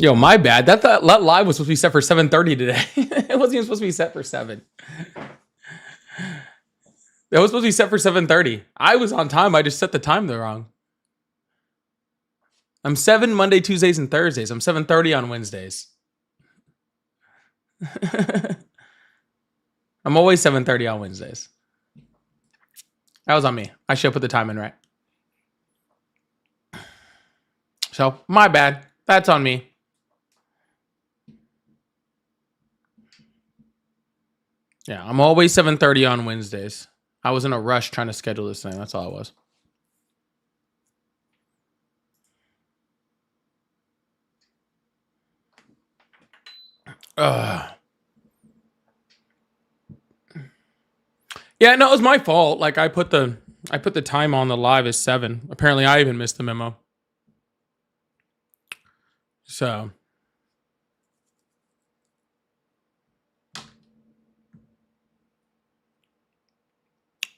Yo, my bad. That live was supposed to be set for 7:30 today. It wasn't even supposed to be set for 7. It was supposed to be set for 7:30. I was on time. I just set the time there wrong. I'm 7 Monday, Tuesdays, and Thursdays. I'm 7:30 on Wednesdays. I'm always 7:30 on Wednesdays. That was on me. I should have put the time in right. So, my bad. That's on me. Yeah, I'm always 7:30 on Wednesdays. I was in a rush trying to schedule this thing. That's all it was. Yeah, no, it was my fault. Like I put the time on the live as 7. Apparently I even missed the memo. So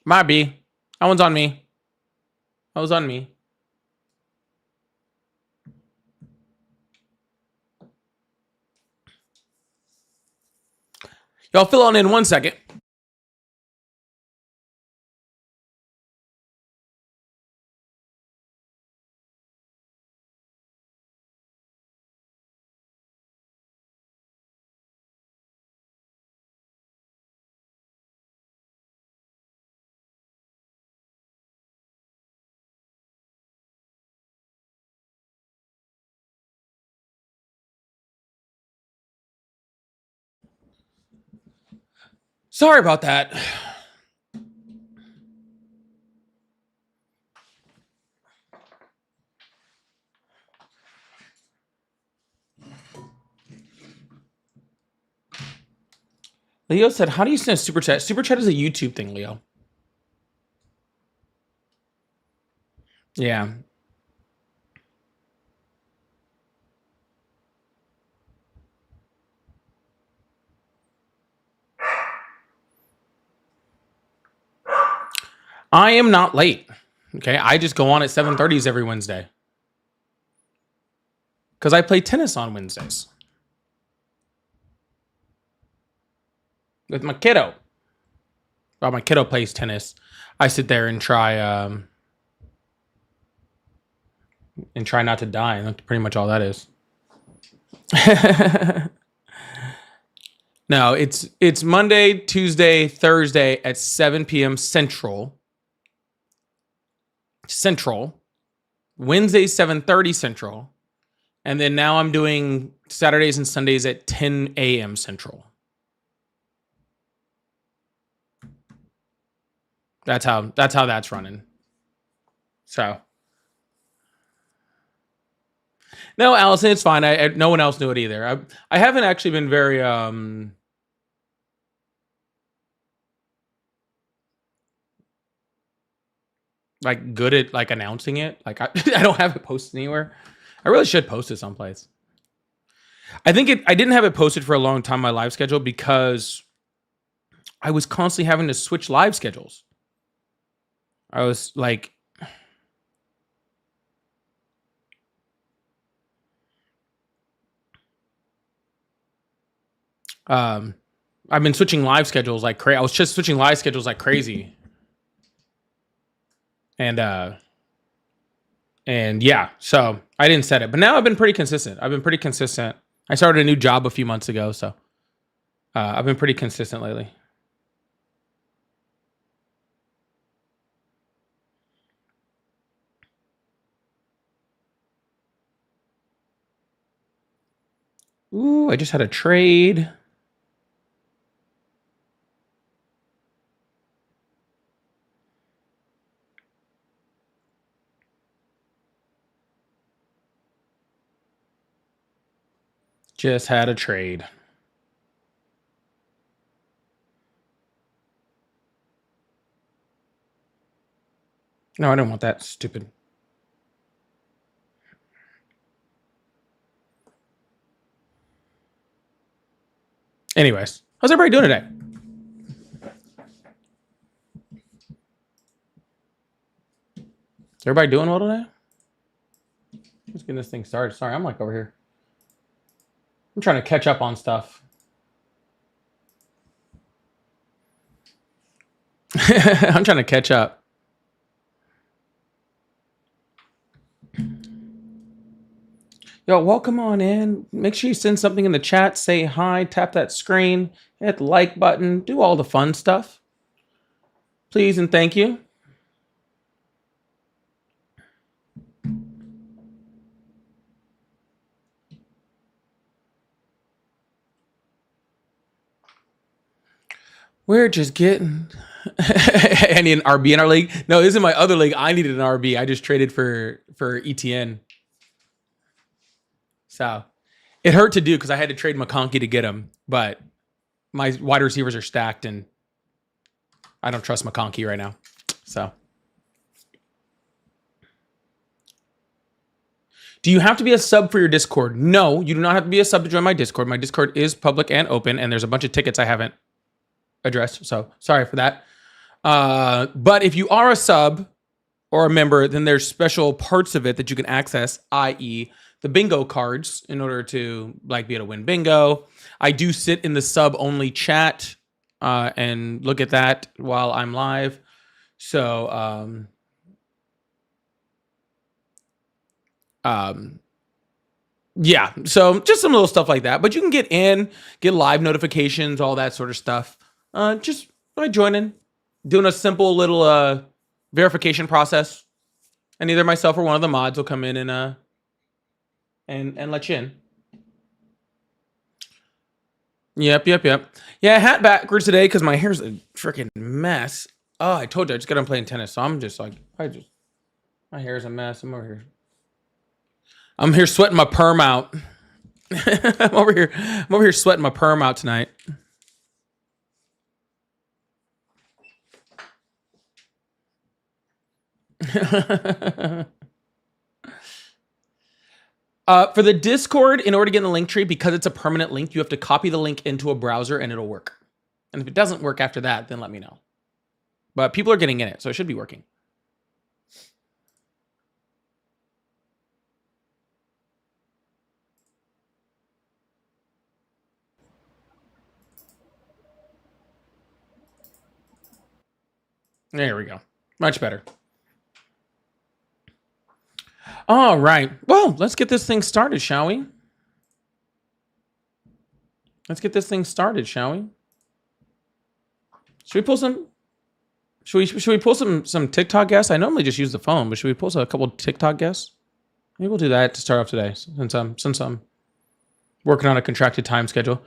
might be. That one's on me. That was on me. Y'all fill on in 1 second. Sorry about that. Leo said, how do you send a super chat? Super chat is a YouTube thing, Leo. Yeah. I am not late. Okay. I just go on at 7:30s every Wednesday. Because I play tennis on Wednesdays. With my kiddo. While my kiddo plays tennis, I sit there and try not to die. And that's pretty much all that is. No, it's Monday, Tuesday, Thursday at 7 p.m. Central. Wednesday 7:30 Central. And then now I'm doing Saturdays and Sundays at 10 a.m. Central. That's how that's running. So no, Allison, it's fine. I no one else knew it either. I haven't actually been very like good at like announcing it. Like I don't have it posted anywhere. I really should post it someplace. I didn't have it posted for a long time, my live schedule, because I was constantly having to switch live schedules. I was like, I've been switching live schedules like crazy. I was just switching live schedules like crazy. And yeah, so I didn't set it, but now I've been pretty consistent. I started a new job a few months ago, so I've been pretty consistent lately. Ooh, I just had a trade. Just had a trade. No, I don't want that. Stupid. Anyways, how's everybody doing today? Is everybody doing well today? Let's get this thing started. Sorry, I'm like over here I'm trying to catch up on stuff. I'm trying to catch up. Yo, welcome on in. Make sure you send something in the chat. Say hi, tap that screen, hit the like button, do all the fun stuff. Please and thank you. We're just getting. I need an RB in our league. No, this is my other league. I needed an RB. I just traded for ETN. So it hurt to do because I had to trade McConkey to get him, but my wide receivers are stacked and I don't trust McConkey right now. So do you have to be a sub for your Discord? No, you do not have to be a sub to join my Discord. My Discord is public and open, and there's a bunch of tickets I haven't addressed. So sorry for that. But if you are a sub or a member, then there's special parts of it that you can access, i.e. the bingo cards in order to like be able to win bingo. I do sit in the sub only chat and look at that while I'm live. So yeah, so just some little stuff like that. But you can get in, get live notifications, all that sort of stuff. Just by joining, doing a simple little verification process, and either myself or one of the mods will come in and let you in. Yep. Yeah, hat backwards today because my hair's a freaking mess. Oh, I told you I just got done playing tennis, so I'm just like my hair's a mess. I'm here sweating my perm out. I'm over here sweating my perm out tonight. For the Discord, in order to get in the link tree, because it's a permanent link, you have to copy the link into a browser and it'll work. And if it doesn't work after that, then let me know. But people are getting in it, so it should be working. There we go. Much better. All right. Well, let's get this thing started, shall we? Let's get this thing started, shall we? Should we pull some? Should we pull some TikTok guests? I normally just use the phone, but should we pull a couple TikTok guests? Maybe we'll do that to start off today, since I'm working on a contracted time schedule.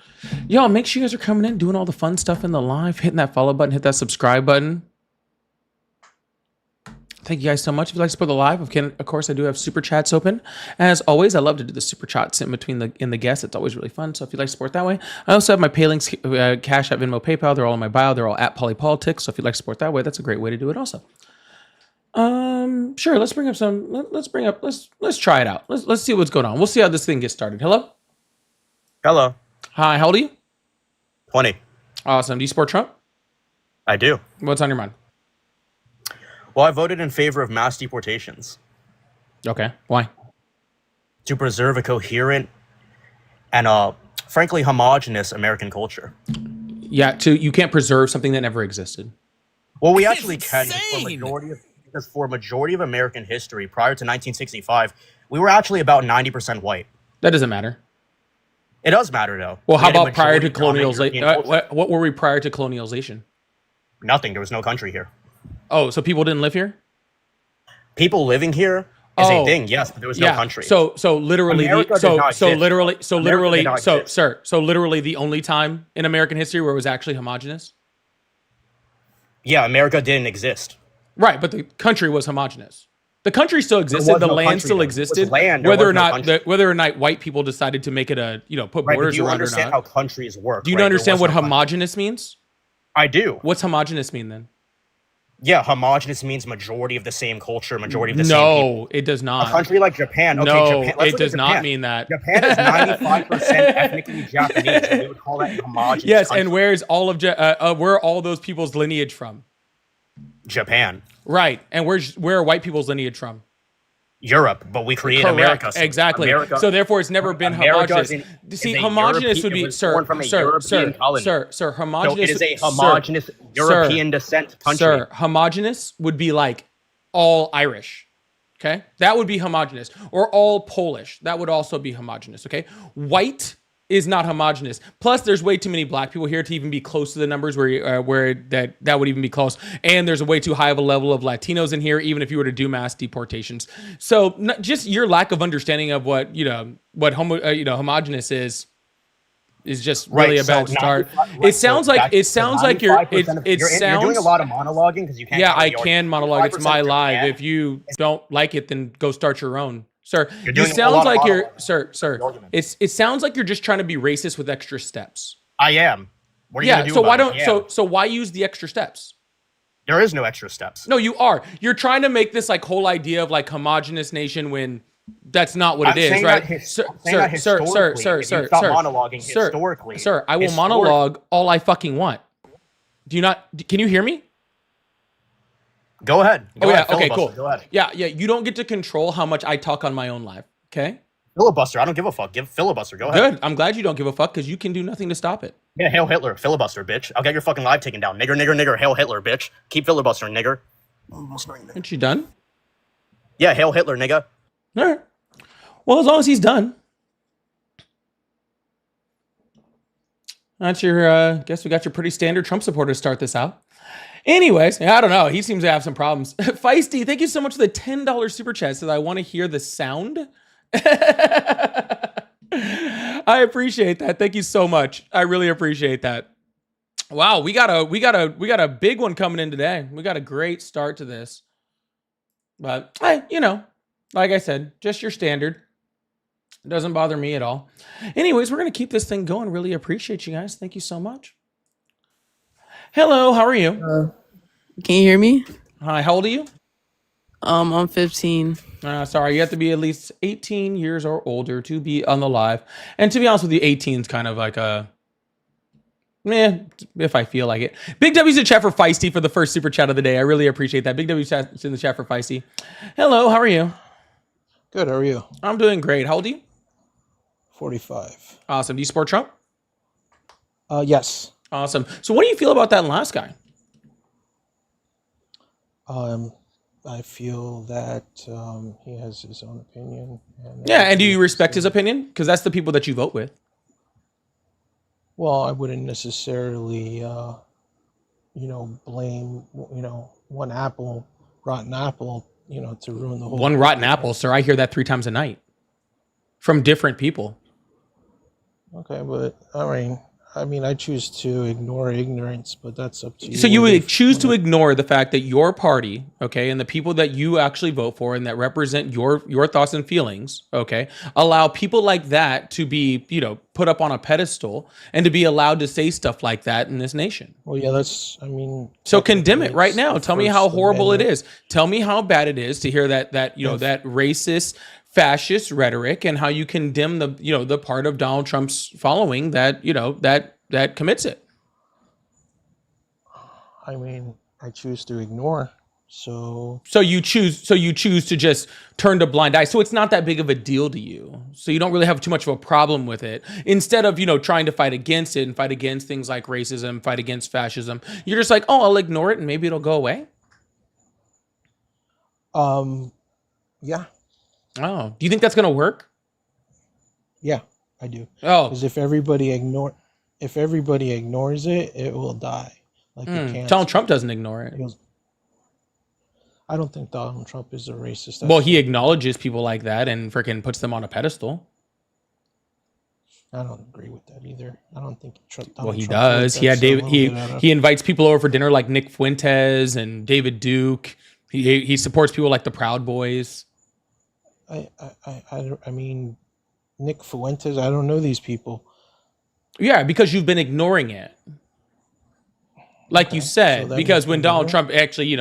Y'all, make sure you guys are coming in, doing all the fun stuff in the live, hitting that follow button, hit that subscribe button. Thank you guys so much. If you'd like to support the live, of course, I do have super chats open. As always, I love to do the super chats in between the guests. It's always really fun. So if you'd like to support that way, I also have my pay links, Cash App, Venmo, PayPal. They're all in my bio. They're all at Polypolitics. So if you'd like to support that way, that's a great way to do it. Also, sure. Let's bring up some. Let's try it out. Let's see what's going on. We'll see how this thing gets started. Hello. Hello. Hi. How old are you? 20. Awesome. Do you support Trump? I do. What's on your mind? Well, I voted in favor of mass deportations. Okay. Why? To preserve a coherent and, frankly, homogenous American culture. Yeah. You can't preserve something that never existed. Well, we actually can. Because for a majority of American history, prior to 1965, we were actually about 90% white. That doesn't matter. It does matter, though. Well, how about prior to colonialization? What were we prior to colonialization? Nothing. There was no country here. Oh, so people didn't live here? People living here is a thing, yes, but there was no country. So literally, literally the only time in American history where it was actually homogenous? Yeah, America didn't exist. Right, but the country was homogenous. The country still existed. The land still existed. Whether or not white people decided to make it put borders around or not. Do you understand how countries work? Do you understand what homogenous means? I do. What's homogenous mean then? Yeah, homogenous means majority of the same culture, majority of the same people. No, it does not. A country like Japan. Okay, no, Japan, it does not mean that. Japan is 95% ethnically Japanese, and we would call that a homogenous Yes, country. and where's all of where are all those people's lineage from? Japan. Right, and where are white people's lineage from? Europe, but we create Correct. America. So Exactly. America, So therefore, it's never been America homogenous. is See, a homogenous European, would it be, was born from a European colony. sir. So Homogenous. it is a Sir, homogenous European descent country. Sir, homogenous would be like all Irish. Okay, that would be homogenous, or all Polish. That would also be homogenous. Okay, white is not homogenous. Plus, there's way too many black people here to even be close to the numbers where that would even be close. And there's a way too high of a level of Latinos in here, even if you were to do mass deportations. So just your lack of understanding of what homogenous is just really a bad start. It sounds like you're doing a lot of monologuing because you can't. Yeah, I can monologue. It's my live. If you don't like it, then go start your own. Sir, it sounds like you're it sounds like you're just trying to be racist with extra steps. I am. What are you gonna do so why about don't so why use the extra steps? There is no extra steps. No, you are. You're trying to make this like whole idea of like homogenous nation when that's not what it is, right? Sir, I will monologue all I fucking want. Do you not? Can you hear me? Go ahead. Okay, cool. Go ahead. Yeah. You don't get to control how much I talk on my own live. Okay. Filibuster. I don't give a fuck. Give filibuster. Go ahead. Good. I'm glad you don't give a fuck because you can do nothing to stop it. Yeah, hail Hitler. Filibuster, bitch. I'll get your fucking live taken down. Nigger, nigger, nigger. Hail Hitler, bitch. Keep filibustering, nigger. Aren't you done? Yeah, hail Hitler, nigga. All right. Well, as long as he's done. That's your, guess we got your pretty standard Trump supporter to start this out. Anyways, I don't know. He seems to have some problems. Feisty, thank you so much for the $10 super chat. Says I want to hear the sound. I appreciate that. Thank you so much. I really appreciate that. Wow, we got a big one coming in today. We got a great start to this. But hey, like I said, just your standard. It doesn't bother me at all. Anyways, we're gonna keep this thing going. Really appreciate you guys. Thank you so much. Hello, how are you? Can you hear me? Hi, how old are you? I'm 15. Sorry, you have to be at least 18 years or older to be on the live. And to be honest with you, 18 is kind of like a if I feel like it. Big W's in chat for Feisty for the first super chat of the day. I really appreciate that. Big W's in the chat for Feisty. Hello, how are you? Good, how are you? I'm doing great. How old are you? 45. Awesome. Do you support Trump? Yes. Awesome. So what do you feel about that last guy? I feel that he has his own opinion. And do you respect his opinion? Because that's the people that you vote with. Well, I wouldn't necessarily, blame, one apple, rotten apple, to ruin the whole. One rotten apple, sir. I hear that 3 times a night from different people. Okay, but I mean, I choose to ignore ignorance, but that's up to you. So you would choose to ignore the fact that your party, okay, and the people that you actually vote for and that represent your thoughts and feelings, okay, allow people like that to be, put up on a pedestal and to be allowed to say stuff like that in this nation. Well, yeah, so condemn it right now. Tell me how horrible it is. Tell me how bad it is to hear that that racist, fascist rhetoric and how you condemn the part of Donald Trump's following that that commits it. I mean, I choose to ignore. So you choose to just turn a blind eye. So it's not that big of a deal to you. So you don't really have too much of a problem with it. Instead of trying to fight against it and fight against things like racism, fight against fascism, you're just like, oh, I'll ignore it and maybe it'll go away. Yeah. Oh, do you think that's going to work? Yeah, I do. Oh, because if everybody ignores it, it will die. Like Donald Trump doesn't ignore it. I don't think Donald Trump is a racist. Well, he acknowledges people like that and freaking puts them on a pedestal. I don't agree with that either. I don't think he does. He had he invites people over for dinner like Nick Fuentes and David Duke. He supports people like the Proud Boys. I mean, Nick Fuentes, I don't know these people. Yeah, because you've been ignoring it. Like you said, so because when Donald Trump actually,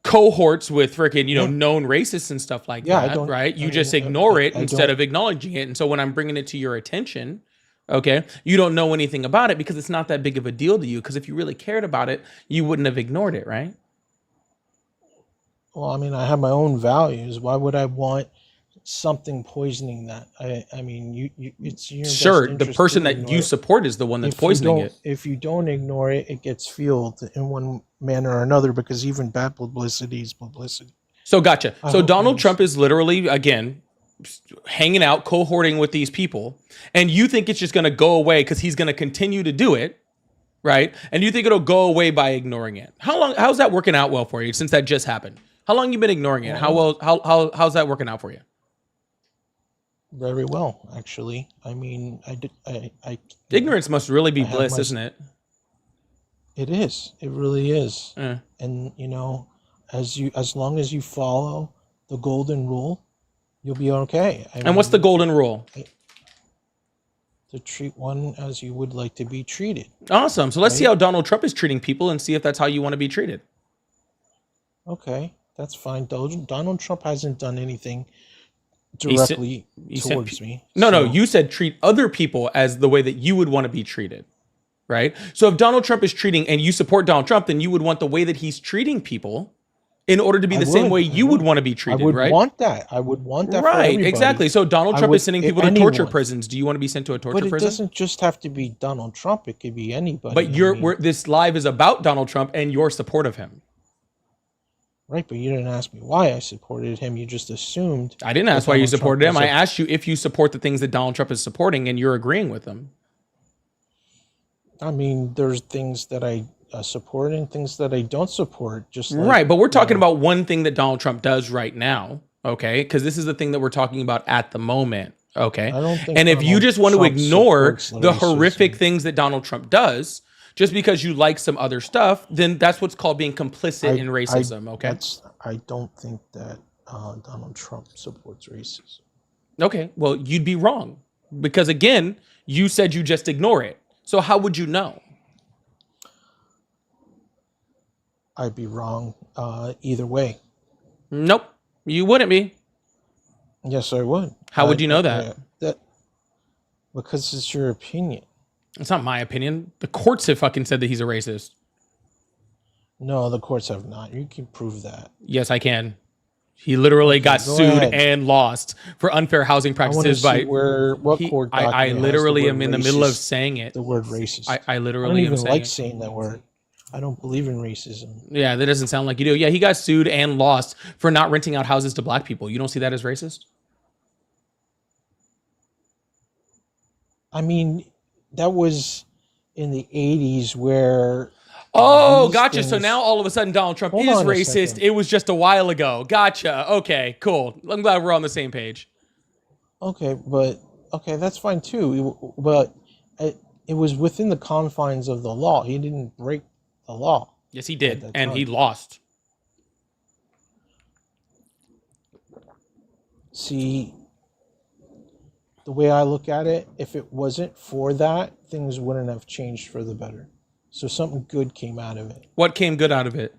cohorts with freaking, known racists and stuff like that, right? You just ignore it instead of acknowledging it. And so when I'm bringing it to your attention, okay, you don't know anything about it because it's not that big of a deal to you. Because if you really cared about it, you wouldn't have ignored it, right? Well, I mean, I have my own values. Why would I want something poisoning that? I mean, it's in your best Sure, the interest to person that ignore you it. support is the one that's poisoning it. If you don't ignore it, it gets fueled in one manner or another, because even bad publicity is publicity. So gotcha. I So hope Donald you Trump is literally, again, hanging out, cohorting with these people, and you think it's just going to go away because he's going to continue to do it, right? And you think it'll go away by ignoring it. How's that working out well for you since that just happened? How long you been ignoring it? How's that working out for you? very well, actually. I mean, Ignorance must really be I have bliss, my- isn't it? it is. It really is. Eh. And as long as you follow the golden rule, you'll be okay. And what's the golden rule? To treat one as you would like to be treated. Awesome. So let's see Right. how Donald Trump is treating people and see if that's how you want to be treated. Okay, that's fine. Donald Trump hasn't done anything He said- directly he said towards me. No, so- you said treat other people as the way that you would want to be treated, right? So if Donald Trump is treating, and you support Donald Trump, then you would want the way that he's treating people in order to be I the same would, way I you would would. want to be I treated, would right? want that. I would want that for Right, everybody. exactly. So Donald I Trump would- is sending people to torture anyone. prisons. Do you want to be sent to a torture But it prison? doesn't just have to be Donald Trump. It could be anybody. But I mean, this live is about Donald Trump and your support of him. right, but you didn't ask me why I supported him. You just assumed. I didn't ask that why you Donald Trump supported him. was I a- asked you if you support the things that Donald Trump is supporting and you're agreeing with them. I mean, there's things that I support and things that I don't support. Just like, Right, but we're talking about one thing that Donald Trump does right now, okay? Because this is the thing that we're talking about at the moment, okay? I don't think And if you Donald just want to Trump ignore supports the racism. horrific things that Donald Trump does, just because you like some other stuff, then that's what's called being complicit in racism, okay? I don't think that Donald Trump supports racism. Okay, well, you'd be wrong. Because again, you said you just ignore it. So how would you know? I'd be wrong either way. Nope, you wouldn't be. Yes, I would. How would you know that? Because it's your opinion. It's not my opinion. The courts have fucking said that he's a racist. No, the courts have not. You can prove that. Yes, I can. He literally got go sued ahead. and lost for unfair housing I want to practices see by. what He- court I document has literally the am word in the middle of racist- saying it. the word racist. I I don't literally am even saying like it. saying that word. I don't believe in racism. Yeah, that doesn't sound like you do. Yeah, he got sued and lost for not renting out houses to black people. You don't see that as racist? I mean, that was in the 80s where. Oh, these gotcha. So things- now all of a sudden Donald Trump Hold is on a racist. second. It was just a while ago. Gotcha. Okay, cool. I'm glad we're on the same page. Okay, that's fine too. But it was within the confines of the law. He didn't break the law. Yes, he did. that And he time. lost. See, the way I look at it, if it wasn't for that, things wouldn't have changed for the better. So something good came out of it. What came good out of it?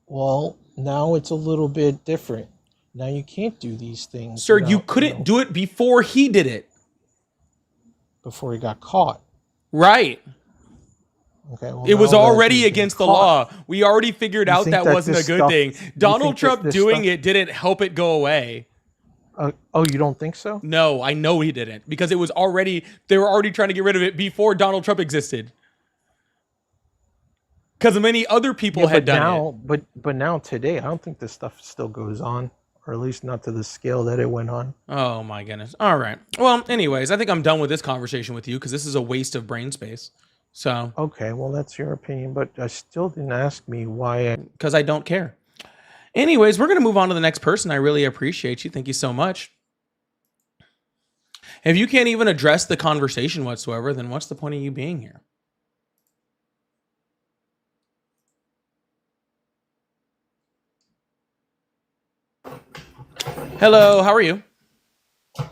Well, now it's a little bit different. Now you can't do these things. Sir, you without, couldn't do it before he did it. before he got caught. Right. Okay. Well, It was now that already he's been against the caught, law. We already figured You out think that that wasn't a this good stuff- thing. you Donald think that Trump this doing stuff- it didn't help it go away. Oh, you don't think so? No, I know he didn't because it was already, they were already trying to get rid of it before Donald Trump existed. Because many other people Yeah, had but done now, it. but now today, I don't think this stuff still goes on, or at least not to the scale that it went on. Oh my goodness. All right. Well, anyways, I think I'm done with this conversation with you because this is a waste of brain space. So, Okay, well that's your opinion, but I still didn't ask me why. because I don't care. Anyways, we're going to move on to the next person. I really appreciate you. Thank you so much. If you can't even address the conversation whatsoever, then what's the point of you being here? Hello, how are you? All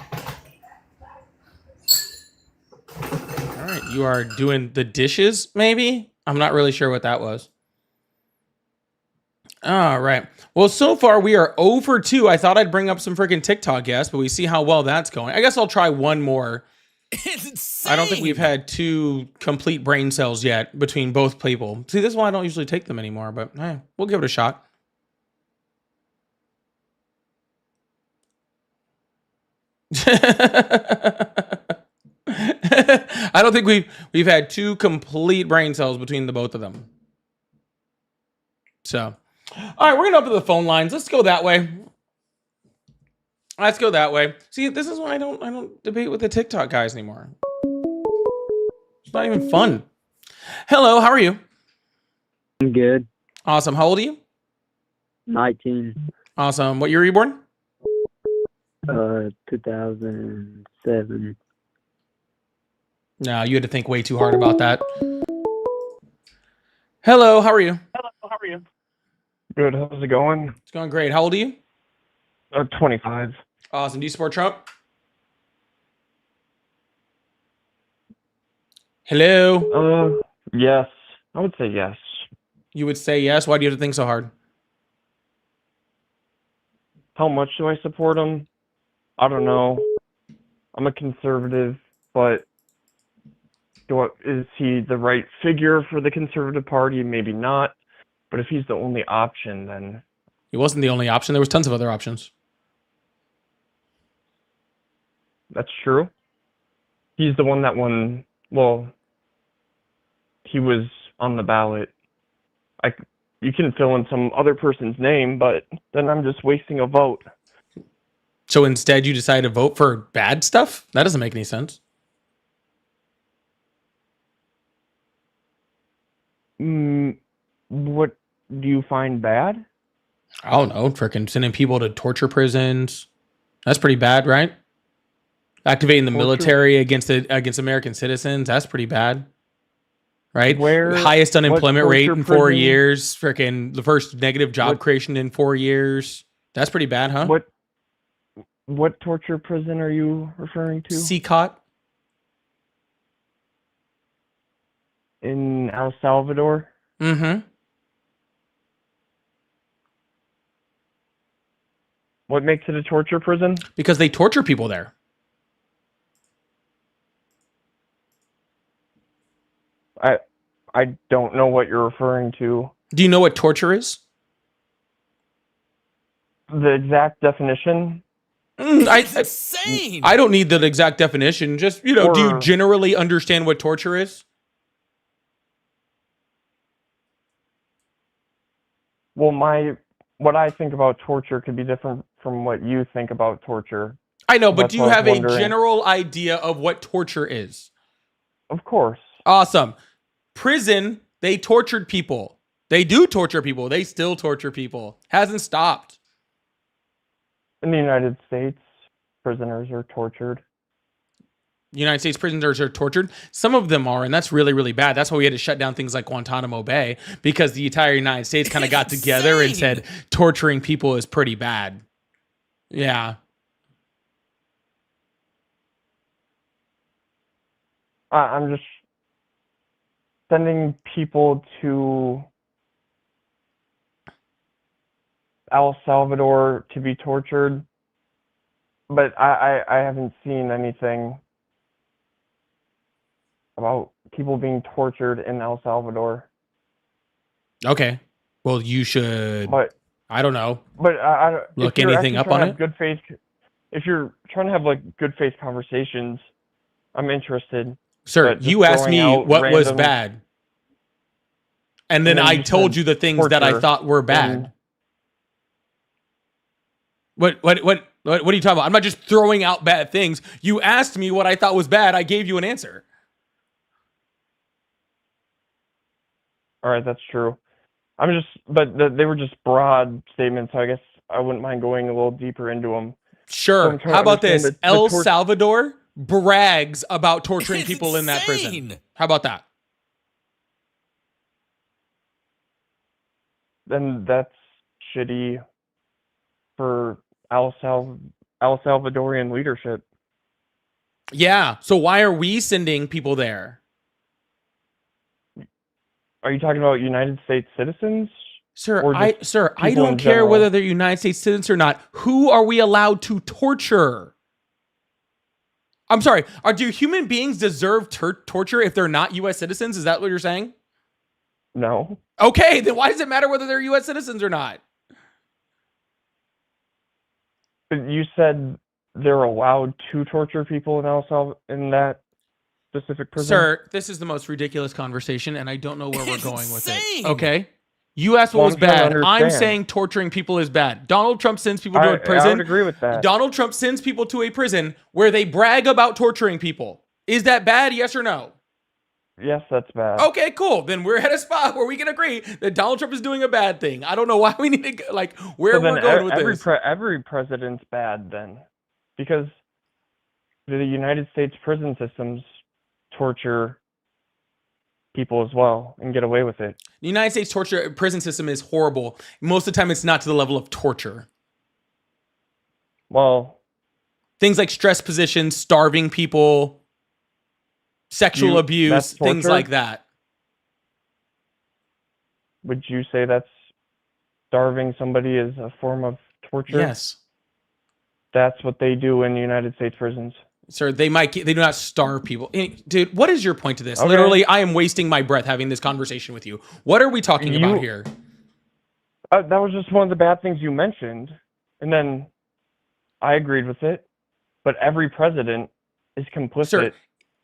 right, you are doing the dishes, maybe? I'm not really sure what that was. All right. Well, so far we are over 2. I thought I'd bring up some freaking TikTok guests, but we see how well that's going. I guess I'll try one more. It's insane. I don't think we've had 2 complete brain cells yet between both people. See, this is why I don't usually take them anymore, but hey, we'll give it a shot. I don't think we've had two complete brain cells between the both of them. So, all right, we're gonna open the phone lines. Let's go that way. Let's go that way. See, this is why I don't debate with the TikTok guys anymore. It's not even fun. Hello, how are you? I'm good. Awesome. How old are you? 19, Awesome. What year were you born? 2007. No, you had to think way too hard about that. Hello, how are you? Good. How's it going? It's going great. How old are you? 25. Awesome. Do you support Trump? Hello? Yes. I would say yes. You would say yes. Why do you have to think so hard? How much do I support him? I don't know. I'm a conservative, but is he the right figure for the conservative party? Maybe not. But if he's the only option, then He wasn't the only option. There was tons of other options. that's true. He's the one that won. Well, he was on the ballot. You can fill in some other person's name, but then I'm just wasting a vote. So instead, you decided to vote for bad stuff? That doesn't make any sense. What do you find bad? I don't know. Freaking sending people to torture prisons. That's pretty bad, right? Activating the Torture? military against American citizens. That's pretty bad. Right? Where? Highest unemployment what rate torture in 4 prison? years. Freaking the first negative job What- creation in 4 years. That's pretty bad, huh? What torture prison are you referring to? CCOT. In El Salvador? Mm-hmm. What makes it a torture prison? Because they torture people there. I don't know what you're referring to. Do you know what torture is? The exact definition? I don't need the exact definition. Just, do you Or- generally understand what torture is? Well, what I think about torture could be different from what you think about torture. I know, but That's do you what I was have a wondering. general idea of what torture is? Of course. Awesome. Prison, they tortured people. They do torture people. They still torture people. Hasn't stopped. In the United States, prisoners are tortured. United States prisoners are tortured. Some of them are, and that's really, really bad. That's why we had to shut down things like Guantanamo Bay, because the entire United States kind of got together and said torturing people is pretty bad. Yeah. I'm just sending people to El Salvador to be tortured, but I haven't seen anything about people being tortured in El Salvador. Okay. Well, you should, But I don't know. if Look you're anything actually up trying on to have it? good faith, if you're trying to have like good faith conversations, I'm interested. Sir, But just you asked throwing me out what was random- bad. And then And then I you told said you the things that I torture, thought were bad. and- What are you talking about? I'm not just throwing out bad things. You asked me what I thought was bad. I gave you an answer. All right, that's true. They were just broad statements, so I guess I wouldn't mind going a little deeper into them. Sure. I'm trying How to about this? understand the El tor- Salvador brags about torturing people in that prison. How about that? Then that's shitty for El Salvadorian leadership. Yeah. So why are we sending people there? Are you talking about United States citizens? Sir, Or I just don't people in care general? whether they're United States citizens or not. Who are we allowed to torture? I'm sorry. Do human beings deserve torture if they're not U.S. citizens? Is that what you're saying? No. Okay, then why does it matter whether they're U.S. citizens or not? But you said they're allowed to torture people in El Salvador in that specific prison? Sir, this is the most ridiculous conversation, and I don't know where we're going with it. Insane. Okay? You asked what Well, was I'm trying to bad. I'm understand. saying torturing people is bad. Donald Trump sends people to a I prison. would agree with that. Donald Trump sends people to a prison where they brag about torturing people. Is that bad? Yes or no? Yes, that's bad. Okay, cool. Then we're at a spot where we can agree that Donald Trump is doing a bad thing. I don't know why we need to go, like where So we're then going with this. every president's bad then, because the United States prison systems torture people as well and get away with it. The United States prison system is horrible. Most of the time, it's not to the level of torture. Well, Things like stress positions, starving people, sexual abuse, that's things torture? like that. would you say that's starving somebody is a form of torture? Yes. That's what they do in United States prisons. Sir, they do not starve people. Dude, what is your point to this? Okay. Literally, I am wasting my breath having this conversation with you. What are we talking about here? That was just one of the bad things you mentioned, and then I agreed with it. But every president is complicit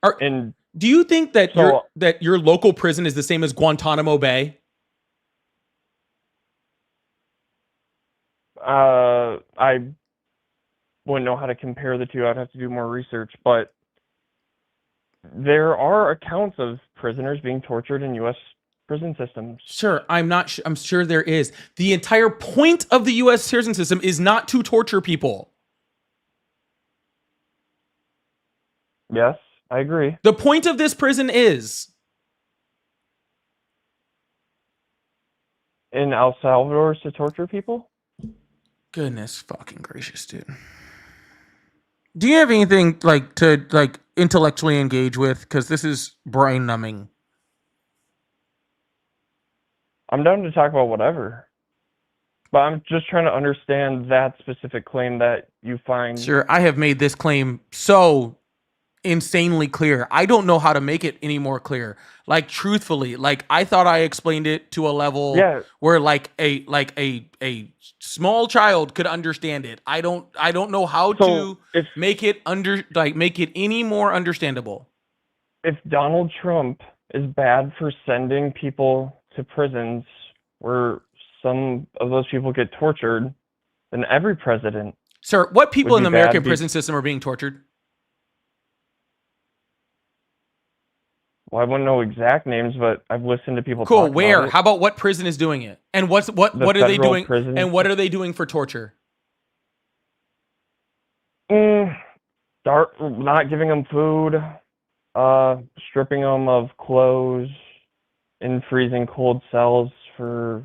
Sir, in. do you think that So- your local prison is the same as Guantanamo Bay? I wouldn't know how to compare the two. I'd have to do more research, but there are accounts of prisoners being tortured in U.S. prison systems. Sure, I'm sure there is. The entire point of the U.S. prison system is not to torture people. Yes, I agree. The point of this prison is In El Salvador is to torture people? goodness fucking gracious, dude. Do you have anything to intellectually engage with? Because this is brain numbing. I'm down to talk about whatever. But I'm just trying to understand that specific claim that you find. Sure, I have made this claim so insanely clear. I don't know how to make it any more clear. Like truthfully, like I thought I explained it to a level where like a small child could understand it. I don't know how to make it any more understandable. If Donald Trump is bad for sending people to prisons where some of those people get tortured, then every president. Sir, what people in the American bad prison system are being tortured? Well, I wouldn't know exact names, but I've listened to people Cool. talk Where? about it. How about what prison is doing it? And what are they federal doing? prison. And what are they doing for torture? Not giving them food, stripping them of clothes in freezing cold cells for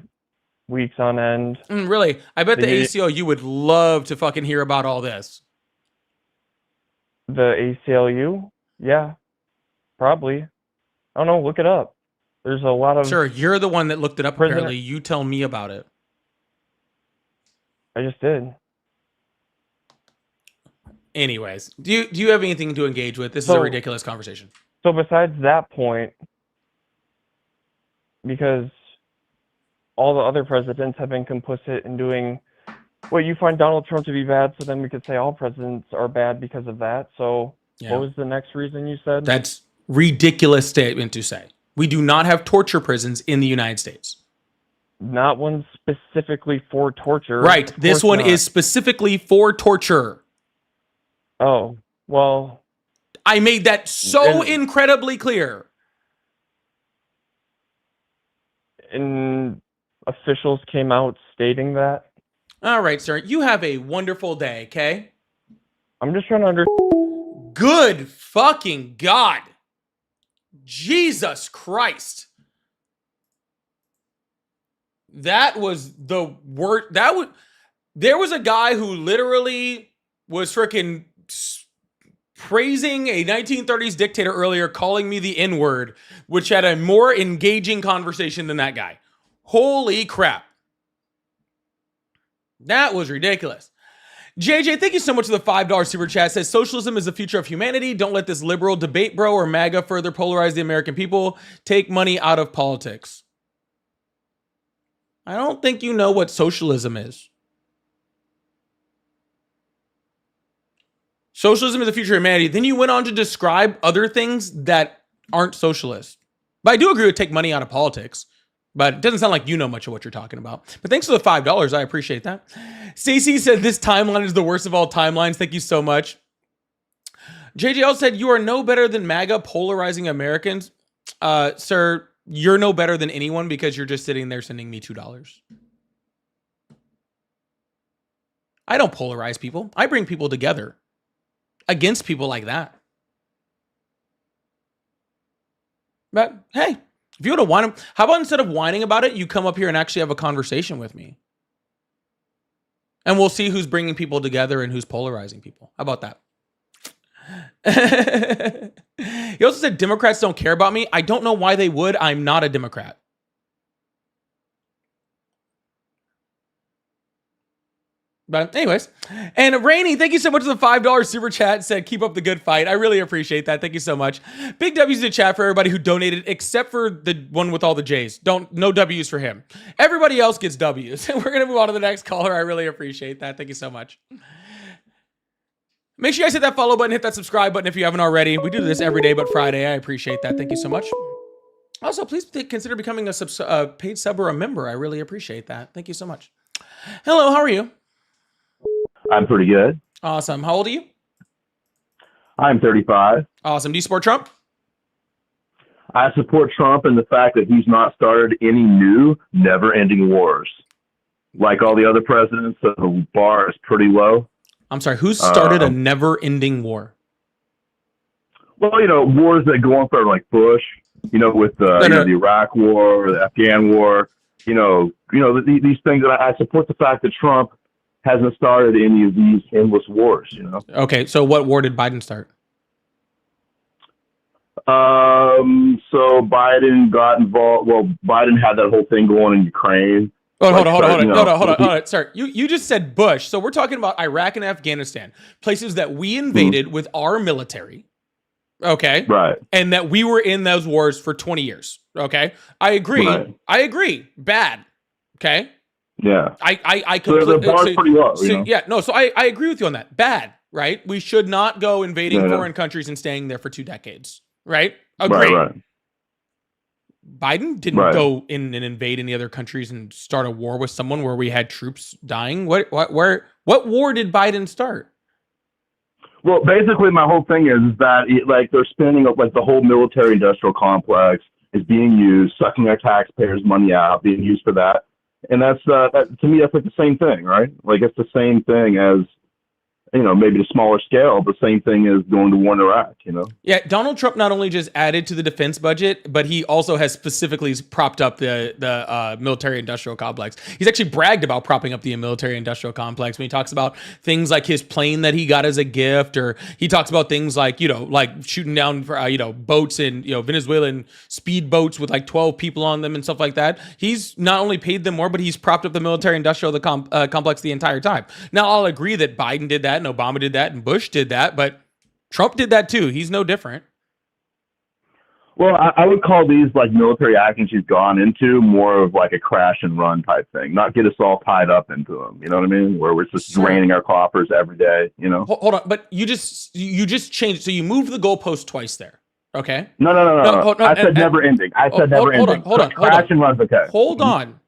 weeks on end. Really? I bet the They- ACLU would love to fucking hear about all this. The ACLU? Yeah, probably. I don't know. Look it up. There's a lot of. Sure, you're the one that looked it up. Prisoner- Apparently, you tell me about it. I just did. Anyways, do you have anything to engage with? This is a ridiculous conversation. So besides that point, because all the other presidents have been complicit in doing what you find Donald Trump to be bad, so then we could say all presidents are bad because of that. So what was the next reason you said? That's ridiculous statement to say. We do not have torture prisons in the United States. Not one specifically for torture. Right. Of This course one not. is specifically for torture. Oh, well. I made that so incredibly clear. And officials came out stating that. All right, sir. You have a wonderful day, okay? I'm just trying to understand. Good fucking God. Jesus Christ. That was the word. There was a guy who literally was freaking praising a 1930s dictator earlier, calling me the N-word, which had a more engaging conversation than that guy. Holy crap. That was ridiculous. JJ, thank you so much for the $5 super chat. Says socialism is the future of humanity. Don't let this liberal debate bro or MAGA further polarize the American people. Take money out of politics. I don't think you know what socialism is. Socialism is the future of humanity. Then you went on to describe other things that aren't socialist. But I do agree with take money out of politics. But it doesn't sound like you know much of what you're talking about. But thanks for the $5. I appreciate that. Stacey said this timeline is the worst of all timelines. Thank you so much. JJL said you are no better than MAGA polarizing Americans. Sir, you're no better than anyone because you're just sitting there sending me $2. I don't polarize people. I bring people together against people like that. But hey, if you want to whine, how about instead of whining about it, you come up here and actually have a conversation with me? And we'll see who's bringing people together and who's polarizing people. How about that? He also said Democrats don't care about me. I don't know why they would. I'm not a Democrat. But anyways, and Rainey, thank you so much for the $5 super chat. Said keep up the good fight. I really appreciate that. Thank you so much. Big W's in the chat for everybody who donated, except for the one with all the J's. No W's for him. Everybody else gets W's. And we're gonna move on to the next caller. I really appreciate that. Thank you so much. Make sure you guys hit that follow button, hit that subscribe button if you haven't already. We do this every day but Friday. I appreciate that. Thank you so much. Also, please consider becoming a paid sub or a member. I really appreciate that. Thank you so much. Hello, how are you? I'm pretty good. Awesome. How old are you? I'm 35. Awesome. Do you support Trump? I support Trump in the fact that he's not started any new, never-ending wars. Like all the other presidents, the bar is pretty low. I'm sorry, who started a never-ending war? Well, you know, wars that go on for like Bush, you know, with the Iraq War, the Afghan War, these things that I support the fact that Trump hasn't started any of these endless wars, you know. Okay, so what war did Biden start? So Biden got involved. Well, Biden had that whole thing going in Ukraine. Oh, hold on. Sir, you just said Bush. So we're talking about Iraq and Afghanistan, places that we invaded with our military. Okay. Right. And that we were in those wars for 20 years. Okay. I agree. Right. I agree. Bad. Okay. Yeah. I completely. So the bar's pretty low. You know? Yeah. No. So I agree with you on that. Bad. Right. We should not go invading foreign countries and staying there for 2 decades. Right. Agree. Right. Biden didn't go in and invade any other countries and start a war with someone where we had troops dying. What war did Biden start? Well, basically, my whole thing is that they're spending up the whole military-industrial complex is being used, sucking our taxpayers' money out, being used for that, and that's to me that's like the same thing, right? Like it's the same thing as maybe the smaller scale, but same thing as going to war in Iraq, Yeah, Donald Trump not only just added to the defense budget, but he also has specifically propped up the military-industrial complex. He's actually bragged about propping up the military-industrial complex when he talks about things like his plane that he got as a gift, or he talks about things like, like shooting down, boats in, Venezuelan speed boats with like 12 people on them and stuff like that. He's not only paid them more, but he's propped up the military-industrial complex the entire time. Now, I'll agree that Biden did that, and Obama did that, and Bush did that, but Trump did that too. He's no different. Well, I would call these like military actions he's gone into more of like a crash and run type thing, not get us all tied up into them. You know what I mean? Where we're just draining our coffers every day. Hold on, but you just changed. So you moved the goalpost twice there. Okay. No. I said never ending. I said never ending. Hold on. Crash and run's okay. Hold on.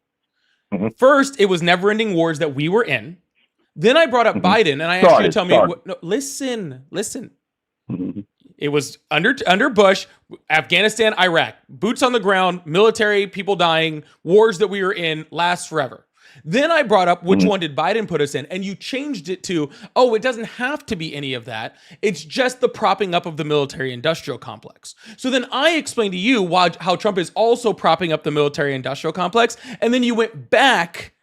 Mm-hmm. First, it was never ending wars that we were in. Then I brought up Biden, and I asked you to tell me. Listen. Mm-hmm. It was under Bush, Afghanistan, Iraq, boots on the ground, military, people dying, wars that we were in, last forever. Then I brought up which one did Biden put us in, and you changed it to, it doesn't have to be any of that. It's just the propping up of the military-industrial complex. So then I explained to you how Trump is also propping up the military-industrial complex, and then you went back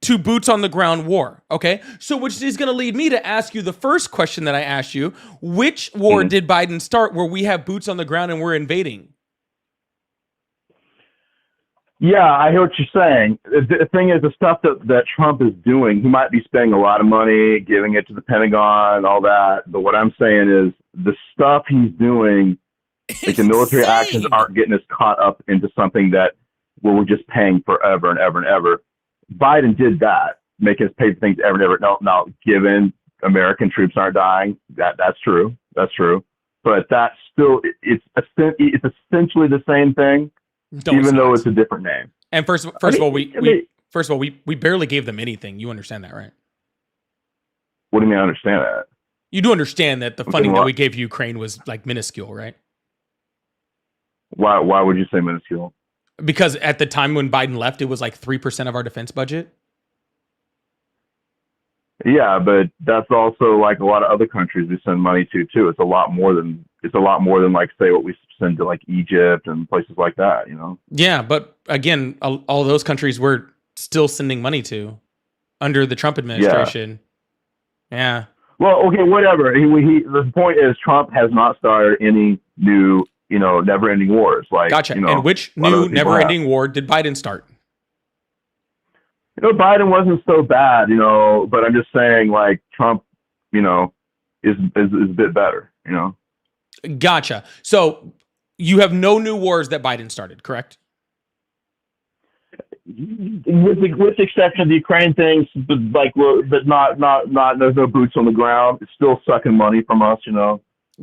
to boots on the ground war. Okay. So which is going to lead me to ask you the first question that I asked you, which war did Biden start where we have boots on the ground and we're invading? Yeah, I hear what you're saying. The thing is, the stuff that Trump is doing, he might be spending a lot of money, giving it to the Pentagon, all that. But what I'm saying is the stuff he's doing, like the military actions aren't getting us caught up into something where we're just paying forever and ever and ever. Biden did that, making us pay for things ever and ever. Now giving American troops aren't dying. That's true. That's true. But that's still it's essentially the same thing, No, even though not. it's a different name. And first of all, we barely gave them anything. You understand that, right? What do you mean? I understand that. You do understand that the funding that we gave Ukraine was like minuscule, right? Why would you say minuscule? Because at the time when Biden left, it was like 3% of our defense budget. Yeah, but that's also like a lot of other countries we send money to too. It's a lot more than like say what we send to like Egypt and places like that, you know. Yeah, but again, all those countries we're still sending money to under the Trump administration. Yeah. Well, okay, whatever. The point is Trump has not started any new, never-ending wars. Like, gotcha. And which new never-ending war did Biden start? Biden wasn't so bad, but I'm just saying, like, Trump, is a bit better, Gotcha. So you have no new wars that Biden started, correct? With the exception of the Ukraine things, but not there's no boots on the ground. It's still sucking money from us,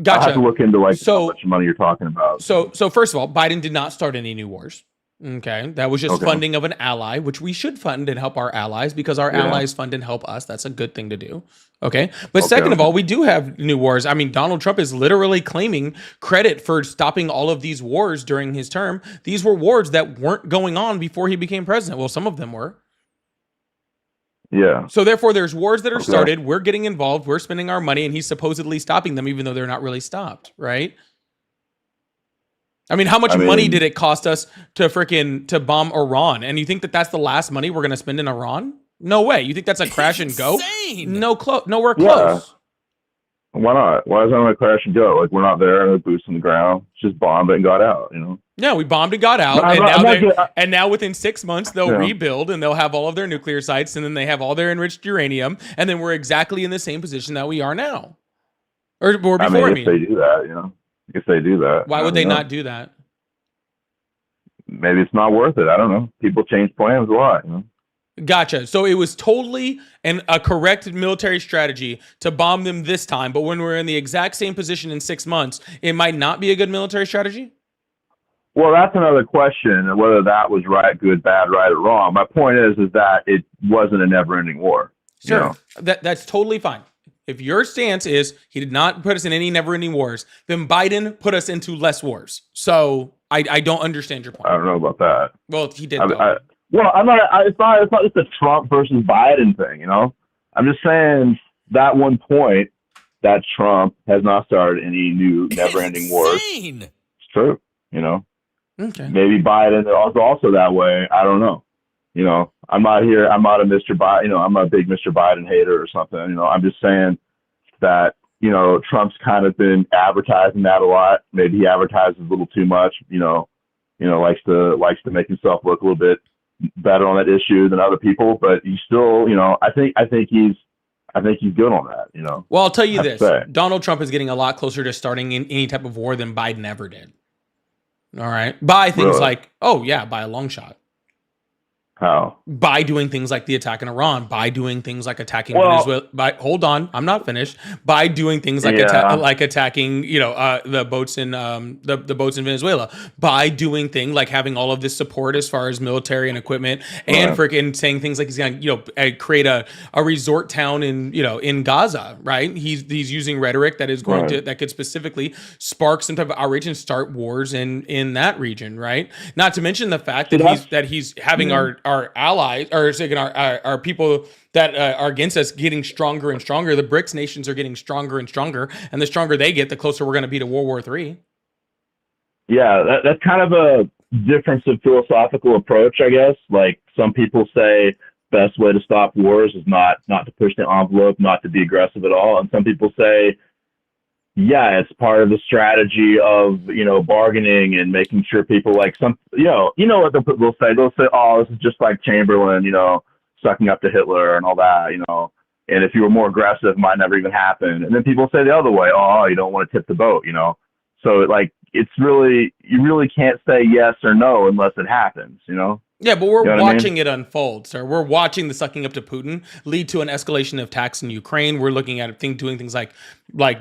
Gotcha. I have to look into how much money you're talking about. So first of all, Biden did not start any new wars. Okay, that was just funding of an ally, which we should fund and help our allies because our allies fund and help us. That's a good thing to do. Okay, but second of all, we do have new wars. I mean, Donald Trump is literally claiming credit for stopping all of these wars during his term. These were wars that weren't going on before he became president. Well, some of them were. Yeah. So therefore, there's wars that are started. We're getting involved. We're spending our money, and he's supposedly stopping them, even though they're not really stopped, right? I mean, how much money did it cost us to bomb Iran? And you think that that's the last money we're going to spend in Iran? No way. You think that's a crash and go? Nowhere close. Why not? Why is that a crash and go? Like, we're not there, no boots on the ground. Just bombed it and got out, Yeah, we bombed and got out, and now within 6 months they'll rebuild and they'll have all of their nuclear sites, and then they have all their enriched uranium, and then we're exactly in the same position that we are now, or before. If they do that, if they do that, why would they not do that? Maybe it's not worth it. I don't know. People change plans a lot. Gotcha. So it was totally a correct military strategy to bomb them this time, but when we're in the exact same position in 6 months, it might not be a good military strategy? Well, that's another question, whether that was right, good, bad, right, or wrong. My point is that it wasn't a never-ending war. Sure. That's totally fine. If your stance is he did not put us in any never-ending wars, then Biden put us into less wars. So I don't understand your point. I don't know about that. Well, he did. Well, I'm not. It's not just a Trump versus Biden thing, I'm just saying that one point that Trump has not started any new never-ending wars. It's true, Okay. Maybe Biden is also that way. I don't know. I'm not a Mr. Biden. I'm not a big Mr. Biden hater or something. I'm just saying that Trump's kind of been advertising that a lot. Maybe he advertises a little too much. Likes to make himself look a little bit better on that issue than other people, but he's still, I think he's good on that, Well, I'll tell you this. Donald Trump is getting a lot closer to starting in any type of war than Biden ever did. All right. By things like, by a long shot. How? By doing things like the attack in Iran, by doing things like attacking Venezuela. Hold on, I'm not finished. By doing things like attacking, the boats in the boats in Venezuela. By doing things like having all of this support as far as military and equipment, and freaking saying things like he's gonna, create a resort town in Gaza. Right? He's using rhetoric that is going to that could specifically spark some type of outrage and start wars in that region. Right? Not to mention the fact that he's having our allies, or our people that are against us getting stronger and stronger. The BRICS nations are getting stronger and stronger, and the stronger they get, the closer we're going to be to World War III. Yeah, that's kind of a difference of philosophical approach, I guess. Like, some people say best way to stop wars is not to push the envelope, not to be aggressive at all, and some people say, yeah, it's part of the strategy of, bargaining and making sure people what they'll say? They'll say, oh, this is just like Chamberlain, sucking up to Hitler and all that, and if you were more aggressive, it might never even happen. And then people say the other way, oh, you don't want to tip the boat, So, it's really, you really can't say yes or no unless it happens, Yeah, but we're You know what I mean? watching it unfold, sir. We're watching the sucking up to Putin lead to an escalation of attacks in Ukraine. We're looking at doing things like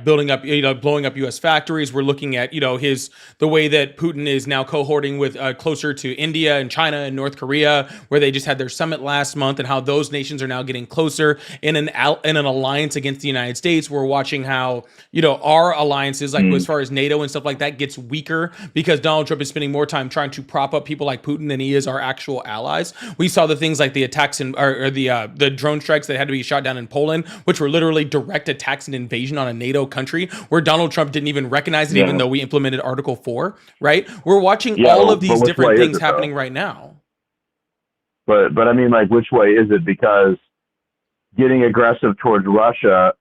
building up, blowing up U.S. factories. We're looking at, the way that Putin is now cohorting with closer to India and China and North Korea, where they just had their summit last month, and how those nations are now getting closer in an alliance against the United States. We're watching how our alliances, like as far as NATO and stuff like that, gets weaker because Donald Trump is spending more time trying to prop up people like Putin than he is our actual allies. We saw the things like the attacks or the drone strikes that had to be shot down in Poland, which were literally direct attacks and invasion on a NATO country, where Donald Trump didn't even recognize it, even though we implemented Article 4. Right? We're watching all of these different things happening right now. But I mean, like, which way is it? Because getting aggressive towards Russia,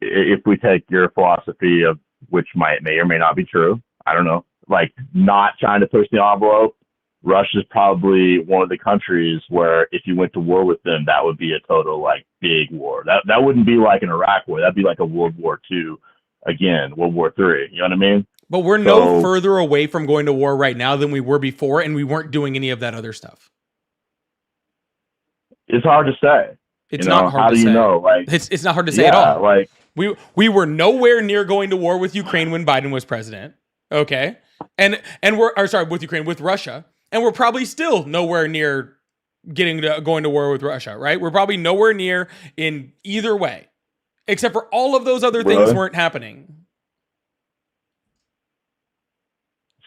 if we take your philosophy of which may or may not be true, I don't know, like not trying to push the envelope, Russia's probably one of the countries where if you went to war with them, that would be a total like big war. That wouldn't be like an Iraq war. That'd be like a World War II again, World War III. You know what I mean? But we're no further away from going to war right now than we were before, and we weren't doing any of that other stuff. It's hard to say. It's not hard to say. How do you know? Like, it's not hard to say at all. Like we were nowhere near going to war with Ukraine when Biden was president. Okay, and with Ukraine, with Russia. And we're probably still nowhere near going to war with Russia, right? We're probably nowhere near in either way, except for all of those other things weren't happening.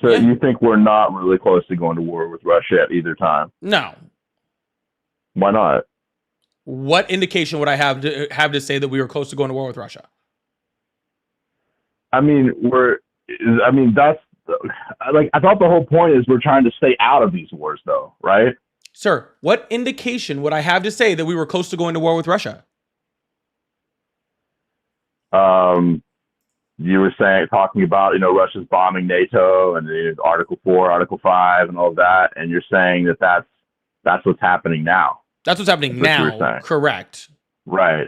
So you think we're not really close to going to war with Russia at either time? No. Why not? What indication would I have to say that we were close to going to war with Russia? I mean, that's like, I thought the whole point is we're trying to stay out of these wars, though, right? Sir, what indication would I have to say that we were close to going to war with Russia? You were talking about, Russia's bombing NATO and the Article 4, Article 5, and all of that, and you're saying that's what's happening now. That's what's happening now. Correct. Right.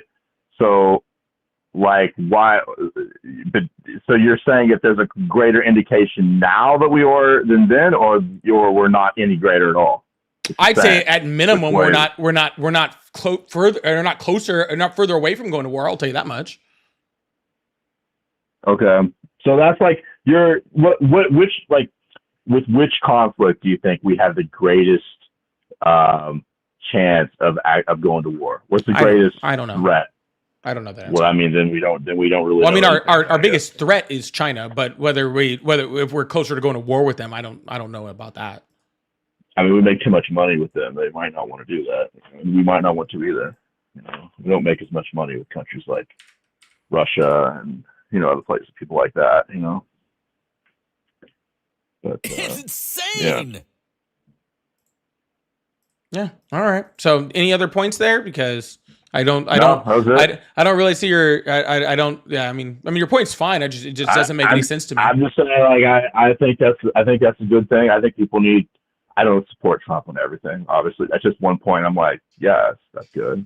So, like, why? But so you're saying if there's a greater indication now that we are than then, or we're not any greater at all? I'd say at minimum we're not closer or not further away from going to war. I'll tell you that much. Okay, so that's like with which conflict do you think we have the greatest chance of going to war? What's the greatest I don't know. threat? I don't know that answer. Well, I mean, then we don't really. Well, I mean, our biggest threat is China, but whether if we're closer to going to war with them, I don't know about that. I mean, we make too much money with them. They might not want to do that. We might not want to either. We don't make as much money with countries like Russia and other places, people like that. But it's insane. Yeah. All right. So, any other points there? Because I don't really see your. I don't. Yeah. I mean, your point's fine. It just doesn't make any sense to me. I'm just saying, like, I think that's a good thing. I think people need. I don't support Trump on everything. Obviously, that's just one point. I'm like, yes, that's good.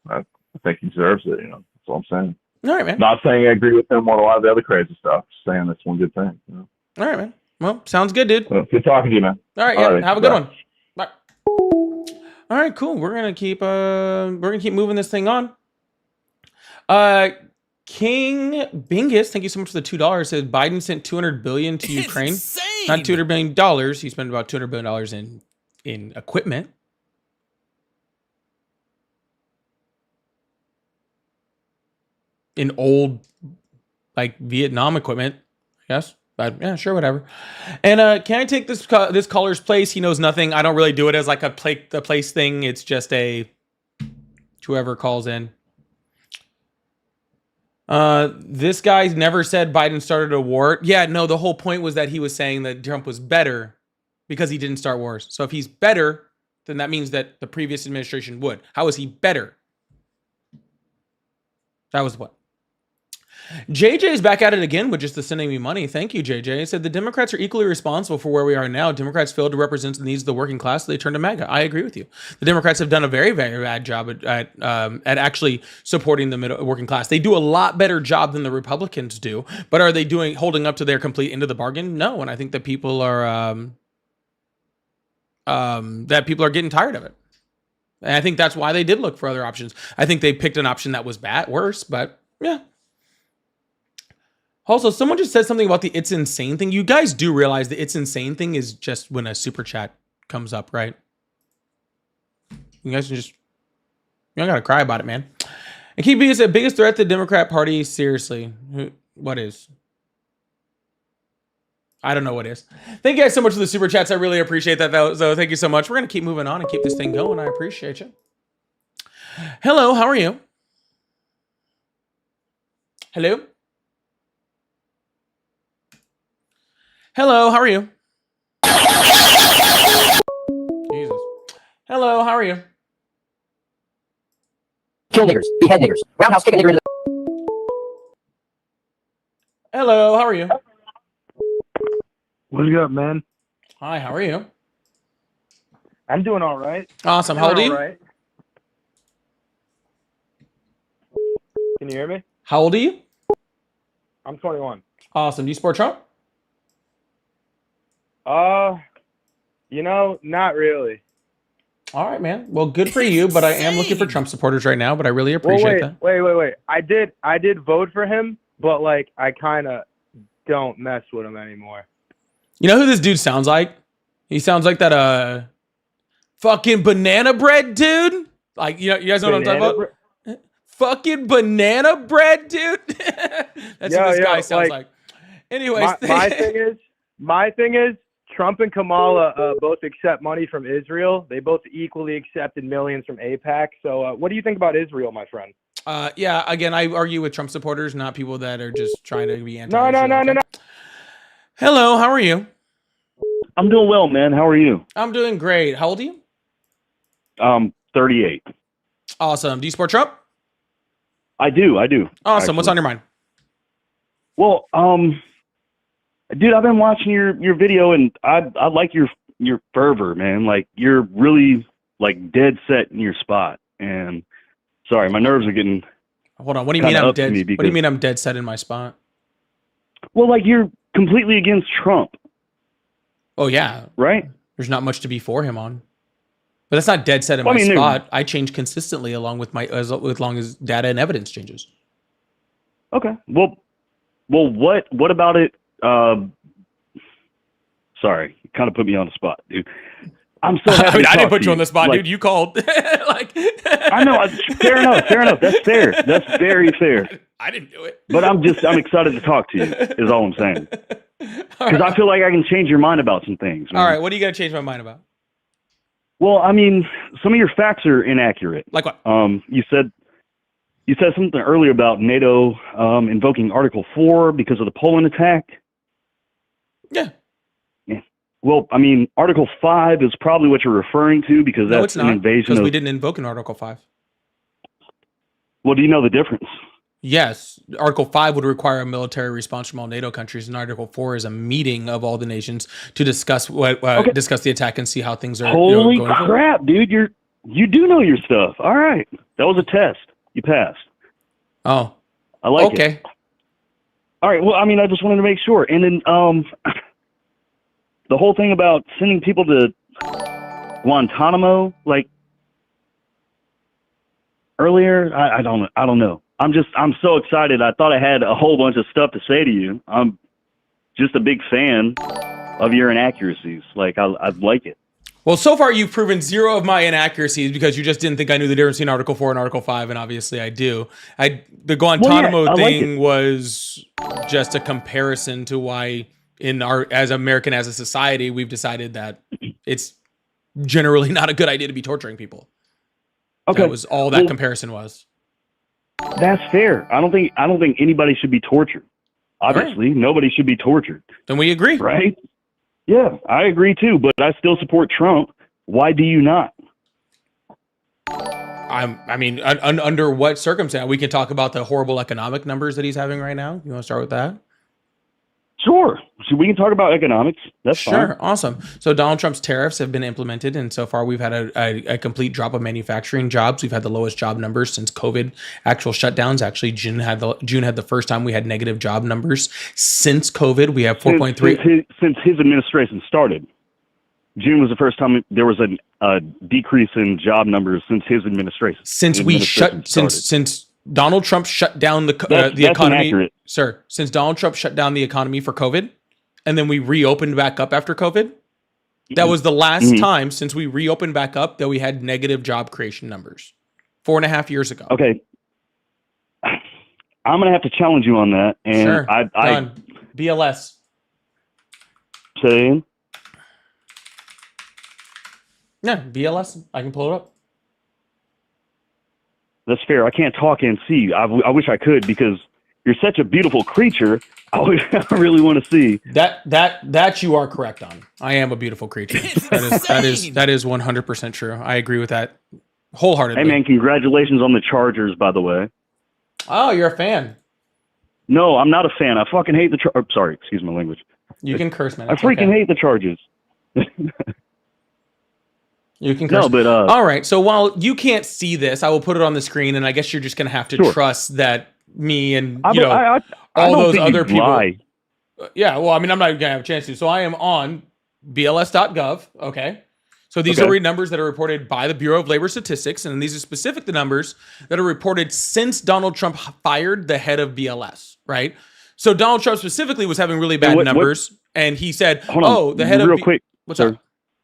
I think he deserves it. That's all I'm saying. All right, man. Not saying I agree with him on a lot of the other crazy stuff. Just saying that's one good thing. All right, man. Well, sounds good, dude. Well, good talking to you, man. All right, yeah. Have a good one. Bye. All right, cool. We're gonna keep moving this thing on. King Bingus, thank you so much for the $2. Said Biden sent $200 billion to Ukraine. Insane. Not $200 billion. He spent about $200 billion in equipment. In old, like, Vietnam equipment, I guess. But yeah, sure, whatever. And can I take this caller's place? He knows nothing. I don't really do it as like the place thing. It's just whoever calls in. This guy never said Biden started a war. Yeah, no, the whole point was that he was saying that Trump was better because he didn't start wars. So if he's better, then that means that the previous administration would. How is he better? That was the point. JJ is back at it again with just the sending me money. Thank you, JJ. He said the Democrats are equally responsible for where we are now. Democrats failed to represent the needs of the working class, so they turned to MAGA. I agree with you. The Democrats have done a very, very bad job at actually supporting the working class. They do a lot better job than the Republicans do, but are they holding up to their complete end of the bargain? No, and I think that people are that people are getting tired of it. And I think that's why they did look for other options. I think they picked an option that was worse, but yeah. Also, someone just said something about the "it's insane" thing. You guys do realize the "it's insane" thing is just when a super chat comes up, right? You guys can just, you don't gotta cry about it, man. And keep being the biggest threat to the Democrat Party. Seriously, what is? I don't know what is. Thank you guys so much for the super chats. I really appreciate that, though. So thank you so much. We're gonna keep moving on and keep this thing going. I appreciate you. Hello, how are you? Hello. Hello, how are you? Jesus. Hello, how are you? Kill niggers, behead niggers, roundhouse kick a nigger in the... Hello, how are you? What's up, man? Hi, how are you? I'm doing all right. Awesome. How old are you? Right. Can you hear me? How old are you? I'm 21. Awesome. Do you support Trump? Not really. All right, man. Well, good for you, but I am looking for Trump supporters right now, but I really appreciate that. Wait. I did vote for him, but like I kind of don't mess with him anymore. You know who this dude sounds like? He sounds like that fucking banana bread dude. Like, you guys know what I'm talking about? Fucking banana bread dude. That's what this guy sounds like. Anyways, my thing is Trump and Kamala both accept money from Israel. They both equally accepted millions from AIPAC. So what do you think about Israel, my friend? Yeah, again, I argue with Trump supporters, not people that are just trying to be anti. No. Hello, how are you? I'm doing well, man. How are you? I'm doing great. How old are you? 38. Awesome. Do you support Trump? I do. Awesome. Actually. What's on your mind? Well, dude, I've been watching your video, and I like your fervor, man. Like, you're really like dead set in your spot. And sorry, my nerves are getting. Hold on. What do you mean I'm dead? What do you mean I'm dead set in my spot? Well, like, you're completely against Trump. Oh yeah. Right. There's not much to be for him on. But that's not dead set in my spot. I change consistently along with as long as data and evidence changes. Okay. Well, what about it? Sorry, you kind of put me on the spot, dude. I'm so happy. I mean, I didn't put you on the spot, dude. You called. I know. Fair enough. That's fair. That's very fair. I didn't do it. But I'm excited to talk to you, is all I'm saying. Because I feel like I can change your mind about some things, man. All right, what do you got to change my mind about? Well, I mean, some of your facts are inaccurate. Like what? You said something earlier about NATO invoking Article 4 because of the Poland attack. Yeah. Well, I mean, Article 5 is probably what you're referring to because No, that's it's not, an invasion because of... we didn't invoke in Article 5. Well, do you know the difference? Yes. Article 5 would require a military response from all NATO countries, and Article 4 is a meeting of all the nations to discuss discuss the attack and see how things are Holy going crap, forward. dude. You do know your stuff. All right. That was a test. You passed. Oh. I like it. Okay. All right. Well, I mean, I just wanted to make sure. And then the whole thing about sending people to Guantanamo, like earlier, I don't know. I'm so excited. I thought I had a whole bunch of stuff to say to you. I'm just a big fan of your inaccuracies. Like, I like it. Well, so far you've proven zero of my inaccuracies because you just didn't think I knew the difference between Article 4 and Article 5, and obviously I do. The Guantanamo thing was just a comparison to why as American as a society, we've decided that it's generally not a good idea to be torturing people. Okay. That was all that comparison was. That's fair. I don't think anybody should be tortured. Obviously, nobody should be tortured. Then we agree. Right? Yeah, I agree too, but I still support Trump. Why do you not? I mean, under what circumstance? We can talk about the horrible economic numbers that he's having right now. You want to start with that? Sure. So we can talk about economics. That's fine. Sure. Awesome. So Donald Trump's tariffs have been implemented, and so far we've had a complete drop of manufacturing jobs. We've had the lowest job numbers since COVID. Actual shutdowns. Actually, June had the first time we had negative job numbers since COVID. We have 4.3 since his administration started. June was the first time there was a decrease in job numbers since his administration. Since Donald Trump shut down the That's economy, inaccurate. sir. Since Donald Trump shut down the economy for COVID, and then we reopened back up after COVID. That was the last time since we reopened back up that we had negative job creation numbers. 4.5 years ago. Okay. I'm going to have to challenge you on that. And Sure. I Done. BLS. saying, Yeah, BLS. I can pull it up. that's fair. I can't talk and see. I wish I could because you're such a beautiful creature. I really want to see. That you are correct on. I am a beautiful creature. That is 100% true. I agree with that wholeheartedly. Hey, man, congratulations on the Chargers, by the way. Oh, you're a fan. No, I'm not a fan. I fucking hate the sorry, excuse my language. You can curse, man. I It's freaking okay. hate the Chargers. You can curse. No, but all right. So while you can't see this, I will put it on the screen, and I guess you're just gonna have to Sure. trust that me and I all don't those think other you'd people. lie. Yeah. Well, I mean, I'm not gonna have a chance to. So I am on BLS.gov. Okay. So these Okay. are numbers that are reported by the Bureau of Labor Statistics, and these are specific the numbers that are reported since Donald Trump fired the head of BLS. Right. So Donald Trump specifically was having really bad numbers, and he said, Hold on, "Oh, the head real of quick, what's sir. up?"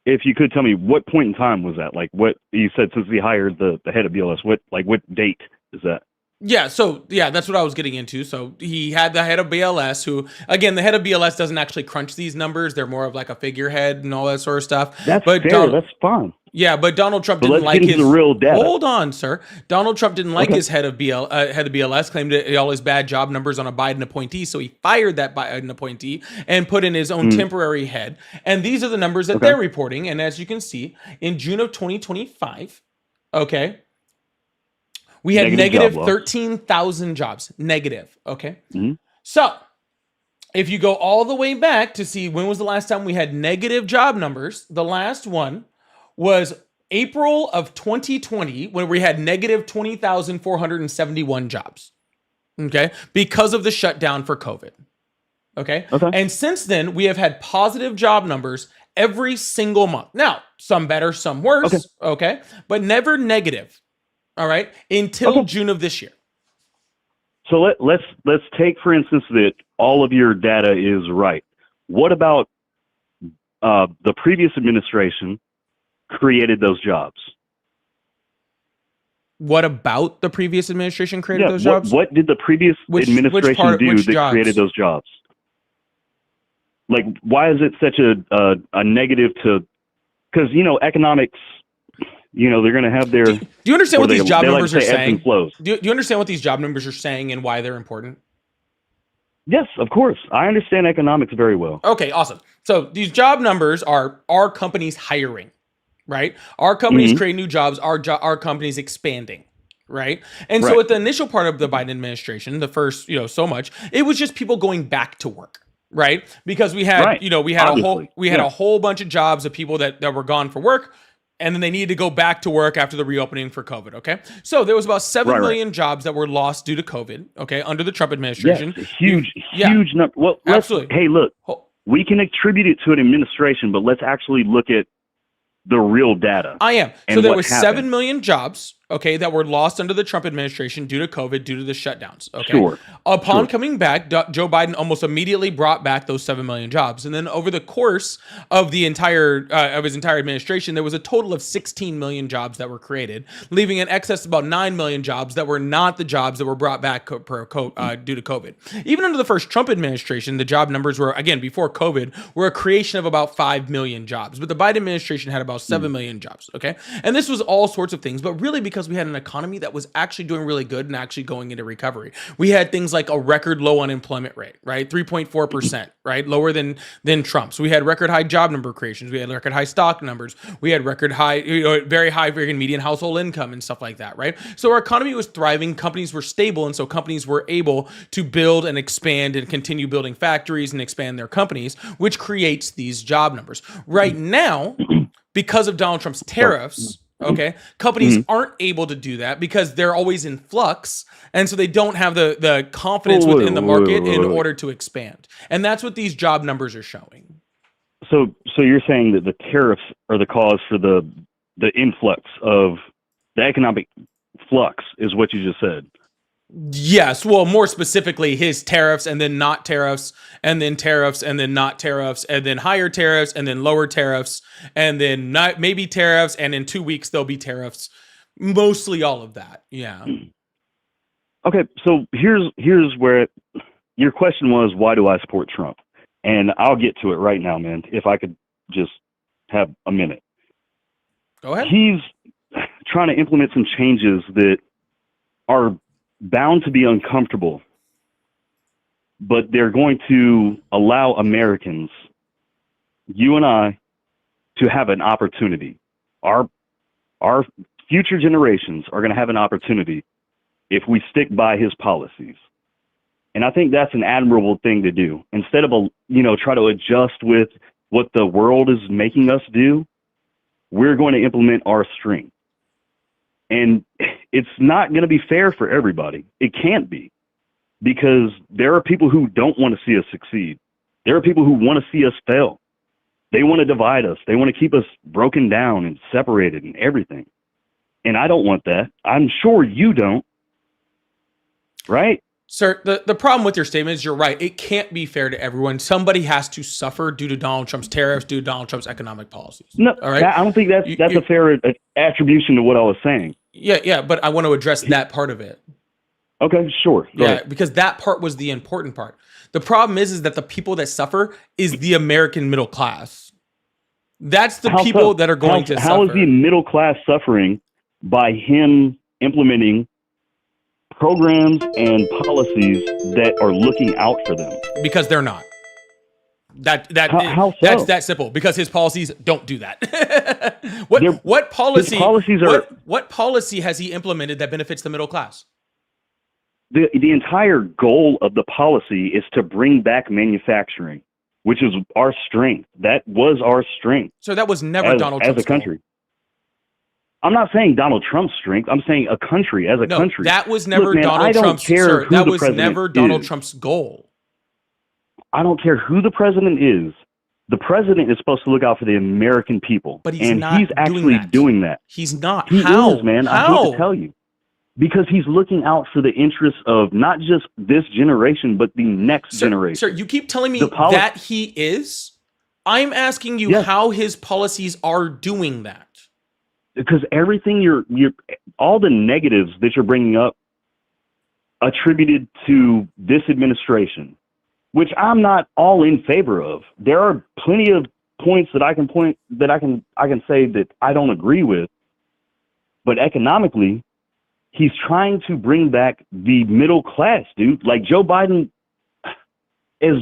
If you could tell me what point in time was that? Like what you said since he hired the head of BLS, what date is that? Yeah, so that's what I was getting into. So he had the head of BLS, who again, the head of BLS doesn't actually crunch these numbers; they're more of like a figurehead and all that sort of stuff. That's but fair. That's fine. Yeah, but Donald Trump But didn't let's like get his into the real data. Hold on, sir. Donald Trump didn't like Okay. his head of BLS, claimed all his bad job numbers on a Biden appointee, so he fired that Biden appointee and put in his own temporary head. And these are the numbers that they're reporting. And as you can see, in June of 2025, okay, we had negative job loss. 13,000 jobs. Negative, okay? Mhm. So if you go all the way back to see when was the last time we had negative job numbers, the last one was April of 2020 when we had negative 20,471 jobs. Okay? Because of the shutdown for COVID. Okay? And since then, we have had positive job numbers every single month. Now, some better, some worse. Okay? But never negative. All right? Until June of this year. So let's take for instance that all of your data is right. What about the previous administration created those jobs? What about the previous administration created those jobs? What did the previous administration do that jobs? created those jobs? Like, why is it such a negative to? Because economics, they're going to have their. Do you understand what these job numbers are ebbs and saying? flows. Do you understand what these job numbers are saying and why they're important? Yes, of course. I understand economics very well. Okay, awesome. So these job numbers are our companies hiring, right? Our companies creating new jobs, our companies expanding, right? And so at the initial part of the Biden administration, the first, so much, it was just people going back to work, right? Because we had, we had a whole bunch of jobs of people that were gone for work. And then they needed to go back to work after the reopening for COVID, okay? So there was about 7 million jobs that were lost due to COVID, okay, under the Trump administration. Yes, huge number. Well, absolutely. Hey, look, we can attribute it to an administration, but let's actually look at the real data. I am. So there was 7 million jobs, okay, that were lost under the Trump administration due to COVID, due to the shutdowns, okay? Sure. Upon coming back, Joe Biden almost immediately brought back those 7 million jobs. And then over the course of the entire of his entire administration, there was a total of 16 million jobs that were created, leaving an excess of about 9 million jobs that were not the jobs that were brought back due to COVID. Even under the first Trump administration, the job numbers were, again, before COVID, were a creation of about 5 million jobs. But the Biden administration had about 7 million jobs, okay? And this was all sorts of things, but really because we had an economy that was actually doing really good and actually going into recovery. We had things like a record low unemployment rate, right? 3.4%, right? Lower than Trump. So we had record high job number creations. We had record high stock numbers. We had record high, very high median household income and stuff like that, right? So our economy was thriving. Companies were stable. And so companies were able to build and expand and continue building factories and expand their companies, which creates these job numbers. Right now, because of Donald Trump's tariffs, okay, companies aren't able to do that because they're always in flux. And so they don't have the confidence within the market in order to expand. And that's what these job numbers are showing. So you're saying that the tariffs are the cause for the influx of the economic flux, is what you just said. Yes, well, more specifically, his tariffs and then not tariffs, and then tariffs and then not tariffs, and then higher tariffs and then lower tariffs, and then not maybe tariffs, and in 2 weeks there'll be tariffs. Mostly all of that. Yeah. Okay, so here's where your question was, why do I support Trump? And I'll get to it right now, man. If I could just have a minute. Go ahead. He's trying to implement some changes that are bound to be uncomfortable, but they're going to allow Americans, you and I, to have an opportunity. Our future generations are going to have an opportunity if we stick by his policies. And I think that's an admirable thing to do. Instead of, try to adjust with what the world is making us do, we're going to implement our strength. And it's not going to be fair for everybody. It can't be, because there are people who don't want to see us succeed. There are people who want to see us fail. They want to divide us. They want to keep us broken down and separated and everything. And I don't want that. I'm sure you don't. Right? Sir, the problem with your statement is you're right. It can't be fair to everyone. Somebody has to suffer due to Donald Trump's tariffs, due to Donald Trump's economic policies. No, all right? I don't think that's a fair attribution to what I was saying. Yeah, but I want to address that part of it. Okay, sure. Go ahead. Because that part was the important part. The problem is that the people that suffer is the American middle class. That's the people that are going to suffer. How is the middle class suffering by him implementing programs and policies that are looking out for them? Because they're not. How so? That's that simple. Because his policies don't do that. What policy? His policies are. What policy has he implemented that benefits the middle class? The entire goal of the policy is to bring back manufacturing, which is our strength. That was our strength. So that was never Donald Trump's as a country. Goal. I'm not saying Donald Trump's strength. I'm saying a country as a country. That was never man, Donald Trump's. Sir, that was never Donald Trump's goal. I don't care who the president is. The president is supposed to look out for the American people, but he's actually doing that. He's not. He How? is, man. How? I hate to tell you, because he's looking out for the interests of not just this generation, but the next generation. Sir, you keep telling me that he is. I'm asking you how his policies are doing that. Because everything you're all the negatives that you're bringing up attributed to this administration, which I'm not all in favor of. There are plenty of points that I can say that I don't agree with. But economically, he's trying to bring back the middle class, dude. Like Joe Biden, as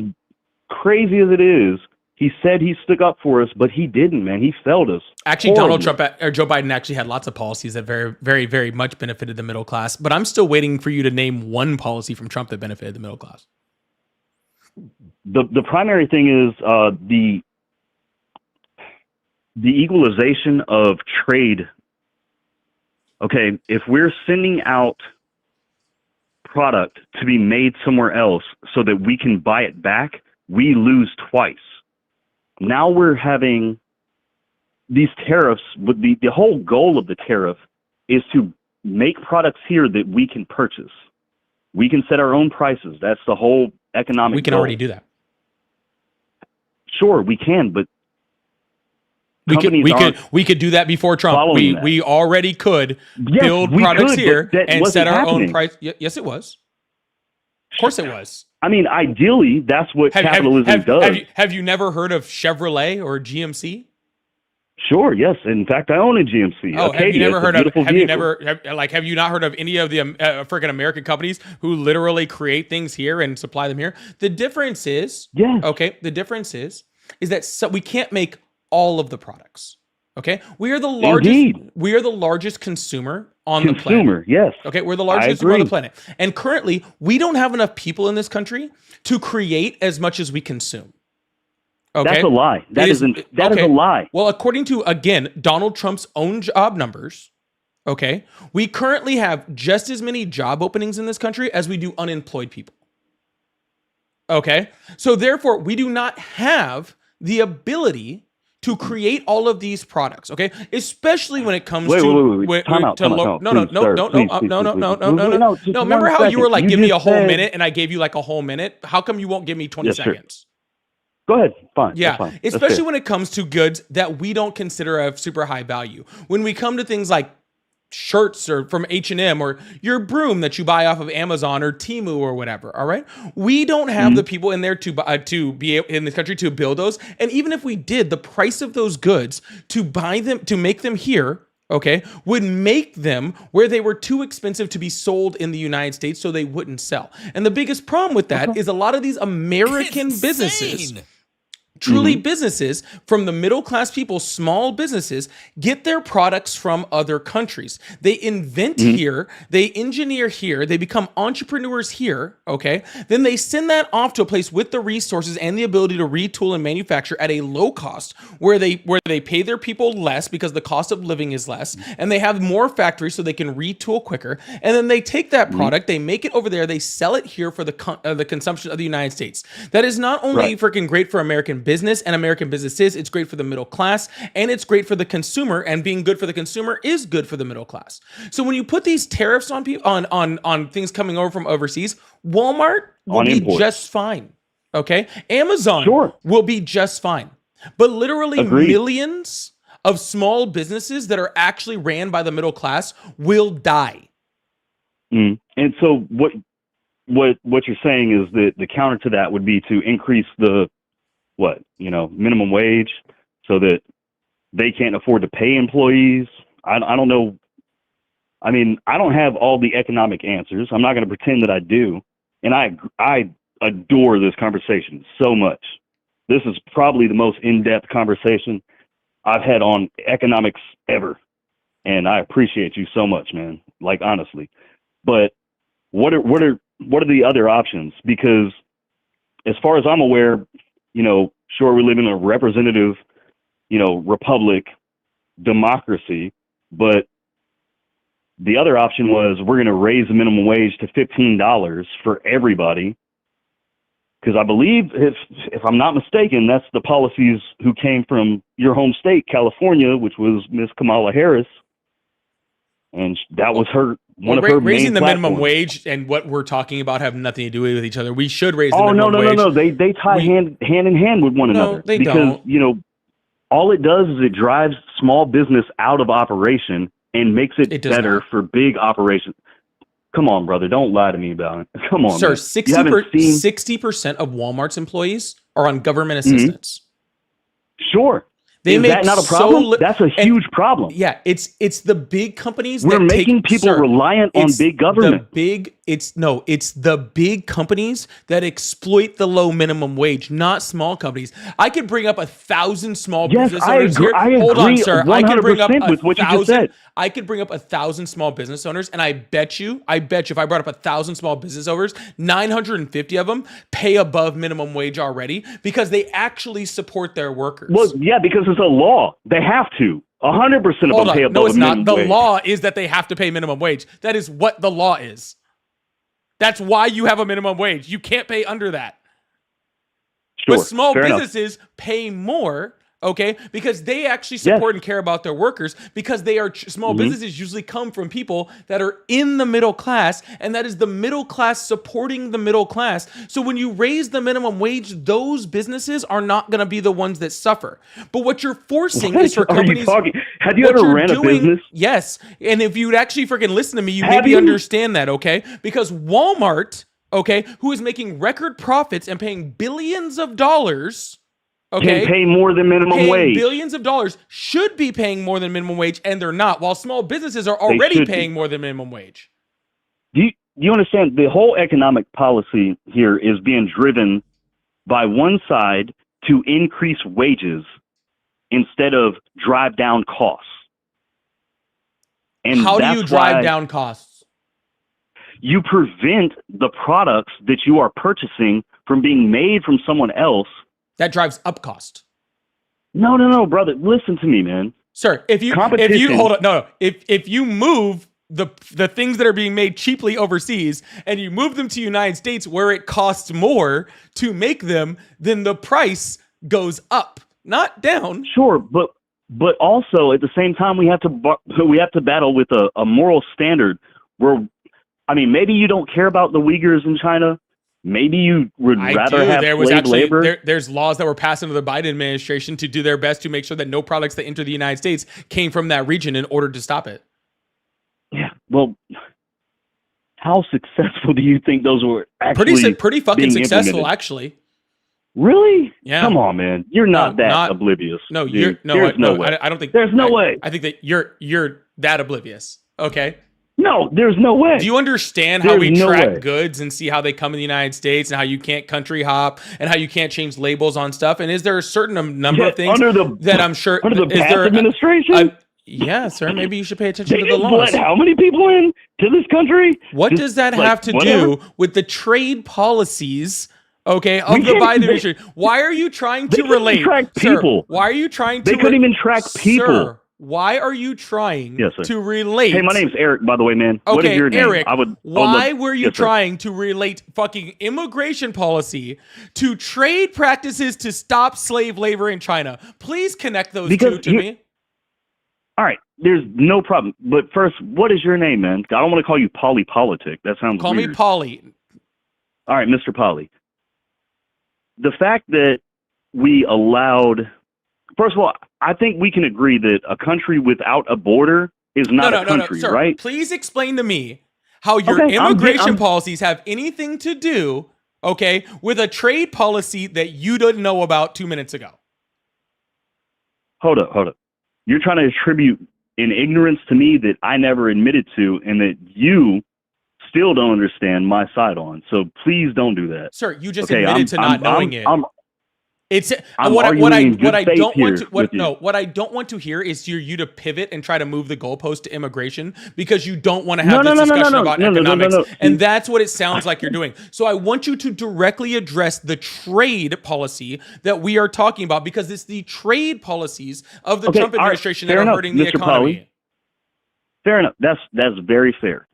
crazy as it is, he said he stuck up for us, but he didn't, man. He failed us. Actually, Donald Trump or Joe Biden actually had lots of policies that very, very, very much benefited the middle class. But I'm still waiting for you to name one policy from Trump that benefited the middle class. The primary thing is the equalization of trade. Okay, if we're sending out product to be made somewhere else so that we can buy it back, we lose twice. Now we're having these tariffs. With the whole goal of the tariff is to make products here that we can purchase. We can set our own prices. That's the whole economic We can goal. already do that. Sure, we can, but we could do that before Trump. We already could build products here and set our own price. Yes, it was. Of course it was. I mean, ideally, that's what capitalism does. Have you never heard of Chevrolet or GMC? Sure. Yes. In fact, I own a GMC. Oh, Acadia, have you never heard of? Vehicle. Have you not heard of any of the freaking American companies who literally create things here and supply them here? The difference is, the difference is that we can't make all of the products. Okay, we are the largest. Indeed. We are the largest consumer on the planet. Yes. Okay, we're the largest consumer on the planet, and currently we don't have enough people in this country to create as much as we consume. Okay, that's a lie. That is a lie. Well, according to again Donald Trump's own job numbers, okay, we currently have just as many job openings in this country as we do unemployed people. Okay, so therefore we do not have the ability to create all of these products, okay? Especially when it comes Wait, to wait. Time out. no, Please, no, sir. no, Please, no, please, no, no, please, no, please. no, no, no, No, just no. 1 Remember how you were second. like, You give me a just whole said- minute, and I gave you like a whole minute? How come you won't give me 20 Yes, sir. seconds? Go ahead. Fine. Yeah, That's fine. That's especially fair. when it comes to goods that we don't consider of super high value. When we come to things like shirts or from H&M or your broom that you buy off of Amazon or Temu or whatever, all right? We don't have the people in there to be in this country to build those. And even if we did, the price of those goods to buy them, to make them here, okay, would make them where they were too expensive to be sold in the United States, so they wouldn't sell. And the biggest problem with that is a lot of these American businesses, truly businesses from the middle class people, small businesses, get their products from other countries. They invent here, they engineer here, they become entrepreneurs here, okay? Then they send that off to a place with the resources and the ability to retool and manufacture at a low cost, where they pay their people less because the cost of living is less, and they have more factories so they can retool quicker. And then they take that product, they make it over there, they sell it here for the consumption of the United States. That is not only freaking great for American business and American businesses, it's great for the middle class, and it's great for the consumer, and being good for the consumer is good for the middle class. So when you put these tariffs on people on things coming over from overseas, Walmart will be just fine. Okay? Amazon will be just fine. But literally millions of small businesses that are actually ran by the middle class will die. And so what you're saying is that the counter to that would be to increase the minimum wage, so that they can't afford to pay employees. I don't know. I mean, I don't have all the economic answers. I'm not going to pretend that I do. And I adore this conversation so much. This is probably the most in-depth conversation I've had on economics ever. And I appreciate you so much, man. Like, honestly. But what are the other options? Because as far as I'm aware, sure, we live in a representative, republic, democracy, but the other option was we're going to raise the minimum wage to $15 for everybody. Because I believe, if I'm not mistaken, that's the policies who came from your home state, California, which was Miss Kamala Harris, and that was one of her raising main the minimum platforms. wage and what we're talking about have nothing to do with each other. We should raise the Oh minimum wage. no! They tie hand in hand with one another. They because, don't. all it does is it drives small business out of operation and makes it better for big operations. Come on, brother. Don't lie to me about it. Come on, Sir, man. 60% of Walmart's employees are on government assistance. Sure. Is that not a problem? That's a huge problem. Yeah, it's the big companies We're that making people reliant on big government. It's the big companies that exploit the low minimum wage, not small companies. I could bring up 1,000 small business owners here. Hold on, sir. I could bring up 100% with what you just said. I could bring up 1,000 small business owners, and I bet you, if I brought up 1,000 small business owners, 950 of them pay above minimum wage already because they actually support their workers. Well, yeah, because it's a law. They have to. 100% of them pay above No, it's not. The wage. law is that they have to pay minimum wage. That is what the law is. That's why you have a minimum wage. You can't pay under that. Sure, but small fair businesses pay more, okay, because they actually support and care about their workers, because they are small businesses usually come from people that are in the middle class, and that is the middle class supporting the middle class. So when you raise the minimum wage, those businesses are not going to be the ones that suffer. But what you're forcing is for companies. Have you ever ran a business? Yes. And if you would actually freaking listen to me, you maybe understand that, okay? Because Walmart, okay, who is making record profits and paying billions of dollars, okay, can pay more than minimum wage. Billions of dollars, should be paying more than minimum wage, and they're not, while small businesses are already paying more than minimum wage. Do you understand? The whole economic policy here is being driven by one side to increase wages instead of drive down costs. And how do you drive down costs? You prevent the products that you are purchasing from being made from someone else. That drives up cost. No, brother. Listen to me, man. Sir, if you hold on, if you move the things that are being made cheaply overseas and you move them to the United States where it costs more to make them, then the price goes up, not down. Sure, but also at the same time we have to battle with a moral standard where, I mean, maybe you don't care about the Uyghurs in China. Maybe you would rather have slave labor. There's laws that were passed under the Biden administration to do their best to make sure that no products that enter the United States came from that region in order to stop it. Yeah, well, how successful do you think those were actually? Pretty fucking successful, implemented? actually. Really? Yeah. Come on, man. You're not oblivious. No, dude. there's no way. way. I don't think there's no way. I think that you're that oblivious. Okay. No, there's no way. Do you understand how we track goods and see how they come in the United States and how you can't country hop and how you can't change labels on stuff? And is there a certain number of things that I'm sure under the past administration? Yeah, sir. Maybe you should pay attention to the laws. Let how many people in to this country? What does that have to do with the trade policies? Okay, of the Biden administration. Why are you trying to relate? Track people. Sir, why are you trying to? They couldn't even track people. Sir, why are you trying to relate? Hey, my name's Eric, by the way, man. Okay, what is your name? Eric, why were you trying to relate fucking immigration policy to trade practices to stop slave labor in China? Please connect those two to me. All right, there's no problem. But first, what is your name, man? I don't want to call you Polly Politic. That sounds Call weird. me Polly. All right, Mr. Polly. The fact that we allowed, first of all, I think we can agree that a country without a border is not a country, sir, right? Please explain to me how your immigration policies have anything to do, okay, with a trade policy that you didn't know about 2 minutes ago. Hold up. You're trying to attribute an ignorance to me that I never admitted to and that you still don't understand my side on. So please don't do that. Sir, you just admitted to not knowing it. It's what I don't want to hear is you to pivot and try to move the goalpost to immigration because you don't want to have this discussion about economics. And that's what it sounds like you're doing. So I want you to directly address the trade policy that we are talking about because it's the trade policies of the Trump administration that are hurting the economy. Polly. Fair enough. That's very fair.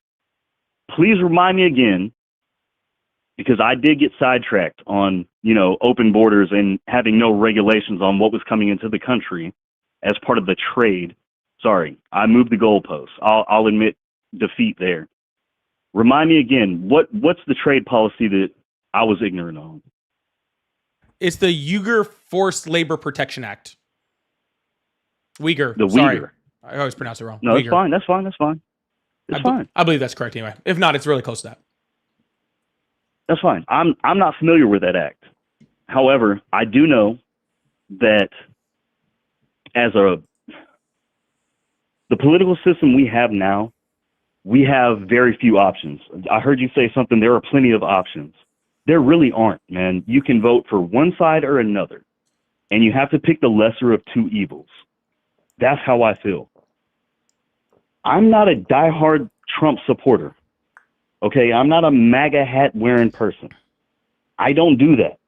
Please remind me again, because I did get sidetracked on, open borders and having no regulations on what was coming into the country as part of the trade. Sorry, I moved the goalposts. I'll admit defeat there. Remind me again, what's the trade policy that I was ignorant on? It's the Uyghur Forced Labor Protection Act. Uyghur. The Sorry. Uyghur. I always pronounce it wrong. No, Uyghur. That's fine. It's fine. I believe that's correct anyway. If not, it's really close to that. That's fine. I'm not familiar with that act. However, I do know that the political system we have now, we have very few options. I heard you say something, there are plenty of options. There really aren't, man. You can vote for one side or another, and you have to pick the lesser of two evils. That's how I feel. I'm not a diehard Trump supporter. Okay, I'm not a MAGA hat wearing person. I don't do that.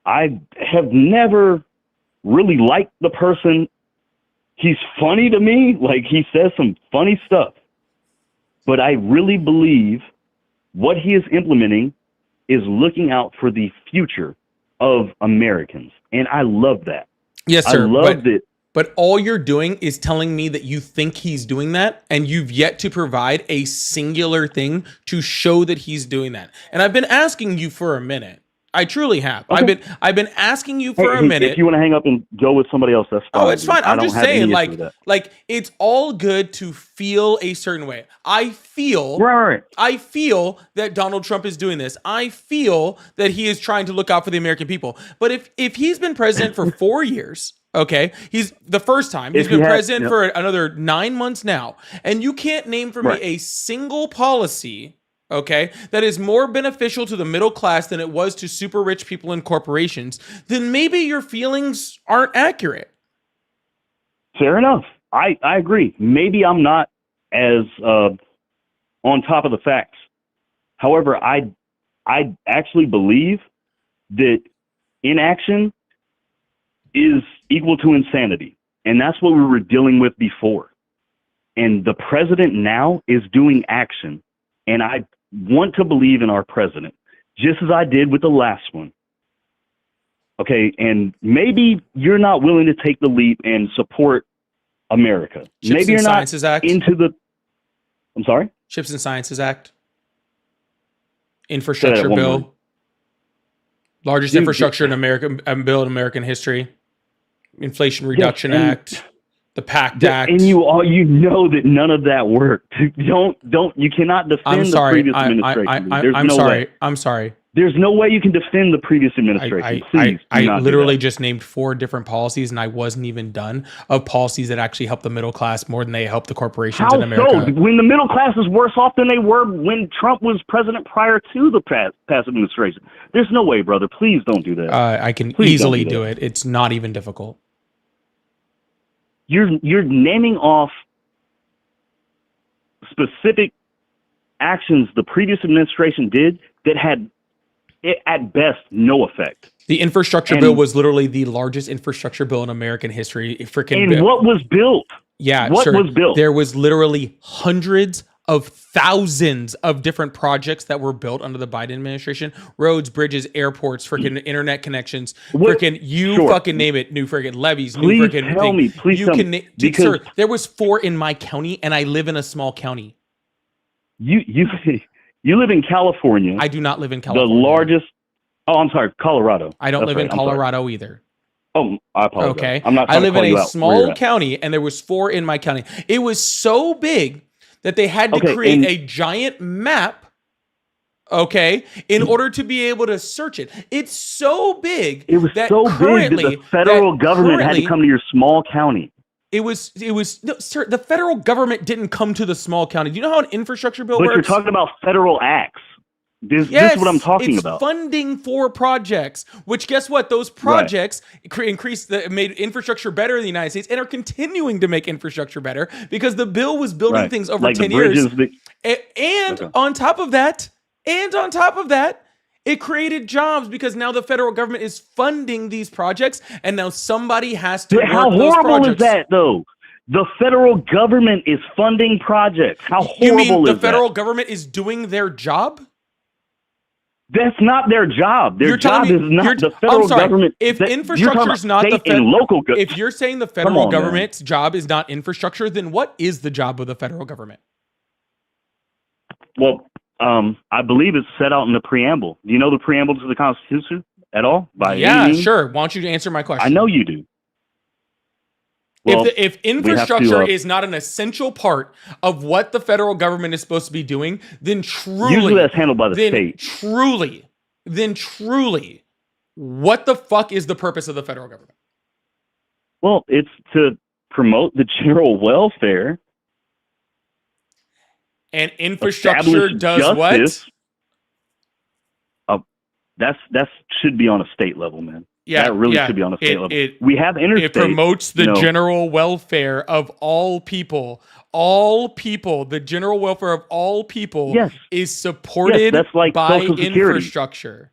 I have never really liked the person. He's funny to me. Like, he says some funny stuff. But I really believe what he is implementing is looking out for the future of Americans. And I love that. Yes, sir. I love that. But all you're doing is telling me that you think he's doing that, and you've yet to provide a singular thing to show that he's doing that. And I've been asking you for a minute. I truly have. Okay. I've been asking you for a minute. If you want to hang up and go with somebody else, that's fine. Oh, it's fine. I'm just saying, like it's all good to feel a certain way. I feel that Donald Trump is doing this. I feel that he is trying to look out for the American people. But if he's been president for 4 years, okay, he's the first time he's been president for another 9 months now, and you can't name for me a single policy, okay, that is more beneficial to the middle class than it was to super rich people and corporations, then maybe your feelings aren't accurate. Fair enough. I agree. Maybe I'm not as on top of the facts. However, I actually believe that inaction is equal to insanity. And that's what we were dealing with before. And the president now is doing action. And I want to believe in our president, just as I did with the last one. Okay, and maybe you're not willing to take the leap and support America. Chips Maybe and you're not Sciences Act. into the. I'm sorry. Chips and Sciences Act. Say Infrastructure that one more. bill. Largest Dude, infrastructure in bill in American history. Inflation Reduction and- Act. The PACT Act. And you know that none of that worked. You cannot defend I'm sorry. the previous administration. There's I'm no sorry. way. I'm sorry. There's no way you can defend the previous administration. Please, do I not do literally that. just named 4 different policies, and I wasn't even done of policies that actually help the middle class more than they help the corporations How in America. so? When the middle class is worse off than they were when Trump was president prior to the past administration. There's no way, brother. Please don't do that. I can Please easily don't do do it. It's not even difficult. You're naming off specific actions the previous administration did that had, at best, no effect. The infrastructure bill was literally the largest infrastructure bill in American history. And what was built? Yeah, what sure. was built? There was literally hundreds of thousands of different projects that were built under the Biden administration. Roads, bridges, airports, freaking internet connections, freaking fucking name it, new freaking levies, Please new freaking tell thing. me, please you tell can me, dude, because sir, there was 4 in my county, and I live in a small county. You live in California. I do not live in California. The largest. Oh, I'm sorry, Colorado. I don't That's live right, in I'm sorry. Colorado either. Oh, I apologize. Okay. I'm not. I trying to live call in you a out. Where small you're at. county, and there was 4 in my county. It was so big that they had to create a giant map, okay, in order to be able to search it. It's so big. It was that so big that the federal government had to come to your small county. It was no, sir. The federal government didn't come to the small county. Do you know how an infrastructure bill But works? you're talking about federal acts. This is what I'm talking it's about. Funding for projects, which guess what? Those projects made infrastructure better in the United States and are continuing to make infrastructure better because the bill was building things over like 10 the bridges years. On top of that, it created jobs because now the federal government is funding these projects, and now somebody has to work How those horrible is projects. that, though? The federal government is funding projects. How horrible You mean the is federal that? government is doing their job? That's not their job. Their job is not the federal government. If infrastructure is not the local, if you're saying the federal government's job is not infrastructure, then what is the job of the federal government? Well, I believe it's set out in the preamble. Do you know the preamble to the Constitution at all? Yeah, sure. Why don't you answer my question? I know you do. Well, if infrastructure is not an essential part of what the federal government is supposed to be doing, then usually that's handled by the state. Truly, what the fuck is the purpose of the federal government? Well, it's to promote the general welfare. And infrastructure does justice. What? That should be on a state level, man. Yeah, that really should be on a state level. We have interstate. It promotes the general welfare of all people. All people, the general welfare of all people is supported that's like by Social Security. Infrastructure.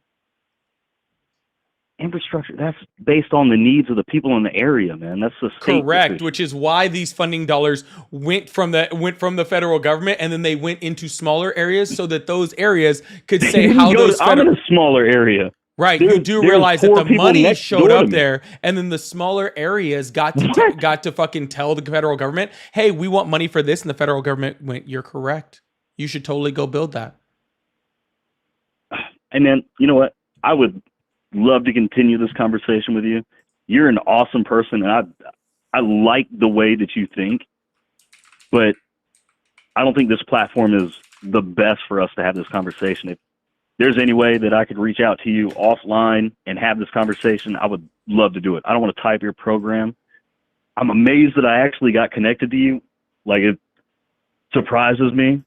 Infrastructure, that's based on the needs of the people in the area, man. That's the state Correct, decision. which is why these funding dollars went from the federal government, and then they went into smaller areas so that those areas could say how those I'm in a smaller area. Right, you do realize that the money showed up there, and then the smaller areas got to fucking tell the federal government, "Hey, we want money for this," and the federal government went, "You're correct. You should totally go build that." And then, you know what? I would love to continue this conversation with you. You're an awesome person, and I like the way that you think, but I don't think this platform is the best for us to have this conversation. If there's any way that I could reach out to you offline and have this conversation, I would love to do it. I don't want to type your program. I'm amazed that I actually got connected to you. Like, it surprises me.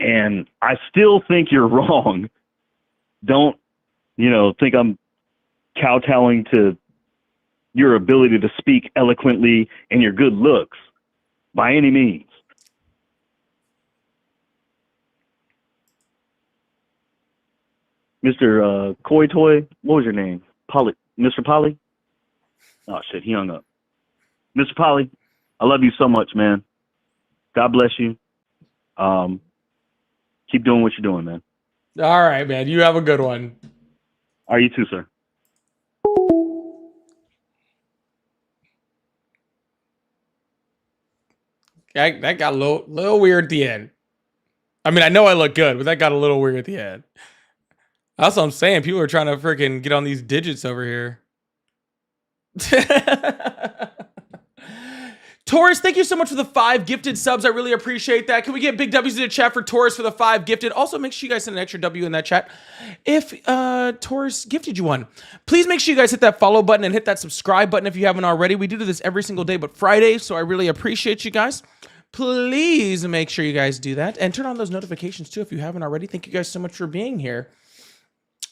And I still think you're wrong. Don't, think I'm kowtowing to your ability to speak eloquently and your good looks by any means. Mr. Koi Toy, what was your name? Mr. Polly? Oh shit, he hung up. Mr. Polly, I love you so much, man. God bless you. Keep doing what you're doing, man. All right, man. You have a good one. Are you too, sir? That got a little weird at the end. I mean, I know I look good, but that got a little weird at the end. That's what I'm saying. People are trying to freaking get on these digits over here. Taurus, thank you so much for the 5 gifted subs. I really appreciate that. Can we get big W's in the chat for Taurus for the 5 gifted? Also, make sure you guys send an extra W in that chat if Taurus gifted you one. Please make sure you guys hit that follow button and hit that subscribe button if you haven't already. We do this every single day but Friday, so I really appreciate you guys. Please make sure you guys do that. And turn on those notifications too if you haven't already. Thank you guys so much for being here.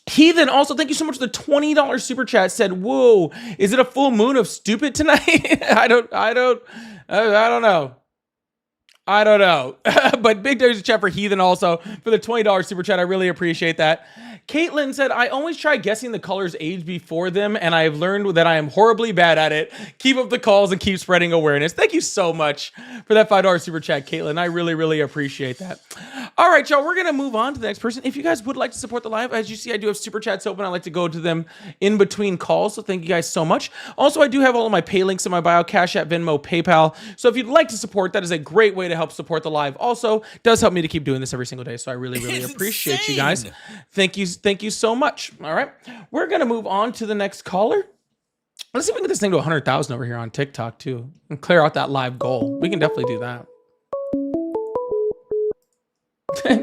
Heathen, also, thank you so much for the $20 super chat. Said, whoa, is it a full moon of stupid tonight? I don't know. But big W's in the chat for Heathen also for the $20 super chat. I really appreciate that. Caitlin said, I always try guessing the color's age before them, and I have learned that I am horribly bad at it. Keep up the calls and keep spreading awareness. Thank you so much for that $5 super chat, Caitlin. I really, really appreciate that. All right, y'all, we're going to move on to the next person. If you guys would like to support the live, as you see, I do have super chats open. I like to go to them in between calls, so thank you guys so much. Also, I do have all of my pay links in my bio, Cash App, Venmo, PayPal. So if you'd like to support, that is a great way to help support the live. Also, does help me to keep doing this every single day, so I really, really appreciate you guys. Thank you so much. All right, we're going to move on to the next caller. Let's see if we can get this thing to 100,000 over here on TikTok, too, and clear out that live goal. We can definitely do that.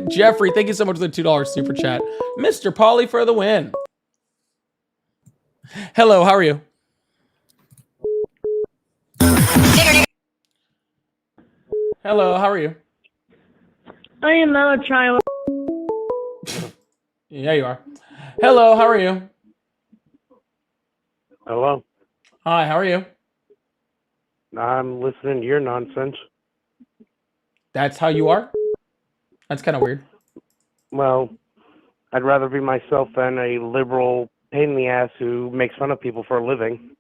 Jeffrey, thank you so much for the $2 super chat. Mr. Pauly for the win. Hello, how are you? Hello, how are you? I am not a child. Yeah, you are. Hello, how are you? Hello. Hi, how are you? I'm listening to your nonsense. That's how you are? That's kind of weird. Well, I'd rather be myself than a liberal pain in the ass who makes fun of people for a living.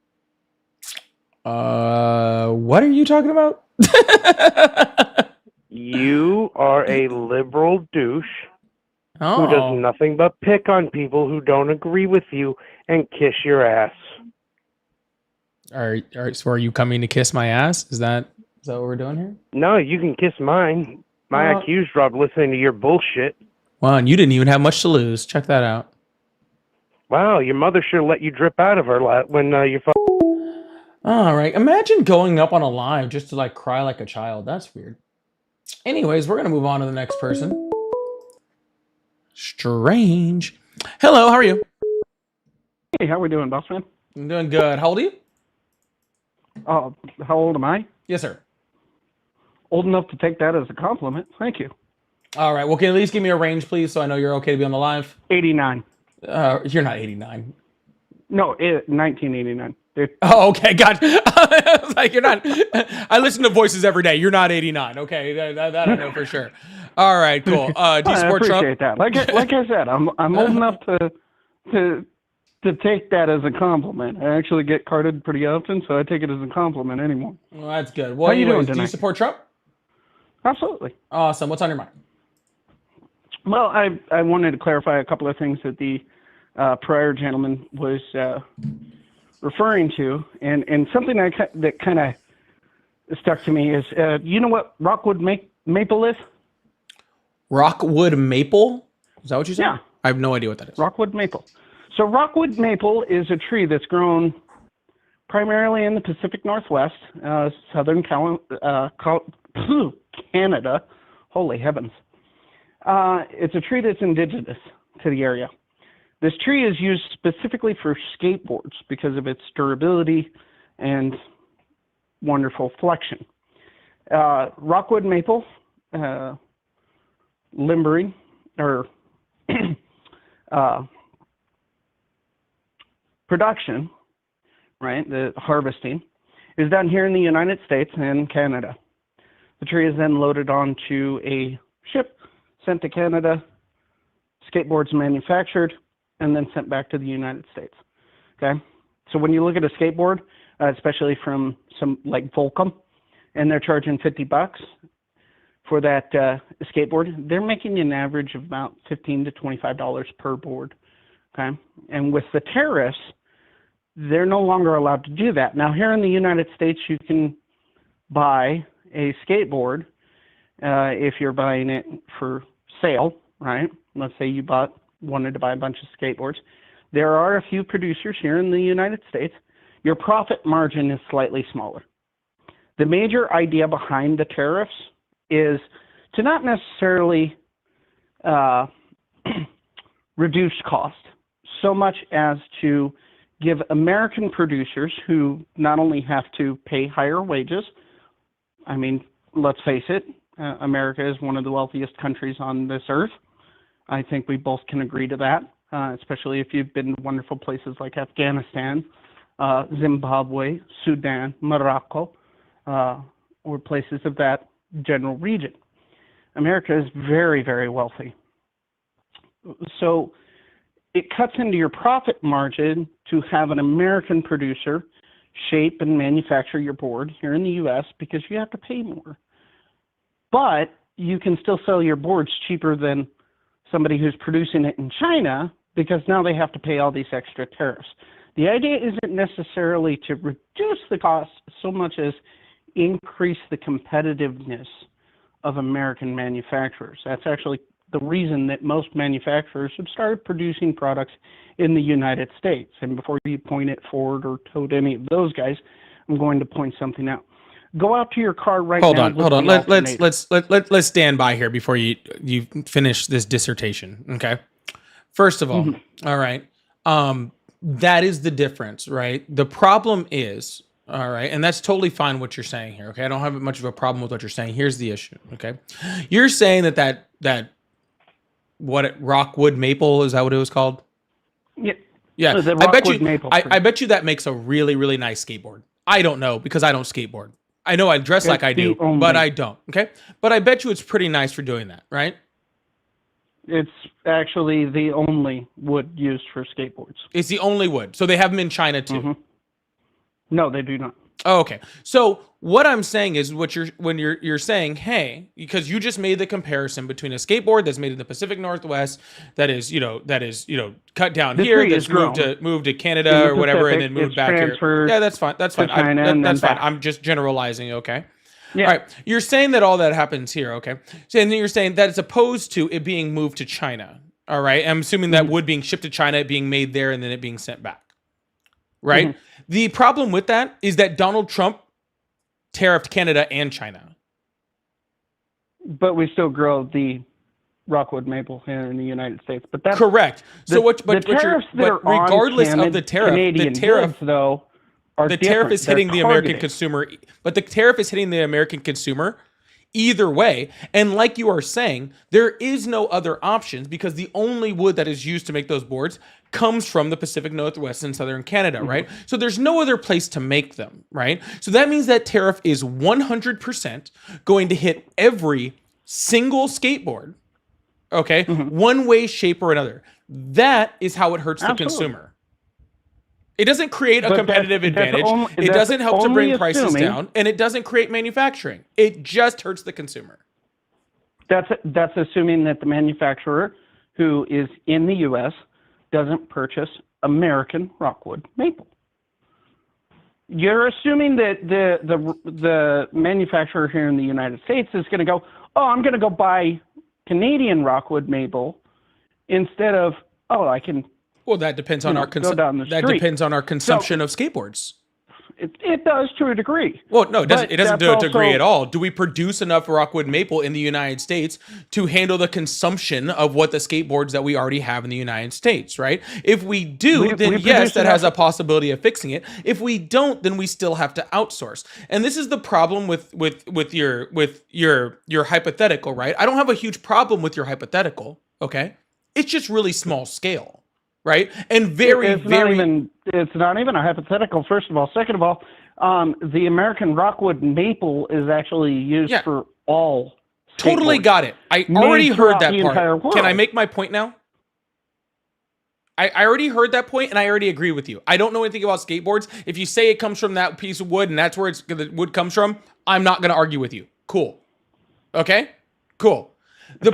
What are you talking about? You are a liberal douche who does Oh. nothing but pick on people who don't agree with you and kiss your ass. So are you coming to kiss my ass? Is that what we're doing here? No, you can kiss mine. My IQ's dropped listening to your bullshit. Wow, and you didn't even have much to lose. Check that out. Wow, your mother should have let you drip out of her when you. All right, imagine going up on a live just to like cry like a child. That's weird. Anyways, we're gonna move on to the next person. Strange. Hello, how are you? Hey, how we doing, boss man? I'm doing good. How old are you? How old am I? Yes, sir. Old enough to take that as a compliment. Thank you. All right. Well, can you at least give me a range, please, so I know you're okay to be on the live? 89. You're not 89. No, 1989. Oh, okay. Gotcha. I was like, you're not. I listen to voices every day. You're not 89. Okay, that I know for sure. All right, cool. Do you support Trump? I appreciate that. Like I said, I'm old enough to take that as a compliment. I actually get carded pretty often, so I take it as a compliment anymore. Well, that's good. Well, how you doing do tonight? You support Trump? Absolutely. Awesome. What's on your mind? Well, I wanted to clarify a couple of things that the prior gentleman was referring to, and something that kind of stuck to me is, you know what Rockwood maple is? Rockwood maple? Is that what you said? Yeah. I have no idea what that is. Rockwood maple. So Rockwood maple is a tree that's grown primarily in the Pacific Northwest, southern Canada. Holy heavens. It's a tree that's indigenous to the area. This tree is used specifically for skateboards because of its durability and wonderful flexion. Rockwood maple, limbering, or production, right, the harvesting, is done here in the United States and Canada. The tree is then loaded onto a ship, sent to Canada, skateboards manufactured, and then sent back to the United States. Okay? So when you look at a skateboard, especially from some like Volcom, and they're charging $50 for that skateboard, they're making an average of about $15 to $25 per board. Okay? And with the tariffs, they're no longer allowed to do that. Now, here in the United States, you can buy a skateboard, if you're buying it for sale, right? Let's say you wanted to buy a bunch of skateboards. There are a few producers here in the United States. Your profit margin is slightly smaller. The major idea behind the tariffs is to not necessarily reduce cost so much as to give American producers who not only have to pay higher wages. I mean, let's face it, America is one of the wealthiest countries on this earth. I think we both can agree to that, especially if you've been to wonderful places like Afghanistan, Zimbabwe, Sudan, Morocco, or places of that general region. America is very, very wealthy. So it cuts into your profit margin to have an American producer shape and manufacture your board here in the U.S. because you have to pay more. But you can still sell your boards cheaper than somebody who's producing it in China because now they have to pay all these extra tariffs. The idea isn't necessarily to reduce the cost so much as increase the competitiveness of American manufacturers. That's actually the reason that most manufacturers have started producing products in the United States. And before you point at Ford or Toyota, any of those guys, I'm going to point something out. Go out to your car right now. Hold on. Let's stand by here before you finish this dissertation. Okay. First of all, all right. That is the difference, right? The problem is, all right, and that's totally fine what you're saying here. Okay. I don't have much of a problem with what you're saying. Here's the issue. Okay. You're saying that Rockwood Maple, is that what it was called? Yeah. Yeah. The I bet you Rockwood Maple I bet you that makes a really, really nice skateboard. I don't know because I don't skateboard. I know I dress like I do, but I don't. Okay. But I bet you it's pretty nice for doing that, right? It's actually the only wood used for skateboards. It's the only wood. So they have them in China too. No, they do not. Oh, okay. So what I'm saying is when you're saying, hey, because you just made the comparison between a skateboard that's made in the Pacific Northwest that is cut down here, that's moved to Canada or whatever, and then moved back here. Yeah, that's fine. That's fine. That's fine. I'm just generalizing, okay? Yeah. All right. You're saying that all that happens here, okay? So, and then you're saying that it's opposed to it being moved to China. All right. I'm assuming that wood being shipped to China, it being made there, and then it being sent back. Right? The problem with that is that Donald Trump tariffed Canada and China. But we still grow the Rockwood Maple here in the United States. But that's correct. So regardless of the tariff, Canadian goods, though, are the tariff is hitting the American consumer, but the tariff is hitting the American consumer either way. And like you are saying, there is no other options because the only wood that is used to make those boards comes from the Pacific Northwest and Southern Canada, right? So there's no other place to make them, right? So that means that tariff is 100% going to hit every single skateboard, okay? One way, shape, or another. That is how it hurts the consumer. It doesn't create a competitive advantage. It doesn't help to bring prices down, and it doesn't create manufacturing. It just hurts the consumer. That's assuming that the manufacturer who is in the U.S. doesn't purchase American Rockwood Maple. You're assuming that the manufacturer here in the United States is going to go, oh, I'm going to go buy Canadian Rockwood Maple instead of, oh, I can. Well, that depends on depends on our consumption of skateboards. It does to a degree. Well, no, it doesn't. It doesn't to a degree at all. Do we produce enough Rockwood Maple in the United States to handle the consumption of what the skateboards that we already have in the United States? Right. If we do, then yes, that has a possibility of fixing it. If we don't, then we still have to outsource. And this is the problem with your hypothetical, right? I don't have a huge problem with your hypothetical. Okay, it's just really small scale. Right. And it's not even a hypothetical, first of all. Second of all, the American Rockwood Maple is actually used for all totally skateboards. Got it. I already heard that part. Can I make my point now? I already heard that point and I already agree with you. I don't know anything about skateboards. If you say it comes from that piece of wood and that's where the wood comes from, I'm not going to argue with you. Cool. Okay? Cool. The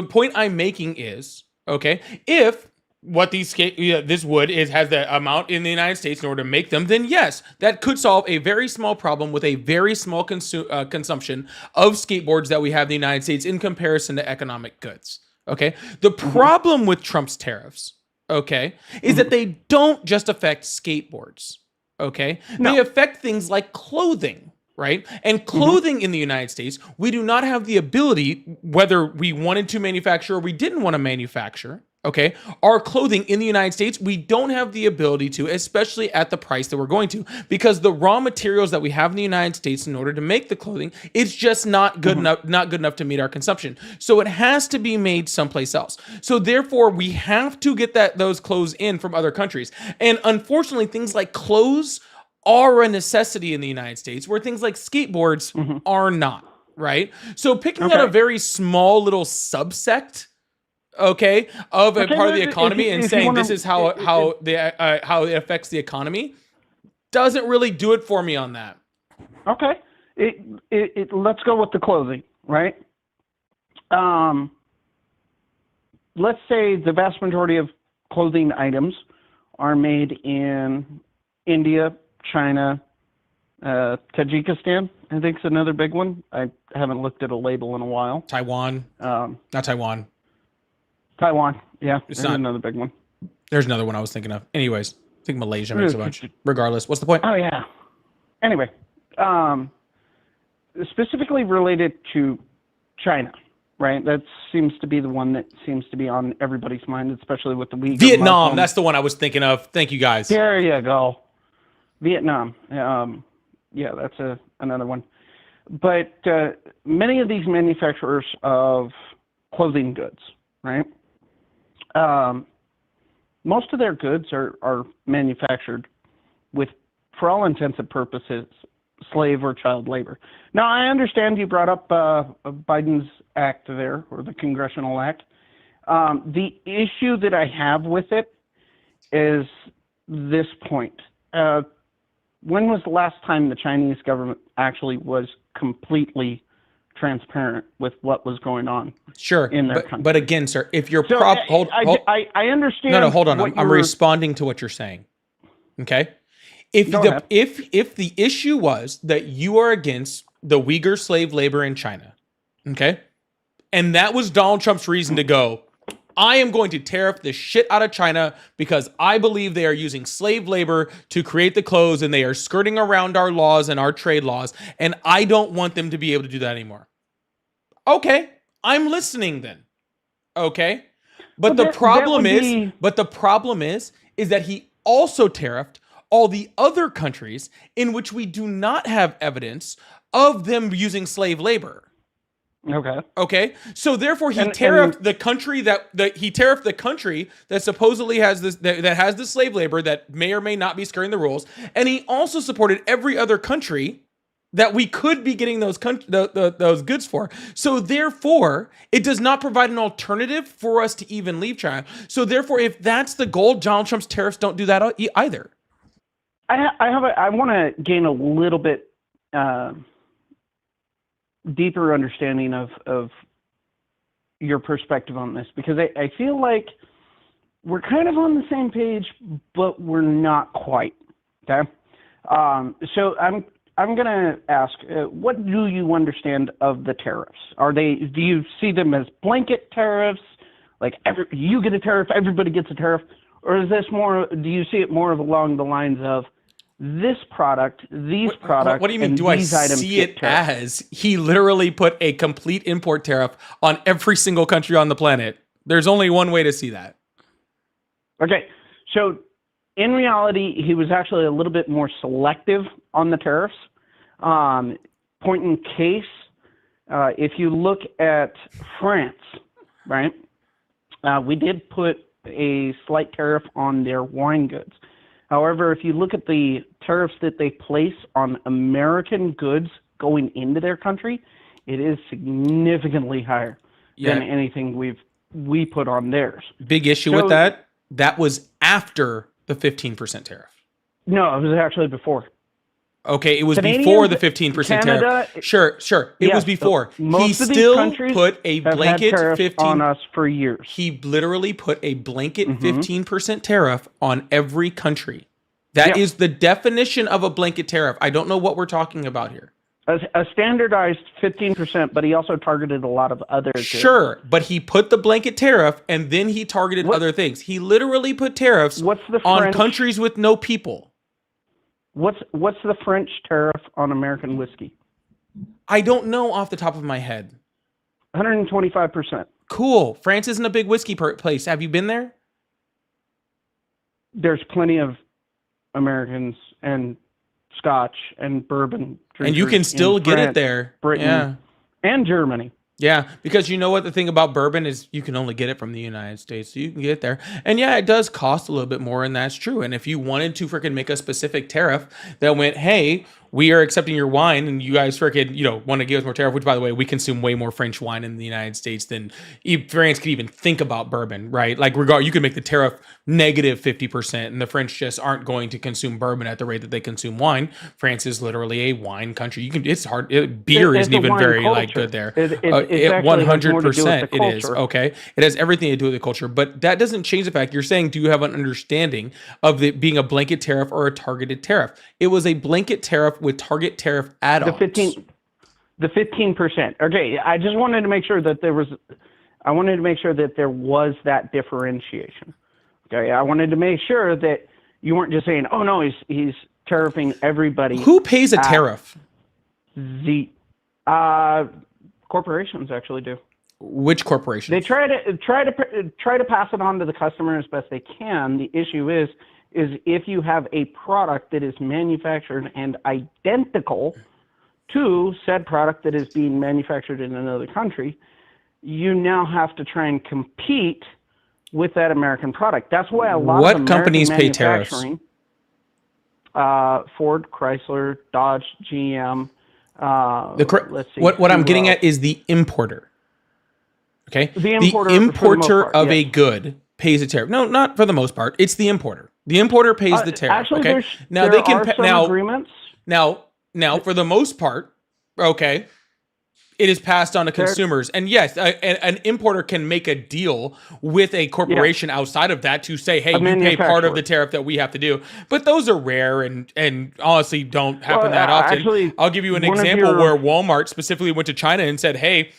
point I'm making is, okay, if what this wood has the amount in the United States in order to make them, then yes, that could solve a very small problem with a very small consumption of skateboards that we have in the United States in comparison to economic goods. Okay. The problem with Trump's tariffs, okay, is that they don't just affect skateboards. Okay. They affect things like clothing. Right? And clothing in the United States, we do not have the ability, whether we wanted to manufacture or we didn't want to manufacture, okay, our clothing in the United States, we don't have the ability to, especially at the price that we're going to, because the raw materials that we have in the United States in order to make the clothing, it's just not good enough to meet our consumption. So it has to be made someplace else. So therefore, we have to get those clothes in from other countries. And unfortunately, things like clothes are a necessity in the United States, where things like skateboards are not, right? So picking out a very small little subsect, okay, of a part of the economy and saying this is how it affects the economy doesn't really do it for me on that. Okay, let's go with the clothing, right? Let's say the vast majority of clothing items are made in India, China, Tajikistan, I think is another big one. I haven't looked at a label in a while. Taiwan. Not Taiwan. Taiwan, yeah. It's not another big one. There's another one I was thinking of. Anyways, I think Malaysia makes a bunch. Regardless, what's the point? Oh, yeah. Anyway, specifically related to China, right? That seems to be the one that seems to be on everybody's mind, especially with the Uyghur Vietnam, Muslims. that's the one I was thinking of. Thank you, guys. There you go. Vietnam. Yeah, that's another one. But many of these manufacturers of clothing goods, right? Most of their goods are manufactured with, for all intents and purposes, slave or child labor. Now, I understand you brought up Biden's act there, or the congressional act. The issue that I have with it is this point. When was the last time the Chinese government actually was completely transparent with what was going on? Sure, in their country? But again, sir, if you're So, I understand. No, hold on. I'm responding to what you're saying. Okay, if the issue was that you are against the Uyghur slave labor in China, okay, and that was Donald Trump's reason to go, I am going to tariff the shit out of China because I believe they are using slave labor to create the clothes and they are skirting around our laws and our trade laws, and I don't want them to be able to do that anymore. Okay, I'm listening then. Okay, but the problem is that he also tariffed all the other countries in which we do not have evidence of them using slave labor. Okay. So therefore, he tariffed the country that supposedly has this that has the slave labor that may or may not be skirting the rules, and he also supported every other country that we could be getting those goods for. So therefore, it does not provide an alternative for us to even leave China. So therefore, if that's the goal, Donald Trump's tariffs don't do that either. I want to gain a little bit deeper understanding of your perspective on this, because I feel like we're kind of on the same page, but we're not quite. Okay, so I'm gonna ask, what do you understand of the tariffs? Do you see them as blanket tariffs, like you get a tariff, everybody gets a tariff, or is this more? Do you see it more of along the lines of this product, these products? What do you mean? Do I see it as he literally put a complete import tariff on every single country on the planet? There's only one way to see that. Okay, so in reality, he was actually a little bit more selective on the tariffs. Point in case, if you look at France, right, we did put a slight tariff on their wine goods. However, if you look at the tariffs that they place on American goods going into their country, it is significantly higher than anything we put on theirs. Big issue with that. That was after the 15% tariff. No, it was actually before. Okay, it was Canadians, before the 15% Canada, tariff. Sure. It was yes, before. most He of these still countries put a have had blanket tariffs 15 on us for years. He literally put a blanket Mhm. 15% tariff on every country. That Yep. is the definition of a blanket tariff. I don't know what we're talking about here. A standardized 15%, but he also targeted a lot of other goods. Sure, but he put the blanket tariff and then he targeted other things. He literally put tariffs on French- countries with no people. What's the French tariff on American whiskey? I don't know off the top of my head. 125%. Cool. France isn't a big whiskey place. Have you been there? There's plenty of Americans and Scotch and bourbon drinkers And you can still in get France, it there. Britain, Yeah. and Germany. Yeah, because you know what the thing about bourbon is, you can only get it from the United States, so you can get it there. And yeah, it does cost a little bit more, and that's true. And if you wanted to freaking make a specific tariff that went, hey, we are accepting your wine, and you guys freaking, want to give us more tariff, which by the way, we consume way more French wine in the United States than France could even think about bourbon, right? Like, you could make the tariff negative 50%, and the French just aren't going to consume bourbon at the rate that they consume wine. France is literally a wine country. It's hard. Beer It's isn't a even wine very culture. good there. It actually has more to do with 100% the it is. culture. Okay. It has everything to do with the culture, but that doesn't change the fact you're saying, do you have an understanding of it being a blanket tariff or a targeted tariff? It was a blanket tariff with target tariff add-ons. The 15%. Okay, I just wanted to make sure that there was that differentiation. Okay, I wanted to make sure that you weren't just saying, "Oh no, he's tariffing everybody." Who pays a tariff? The corporations actually do. Which corporations? They try to pass it on to the customer as best they can. The issue is if you have a product that is manufactured and identical to said product that is being manufactured in another country, you now have to try and compete with that American product. That's why a lot of American companies pay tariffs? manufacturing, Ford, Chrysler, Dodge, GM. Let's see. What I'm who getting else? at is the importer. Okay, The importer, for the most part, of yes. a good pays a tariff. No, not for the most part. It's the importer. The importer pays the tariff. Actually, okay, now there they can are some agreements. Now, for the most part, okay, it is passed on to consumers. And yes, an importer can make a deal with a corporation outside of that to say, hey, you pay part of the tariff that we have to do. But those are rare and honestly don't happen that often. Actually, I'll give you an one of example your- where Walmart specifically went to China and said, hey,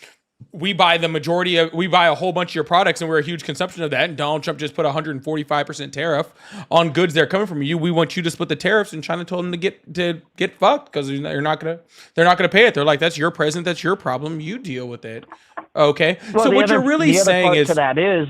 we buy a whole bunch of your products and we're a huge consumption of that. And Donald Trump just put 145% tariff on goods that are coming from you. We want you to split the tariffs. And China told them to get fucked because they're not gonna pay it. They're like, that's your president, that's your problem. You deal with it. Okay. Well, So the what other- you're really the other saying part is to that is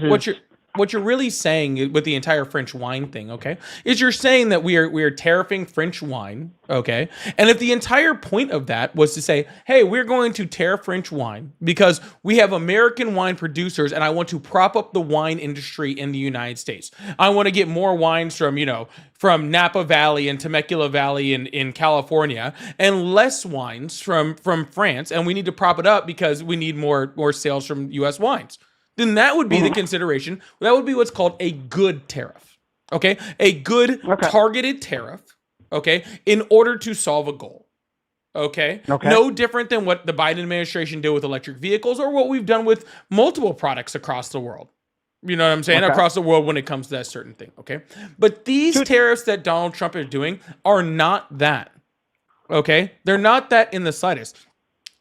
what you're really saying with the entire French wine thing, okay, is you're saying that we are tariffing French wine, okay? And if the entire point of that was to say, hey, we're going to tariff French wine because we have American wine producers and I want to prop up the wine industry in the United States. I want to get more wines from Napa Valley and Temecula Valley in California and less wines from France, and we need to prop it up because we need more sales from US wines. Then that would be the consideration. That would be what's called a good tariff. Okay? A good targeted tariff, okay, in order to solve a goal. Okay? No different than what the Biden administration did with electric vehicles or what we've done with multiple products across the world. You know what I'm saying? Across the world when it comes to that certain thing, okay? But these tariffs that Donald Trump is doing are not that. Okay? They're not that in the slightest.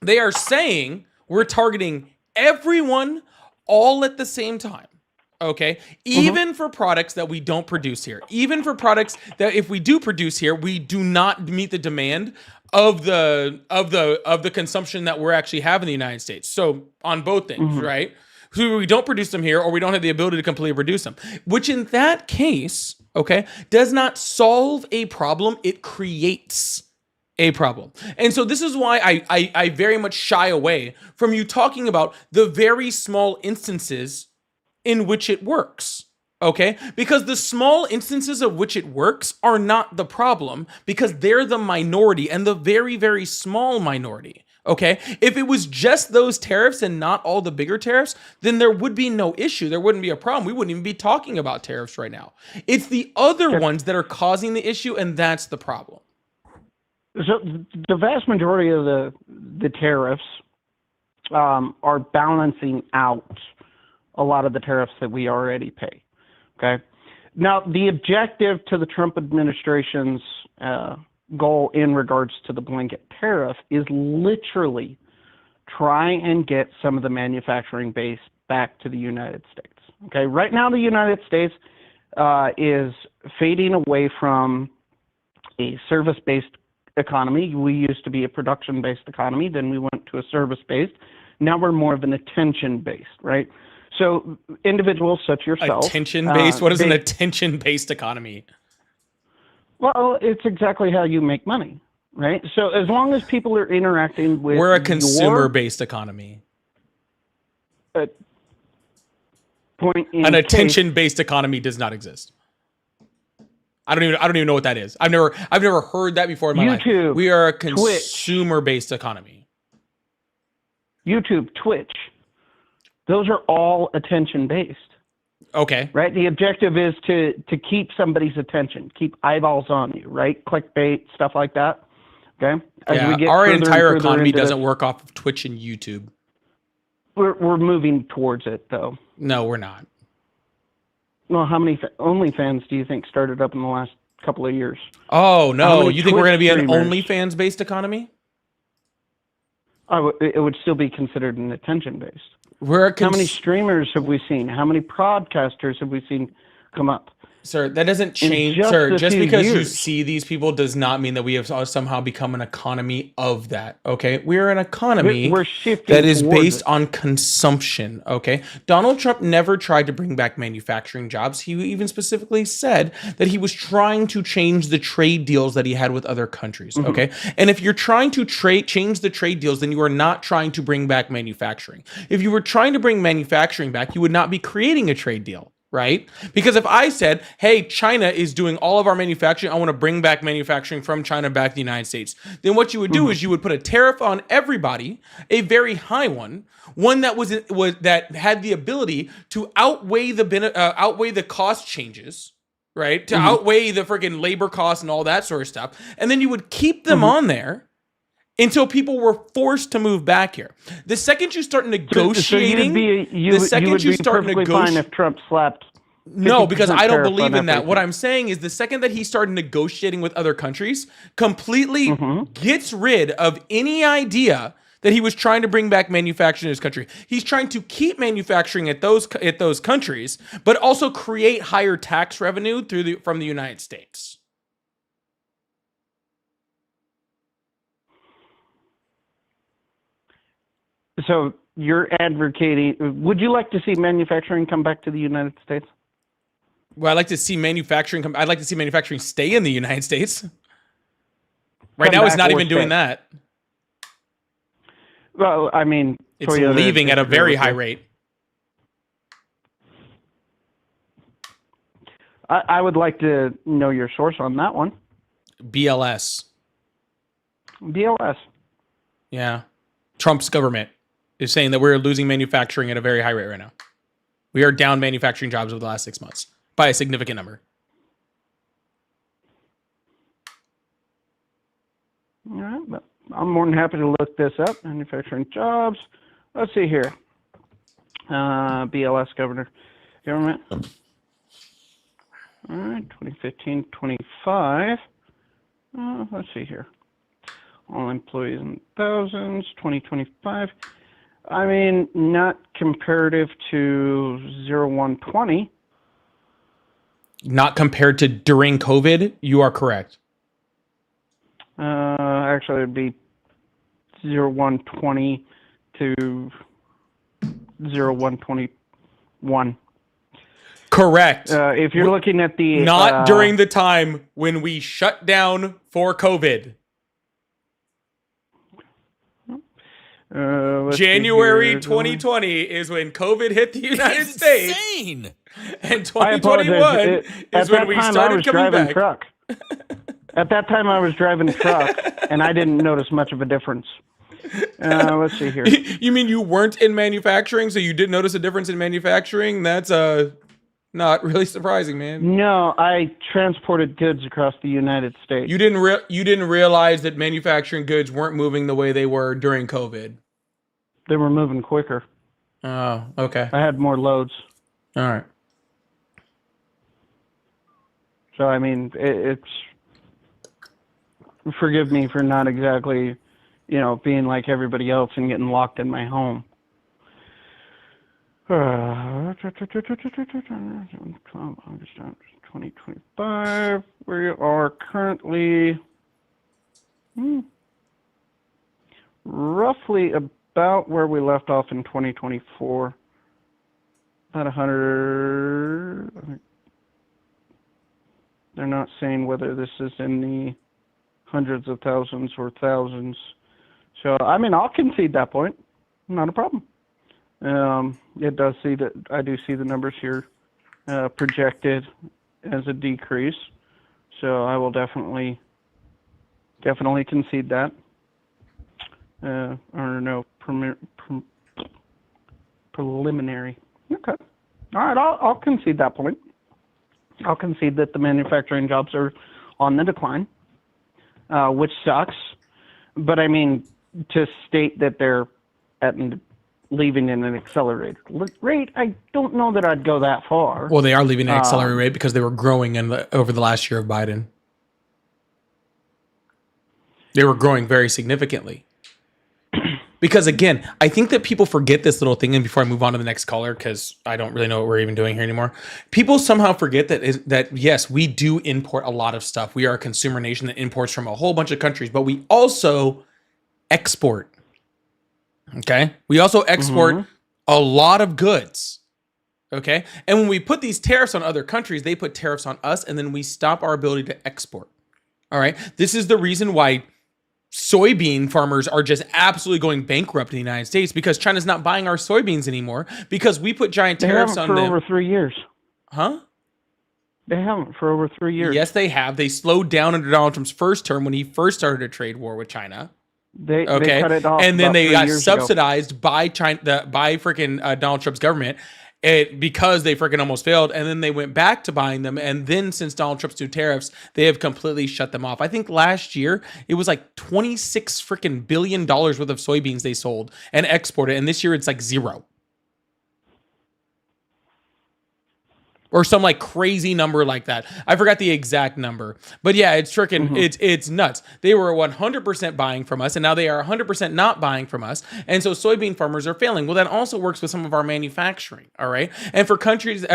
They are saying we're targeting everyone all at the same time. Okay. Even for products that we don't produce here, even for products that if we do produce here, we do not meet the demand of the consumption that we're actually having in the United States. So on both things, right? So we don't produce them here or we don't have the ability to completely produce them, which in that case, okay, does not solve a problem. It creates a problem. And so this is why I very much shy away from you talking about the very small instances in which it works. Okay? Because the small instances of which it works are not the problem because they're the minority and the very, very small minority. Okay? If it was just those tariffs and not all the bigger tariffs, then there would be no issue. There wouldn't be a problem. We wouldn't even be talking about tariffs right now. It's the other ones that are causing the issue, and that's the problem. So the vast majority of the tariffs are balancing out a lot of the tariffs that we already pay. Okay. Now, the objective to the Trump administration's goal in regards to the blanket tariff is literally try and get some of the manufacturing base back to the United States. Okay. Right now, the United States is fading away from a service-based economy. We used to be a production-based economy, then we went to a service-based. Now we're more of an attention-based, right? So individuals such yourself. Attention-based? What is an attention-based economy? Well, it's exactly how you make money, right? So as long as people are interacting with, we're a consumer-based economy. An attention-based economy does not exist. I don't even know what that is. I've never heard that before in my life. We are a consumer-based economy. YouTube, Twitch, those are all attention-based. Okay. Right? The objective is to keep somebody's attention, keep eyeballs on you, right? Clickbait, stuff like that. Okay? Our entire economy doesn't work off of Twitch and YouTube. We're moving towards it, though. No, we're not. Well, how many OnlyFans do you think started up in the last couple of years? Oh, no. You think we're going to be an OnlyFans-based economy? It would still be considered an attention-based. How many streamers have we seen? How many broadcasters have we seen come up? Sir, that doesn't change. Sir, just because you see these people does not mean that we have somehow become an economy of that. Okay, we're an economy that is based on consumption. Okay, Donald Trump never tried to bring back manufacturing jobs. He even specifically said that he was trying to change the trade deals that he had with other countries. Okay, and if you're trying to change the trade deals, then you are not trying to bring back manufacturing. If you were trying to bring manufacturing back, you would not be creating a trade deal. Right? Because if I said, hey, China is doing all of our manufacturing, I want to bring back manufacturing from China back to the United States, then what you would do is you would put a tariff on everybody, a very high one that was that had the ability to outweigh the cost changes, right? To outweigh the freaking labor costs and all that sort of stuff. And then you would keep them on there until people were forced to move back here. The second you start negotiating, you would be perfectly fine if Trump slapped. No, because I don't believe in that. What I'm saying is the second that he started negotiating with other countries, completely gets rid of any idea that he was trying to bring back manufacturing in his country. He's trying to keep manufacturing at those countries, but also create higher tax revenue from the United States. So you're advocating, would you like to see manufacturing come back to the United States? Well, I'd like to see manufacturing I'd like to see manufacturing stay in the United States. Right now, it's not even doing that. Well, I mean, it's leaving at a very high rate. I would like to know your source on that one. BLS. BLS. Yeah. Trump's government is saying that we're losing manufacturing at a very high rate right now. We are down manufacturing jobs over the last 6 months by a significant number. All right, but I'm more than happy to look this up. Manufacturing jobs. Let's see here. BLS government. All right, 2015, 25. Let's see here. All employees in thousands, 2025. I mean, not comparative to 0120. Not compared to during COVID, you are correct. Actually, it'd be 0120 to 0121. Correct. If you're looking at the... Not during the time when we shut down for COVID. January 2020 is when COVID hit the United States. Insane. And 2021 is when we started coming back. Truck. At that time, I was driving a truck, and I didn't notice much of a difference. Let's see here. You mean you weren't in manufacturing, so you didn't notice a difference in manufacturing? That's Not really surprising, man. No, I transported goods across the United States. You didn't realize that manufacturing goods weren't moving the way they were during COVID. They were moving quicker. Oh, okay. I had more loads. All right. So, I mean, it's... Forgive me for not exactly, being like everybody else and getting locked in my home. August 2025. We are currently roughly about where we left off in 2024. About 100. They're not saying whether this is in the hundreds of thousands or thousands. So, I mean, I'll concede that point. Not a problem. It does see that I do see the numbers here projected as a decrease. So I will definitely concede that. Preliminary. Okay. All right, I'll concede that point. I'll concede that the manufacturing jobs are on the decline, which sucks. But I mean, to state that they're leaving in an accelerated rate, I don't know that I'd go that far. Well, they are leaving an accelerated rate because they were growing over the last year of Biden. They were growing very significantly. Because again, I think that people forget this little thing. And before I move on to the next caller, because I don't really know what we're even doing here anymore, people somehow forget that yes, we do import a lot of stuff. We are a consumer nation that imports from a whole bunch of countries, but we also export. Okay, we also export a lot of goods. Okay, and when we put these tariffs on other countries, they put tariffs on us, and then we stop our ability to export. All right, this is the reason why soybean farmers are just absolutely going bankrupt in the United States, because China's not buying our soybeans anymore because we put giant tariffs on them. They haven't for over 3 years. Huh? They haven't for over 3 years. Yes, they have. They slowed down under Donald Trump's first term when he first started a trade war with China. They cut it off, and then they got subsidized ago. by China, by freaking Donald Trump's government, because they freaking almost failed. And then they went back to buying them. And then since Donald Trump's new tariffs, they have completely shut them off. I think last year it was like $26 freaking billion worth of soybeans they sold and exported, and this year it's like 0. Or some like crazy number like that. I forgot the exact number. But yeah, it's freaking, it's nuts. They were 100% buying from us, and now they are 100% not buying from us. And so soybean farmers are failing. Well, that also works with some of our manufacturing, all right? And for countries,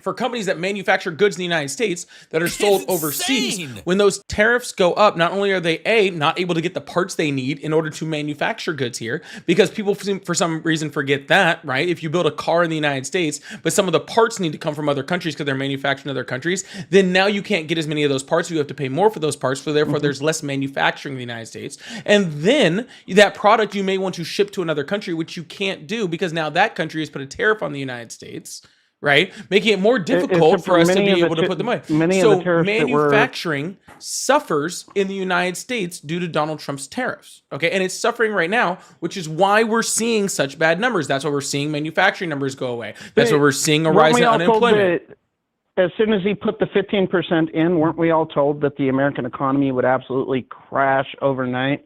for companies that manufacture goods in the United States that are sold overseas, when those tariffs go up, not only are they not able to get the parts they need in order to manufacture goods here, because people for some reason forget that, right? If you build a car in the United States, but some of the parts need to come from other countries because they're manufactured in other countries, then now you can't get as many of those parts. You have to pay more for those parts. So therefore there's less manufacturing in the United States. And then that product you may want to ship to another country, which you can't do because now that country has put a tariff on the United States. Right, making it more difficult for us to be able to put the money. So manufacturing suffers in the United States due to Donald Trump's tariffs. Okay, and it's suffering right now, which is why we're seeing such bad numbers. That's why we're seeing manufacturing numbers go away. That's why we're seeing a rise in unemployment. As soon as he put the 15% in, weren't we all told that the American economy would absolutely crash overnight?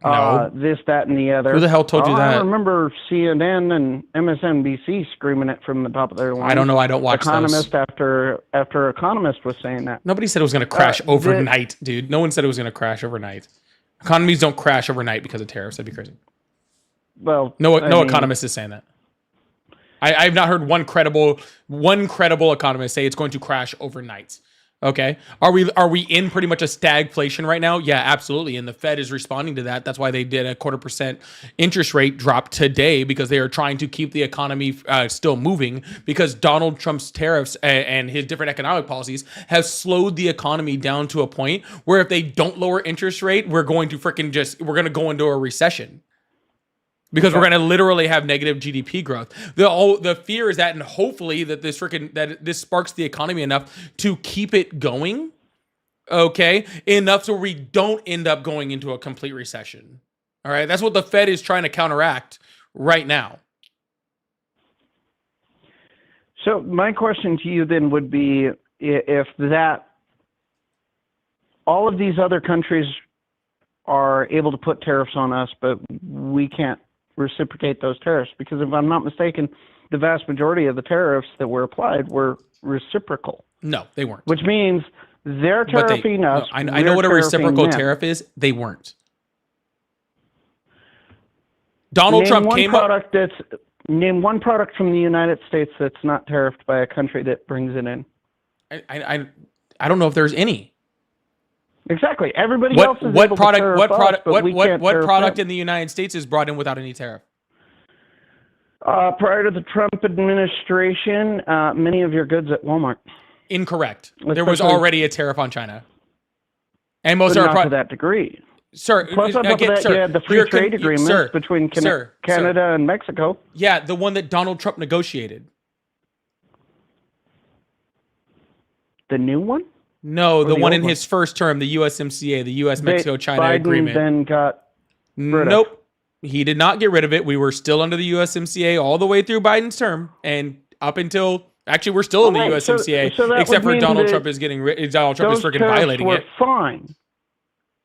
No. This, that, and the other. Who the hell told you that? I remember CNN and MSNBC screaming it from the top of their lungs. I don't know. I don't watch Economist those. after Economist was saying that. Nobody said it was going to crash overnight, dude. No one said it was going to crash overnight. Economies don't crash overnight because of tariffs. That'd be crazy. Well, no economist is saying that. I've not heard one credible economist say it's going to crash overnight. Okay. Are we in pretty much a stagflation right now? Yeah, absolutely. And the Fed is responding to that. That's why they did a 0.25% interest rate drop today, because they are trying to keep the economy still moving, because Donald Trump's tariffs and his different economic policies have slowed the economy down to a point where if they don't lower interest rate, we're going to go into a recession. Because we're going to literally have negative GDP growth. The fear is that, and hopefully that this sparks the economy enough to keep it going, okay, enough so we don't end up going into a complete recession. All right, that's what the Fed is trying to counteract right now. So my question to you then would be, if that all of these other countries are able to put tariffs on us, but we can't reciprocate those tariffs, because if I'm not mistaken, the vast majority of the tariffs that were applied were reciprocal. No, they weren't. Which means they're But tariffing us. I know what a we're reciprocal tariffing them. tariff is. They weren't. Donald Name Trump one came up. product name one product from the United States that's not tariffed by a country that brings it in. I don't know if there's any. Exactly. Everybody else is what able product to tariff what us, product but what we what can't what tariff product them. in the United States is brought in without any tariff? Prior to the Trump administration, many of your goods at Walmart. Incorrect. There Especially- was already a tariff on China. And most But of our not to that degree. Sir, Plus, on top again, of that, sir, you had the free you're trade agreements sir, between sir, Canada and Mexico. Yeah, the one that Donald Trump negotiated. The new one? No, Or the the one old in one? his first term, the USMCA, the U.S.-Mexico-China Biden agreement. then got rid of. Nope. He did not get rid of it. We were still under the USMCA all the way through Biden's term, and up until actually we're still in the Right, so USMCA, that except would for mean Donald that Trump is getting Donald Trump is those freaking tariffs violating were it. fine.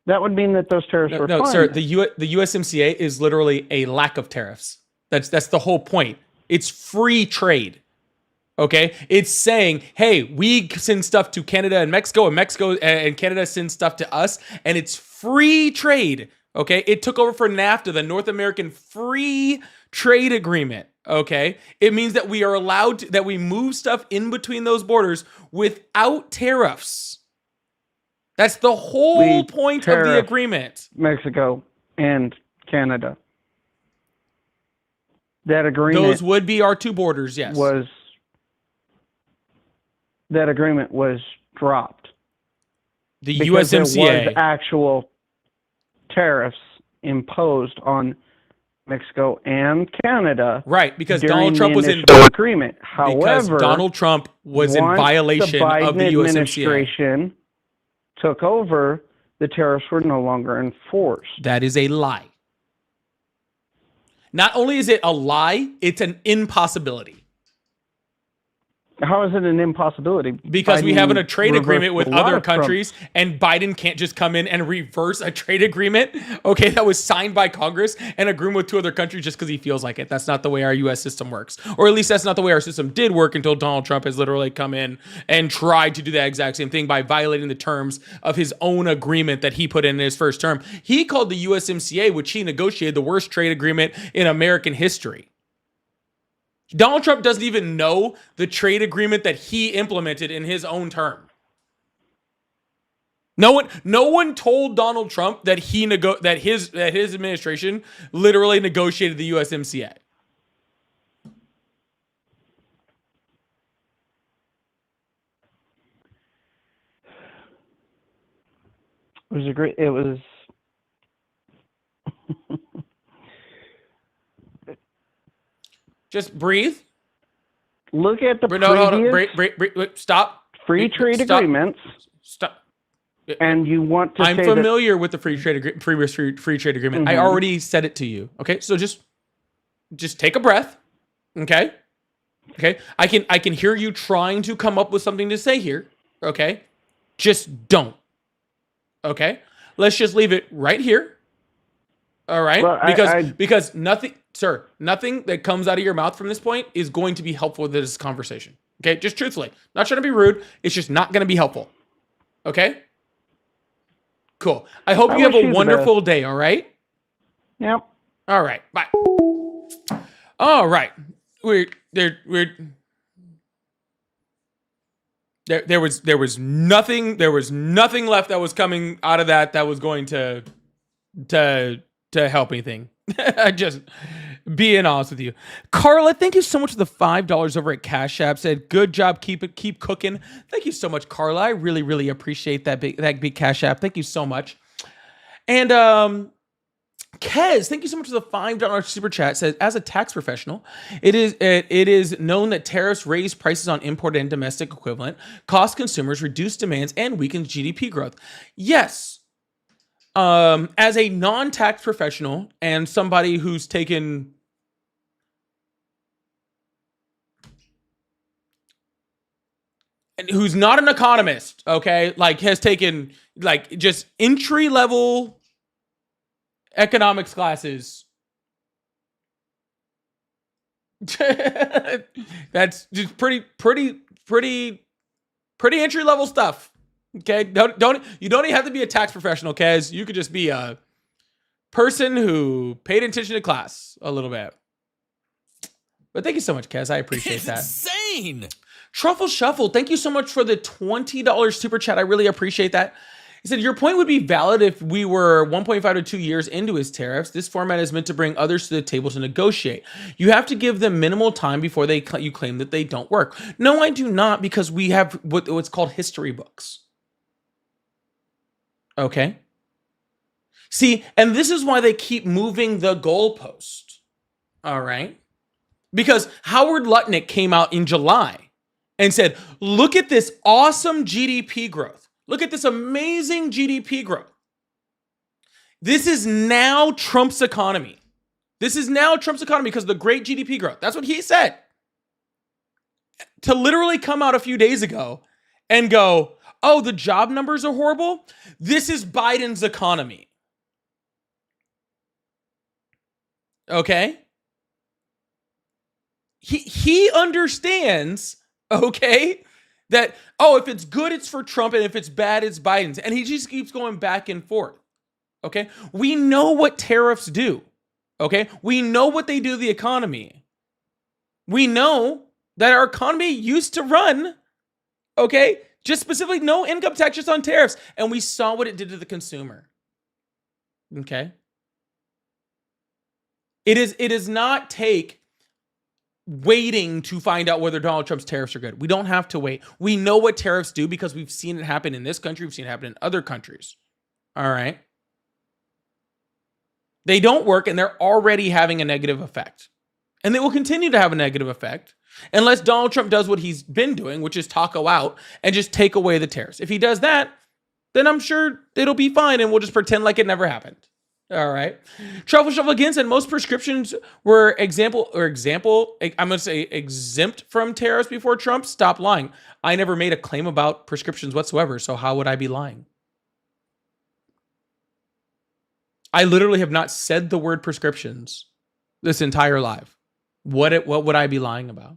That would mean that those tariffs were No, fine. sir, the USMCA is literally a lack of tariffs. That's the whole point. It's free trade. Okay, it's saying, hey, we send stuff to Canada and Mexico and Canada sends stuff to us, and it's free trade. Okay, it took over for NAFTA, the North American Free Trade Agreement. Okay, it means that we are allowed to, that we move stuff in between those borders without tariffs. That's the whole point of the tariff agreement. Mexico and Canada. That agreement. Those would be our two borders, yes. That agreement was dropped. The because USMCA. There was actual tariffs imposed on Mexico and Canada. Right, because during Donald Trump the was in initial agreement. because However, Donald Trump was in once violation of the Biden USMCA. administration took over, the tariffs were no longer enforced. That is a lie. Not only is it a lie, it's an impossibility. How is it an impossibility? Because we have a trade agreement with other Trump. countries, and Biden can't just come in and reverse a trade agreement, okay, that was signed by Congress and agreement with two other countries just because he feels like it. That's not the way our U.S. system works. Or at least that's not the way our system did work until Donald Trump has literally come in and tried to do that exact same thing by violating the terms of his own agreement that he put in his first term. He called the USMCA, which he negotiated, the worst trade agreement in American history. Donald Trump doesn't even know the trade agreement that he implemented in his own term. No one told Donald Trump that his administration literally negotiated the USMCA. It was a great. It was. Just breathe. Look at the previous. Stop. Free trade agreements. Stop. And you want to? I'm say familiar with the free trade agreement. Mm-hmm. I already said it to you. Okay, so just take a breath. Okay. I can hear you trying to come up with something to say here. Okay, just don't. Okay, let's just leave it right here. All right, well, because nothing, sir, nothing that comes out of your mouth from this point is going to be helpful to this conversation. Okay, just truthfully, not trying to be rude. It's just not going to be helpful. Okay, cool. I hope you have a wonderful day. All right. Yep. All right. Bye. All right. There was nothing left that was coming out of that was going to help anything. Just being honest with you. Carla, thank you so much for the $5 over at Cash App. Said, good job, keep cooking. Thank you so much, Carla. I really, really appreciate that big Cash App. Thank you so much. And Kez, thank you so much for the $5 super chat. Says, as a tax professional, it is known that tariffs raise prices on imported and domestic equivalent, cost consumers, reduce demands, and weakens GDP growth. Yes. As a non-tax professional and somebody who's taken who's not an economist, okay, like has taken like just entry level economics classes. That's just pretty entry level stuff. Okay, you don't even have to be a tax professional, Kez. You could just be a person who paid attention to class a little bit. But thank you so much, Kez. I appreciate that. Insane. Truffle Shuffle, thank you so much for the $20 super chat. I really appreciate that. He said, your point would be valid if we were 1.5 to 2 years into his tariffs. This format is meant to bring others to the table to negotiate. You have to give them minimal time before you claim that they don't work. No, I do not, because we have what's called history books. Okay? See, and this is why they keep moving the goalpost. All right? Because Howard Lutnick came out in July and said, look at this awesome GDP growth. Look at this amazing GDP growth. This is now Trump's economy. This is now Trump's economy because of the great GDP growth. That's what he said. To literally come out a few days ago and go, oh, the job numbers are horrible. This is Biden's economy. Okay? He understands, okay, that, oh, if it's good, it's for Trump, and if it's bad, it's Biden's. And he just keeps going back and forth, okay? We know what tariffs do, okay? We know what they do to the economy. We know that our economy used to run, okay, just specifically no income tax, just on tariffs. And we saw what it did to the consumer, okay? It is not take waiting to find out whether Donald Trump's tariffs are good. We don't have to wait. We know what tariffs do because we've seen it happen in this country. We've seen it happen in other countries. All right. They don't work, and they're already having a negative effect. And they will continue to have a negative effect unless Donald Trump does what he's been doing, which is taco out and just take away the tariffs. If he does that, then I'm sure it'll be fine, and we'll just pretend like it never happened. All right. Truffle Shuffle again said most prescriptions were I'm going to say exempt from tariffs before Trump. Stop lying. I never made a claim about prescriptions whatsoever, so how would I be lying? I literally have not said the word prescriptions this entire live. What would I be lying about?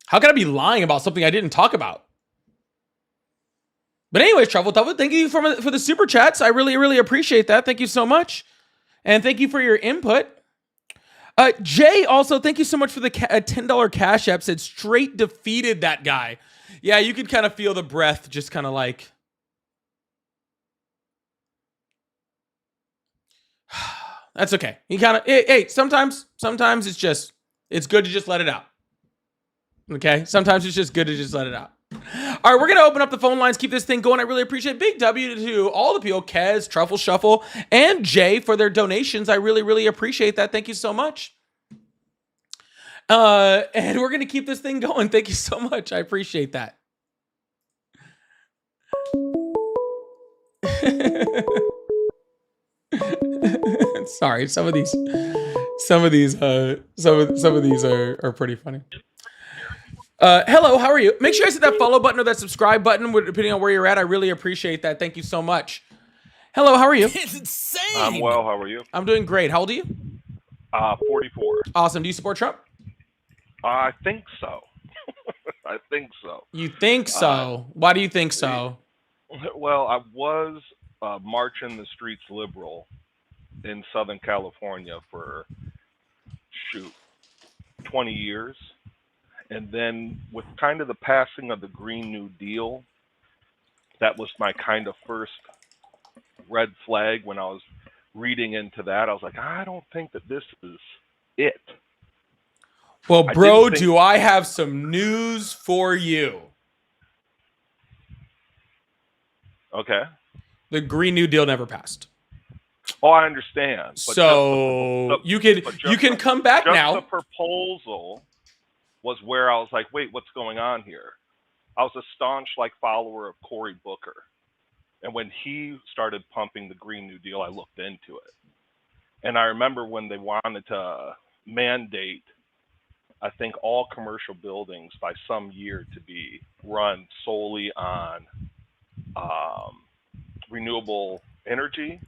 How could I be lying about something I didn't talk about? But anyways, Truffle Tuffle, thank you for the super chats. I really, really appreciate that. Thank you so much. And thank you for your input. Jay, also, thank you so much for the $10 Cash App. Said straight defeated that guy. Yeah, you could kind of feel the breath just kind of like... That's okay. He kind of... Hey, sometimes it's good to just let it out. Okay? Sometimes it's just good to just let it out. All right, we're going to open up the phone lines, keep this thing going. I really appreciate it. Big W to all the people, Kez, Truffle Shuffle, and Jay for their donations. I really, really appreciate that. Thank you so much. And we're going to keep this thing going. Thank you so much. I appreciate that. Sorry, some of these are pretty funny. Hello, how are you? Make sure you hit that follow button or that subscribe button, depending on where you're at. I really appreciate that. Thank you so much. Hello, how are you? It's insane. I'm well. How are you? I'm doing great. How old are you? 44. Awesome. Do you support Trump? I think so. I think so. You think so? Why do you think so? Well, I was marching the streets liberal in Southern California for 20 years. And then with kind of the passing of the Green New Deal, that was my kind of first red flag when I was reading into that. I was like, I don't think that this is it. Well, bro, do I have some news for you. Okay. The Green New Deal never passed. Oh, I understand. But so you can come back now. The proposal was where I was like, wait, what's going on here? I was a staunch follower of Cory Booker. And when he started pumping the Green New Deal, I looked into it. And I remember when they wanted to mandate I think all commercial buildings by some year to be run solely on renewable energy.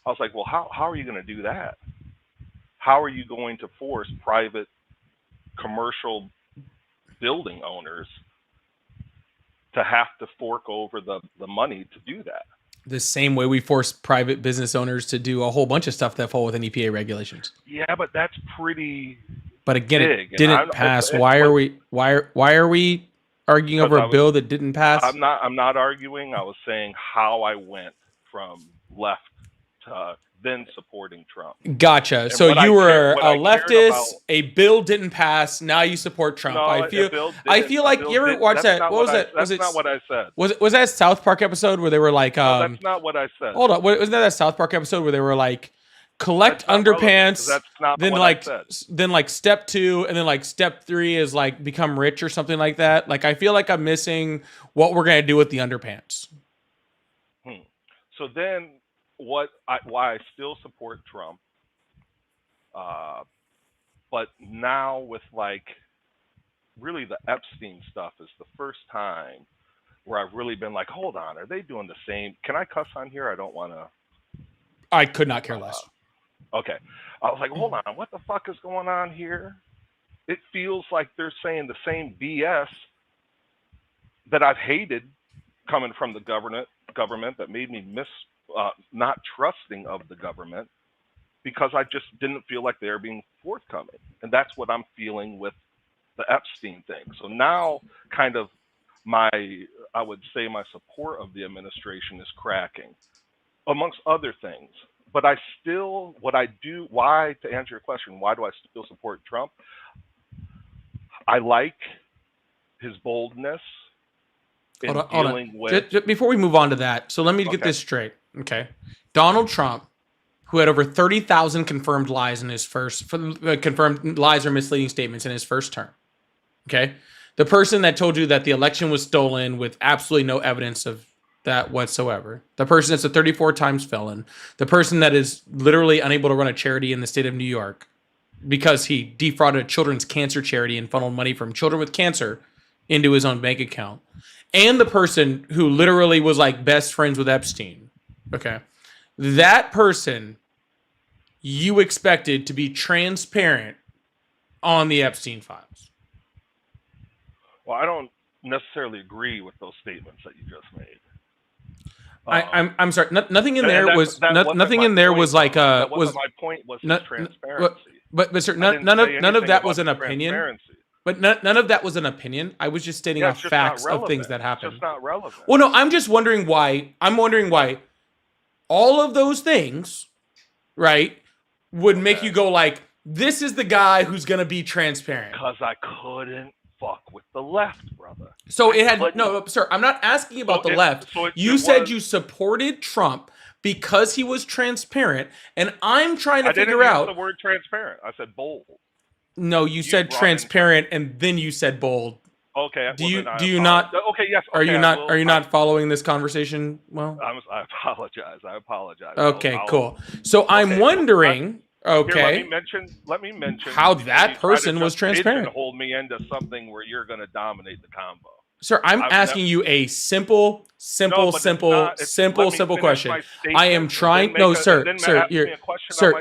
I was like, well, how are you going to do that? How are you going to force private commercial building owners to have to fork over the money to do that? The same way we force private business owners to do a whole bunch of stuff that fall within EPA regulations. Yeah, but that's pretty But again, big. it didn't pass. Why are we arguing over a bill that didn't pass? I'm not arguing. I was saying how I went from left to then supporting Trump. Gotcha. And So you were a leftist. about, a bill didn't pass. Now you support Trump. No, I feel like you ever watched that. What was that? That's not what I said. Was that South Park episode where they were like? No, that's not what I said. Hold on. Wasn't that South Park episode where they were like, collect underpants? That's not then what like I said. then like step 2 and then like step 3 is like become rich or something like that. Like I feel like I'm missing what we're gonna do with the underpants. So then, why I still support Trump, but now with like really the Epstein stuff is the first time where I've really been like, hold on, are they doing the same? Can I cuss on here? I don't want to. I could not care less. Okay. I was like, hold on, what the fuck is going on here? It feels like they're saying the same BS that I've hated coming from the government that made me not trusting of the government because I just didn't feel like they were being forthcoming. And that's what I'm feeling with the Epstein thing. So now kind of I would say my support of the administration is cracking, amongst other things. But I still, to answer your question, why do I still support Trump? I like his boldness in dealing with... Just before we move on to that, so let me get this straight, okay? Donald Trump, who had over 30,000 confirmed lies in his confirmed lies or misleading statements in his first term, okay? The person that told you that the election was stolen with absolutely no evidence of that whatsoever. The person that's a 34 times felon. The person that is literally unable to run a charity in the state of New York because he defrauded a children's cancer charity and funneled money from children with cancer into his own bank account. And the person who literally was like best friends with Epstein. Okay. That person you expected to be transparent on the Epstein files. Well, I don't necessarily agree with those statements that you just made. I'm sorry. Nothing in there was nothing in there was like that wasn't my point. Was transparency. But sir, none of that was an opinion. But none of that was an opinion. I was just stating off facts of things that happened. It's just not relevant. Well, no, I'm just wondering why. I'm wondering why all of those things, right, would make you go like, "This is the guy who's going to be transparent." Because I couldn't fuck with the left, brother. So it had no, sir. I'm not asking about the left. You said you supported Trump because he was transparent, and I'm trying to figure out. I didn't use the word transparent. I said bold. No, you said transparent, and then you said bold. Okay. Do you not? Okay. Yes. Are you not? Are you not following this conversation? Well, I apologize. Okay. Cool. So I'm wondering. Okay. Here, let me mention how that person was transparent. Hold me into something where you're going to dominate the combo. Sir, I'm asking you a simple question. I am trying. No, sir.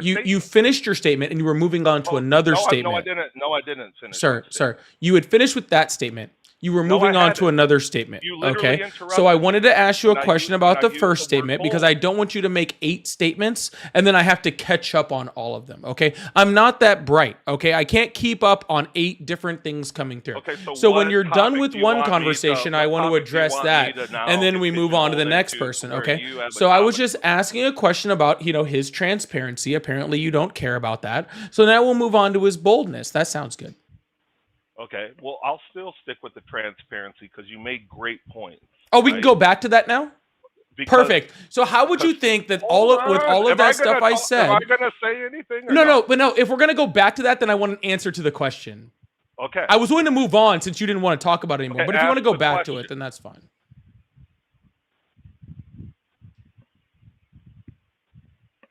You finished your statement and you were moving on to another statement. No, I didn't finish. Sir, you had finished with that statement. You were moving on to another statement. Okay. So I wanted to ask you a question about the first statement because I don't want you to make 8 statements and then I have to catch up on all of them. Okay. I'm not that bright. Okay. I can't keep up on 8 different things coming through. Okay, so when you're done with one conversation, I want to address that and then we move on to the next person. Okay. So I was just asking a question about, his transparency. Apparently you don't care about that. So now we'll move on to his boldness. That sounds good. Okay, well, I'll still stick with the transparency because you made great points. Oh, we can go back to that now? Perfect. So how would you think that with all of that stuff I said... Am I going to say anything? No. If we're going to go back to that, then I want an answer to the question. Okay. I was willing to move on since you didn't want to talk about it anymore. But if you want to go back to it, then that's fine.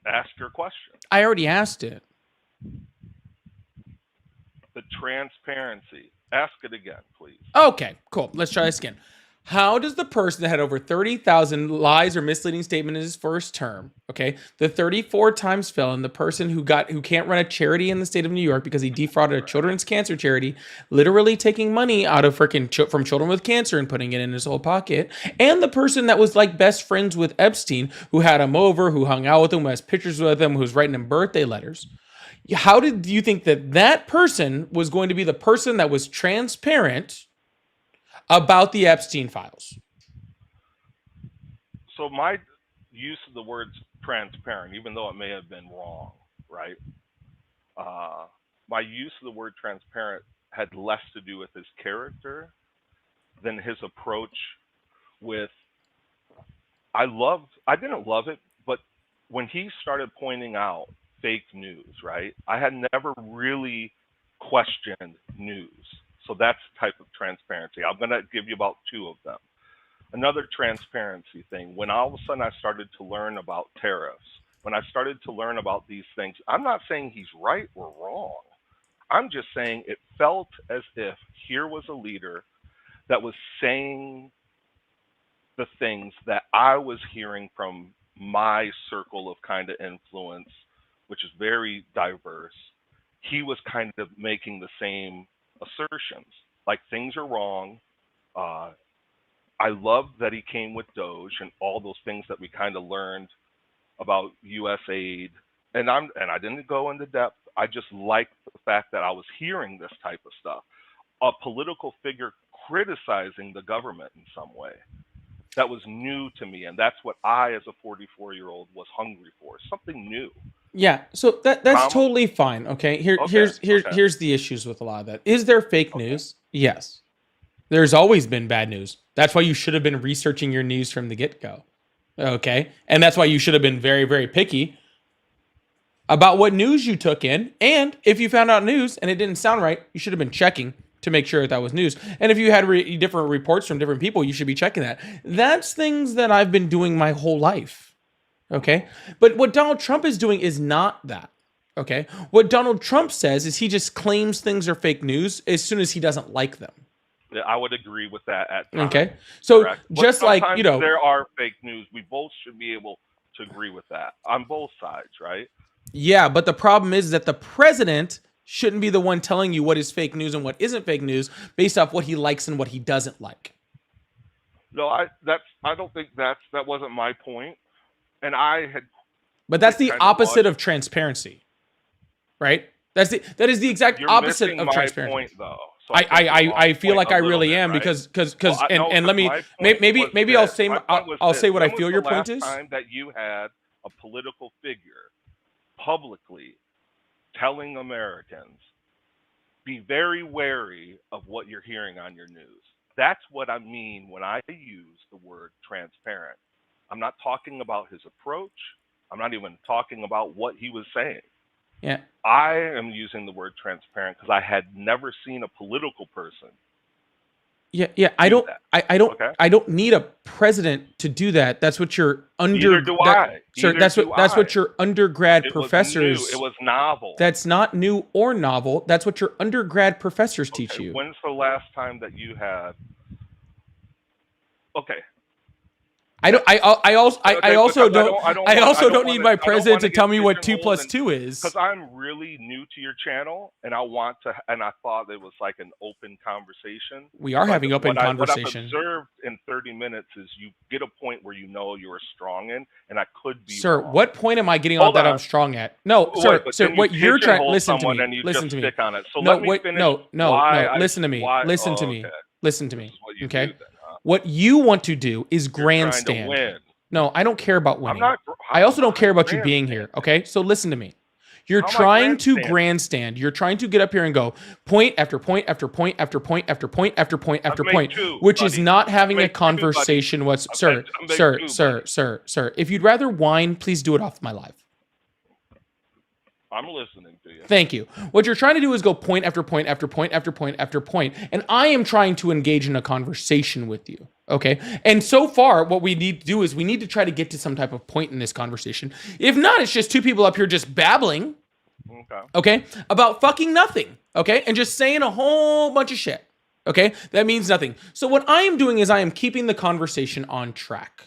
Ask your question. I already asked it. The transparency. Ask it again, please. Okay, cool. Let's try this again. How does the person that had over 30,000 lies or misleading statements in his first term, okay, the 34 times felon, the person who can't run a charity in the state of New York because he defrauded a children's cancer charity, literally taking money out of from children with cancer and putting it in his whole pocket, and the person that was like best friends with Epstein, who had him over, who hung out with him, who has pictures with him, who's writing him birthday letters. How did you think that person was going to be the person that was transparent about the Epstein files? So my use of the words transparent, even though it may have been wrong, right? My use of the word transparent had less to do with his character than his approach with, I didn't love it, but when he started pointing out fake news, right? I had never really questioned news. So that's the type of transparency. I'm going to give you about two of them. Another transparency thing, when all of a sudden I started to learn about tariffs, when I started to learn about these things, I'm not saying he's right or wrong. I'm just saying it felt as if here was a leader that was saying the things that I was hearing from my circle of kind of influence, which is very diverse. He was kind of making the same assertions, like things are wrong. I loved that he came with Doge and all those things that we kind of learned about U.S. aid, and I didn't go into depth. I just liked the fact that I was hearing this type of stuff. A political figure criticizing the government in some way. That was new to me, and that's what I, as a 44-year-old, was hungry for. Something new. Yeah, so that's totally fine. Okay, here's the issues with a lot of that. Is there fake news? Yes, there's always been bad news. That's why you should have been researching your news from the get-go. Okay, and that's why you should have been very, very picky about what news you took in. And if you found out news and it didn't sound right, you should have been checking to make sure that was news. And if you had different reports from different people, you should be checking that. That's things that I've been doing my whole life. Okay. But what Donald Trump is doing is not that. Okay. What Donald Trump says is he just claims things are fake news as soon as he doesn't like them. Yeah, I would agree with that at times. Okay. So correct. just like, you know, there are fake news. We both should be able to agree with that on both sides, right? Yeah. But the problem is that the president shouldn't be the one telling you what is fake news and what isn't fake news based off what he likes and what he doesn't like. No, I don't think that wasn't my point. And but that's the opposite of transparency, right? That is the exact opposite of transparency. Point, though. So I feel like I really am, right? because let me maybe I'll say what I feel your point is. Time that you had a political figure publicly telling Americans, be very wary of what you're hearing on your news. That's what I mean when I use the word transparent. I'm not talking about his approach. I'm not even talking about what he was saying. Yeah. I am using the word transparent because I had never seen a political person. Yeah. I don't need a president to do that. That's what your that's what your undergrad professors. It was novel. That's not new or novel. That's what your undergrad professors teach you. When's the last time that you had? Okay. I also don't need my president to tell me what 2 + 2 is. Because I'm really new to your channel, and I thought it was like an open conversation. We are having open conversation. What I've observed in 30 minutes is you get a point where you know you're strong in, and I could be Sir, wrong. What point am I getting on that I'm strong at? No, sir, what you're trying, listen to me. Listen to me. So no, listen to me. Listen to me. Listen to me. Okay? What you want to do is grandstand. No, I don't care about winning. I also don't care about you being here. Okay, so listen to me. You're trying to grandstand. You're trying to get up here and go point after point after point after point after point after point after point, which is not having a conversation. Sir. If you'd rather whine, please do it off my live. I'm listening to you. Thank you. What you're trying to do is go point after point after point after point after point, and I am trying to engage in a conversation with you, okay? And so far, what we need to do is we need to try to get to some type of point in this conversation. If not, it's just two people up here just babbling, okay, about fucking nothing. okay, and just saying a whole bunch of shit, okay, that means nothing. So what I am doing is I am keeping the conversation on track.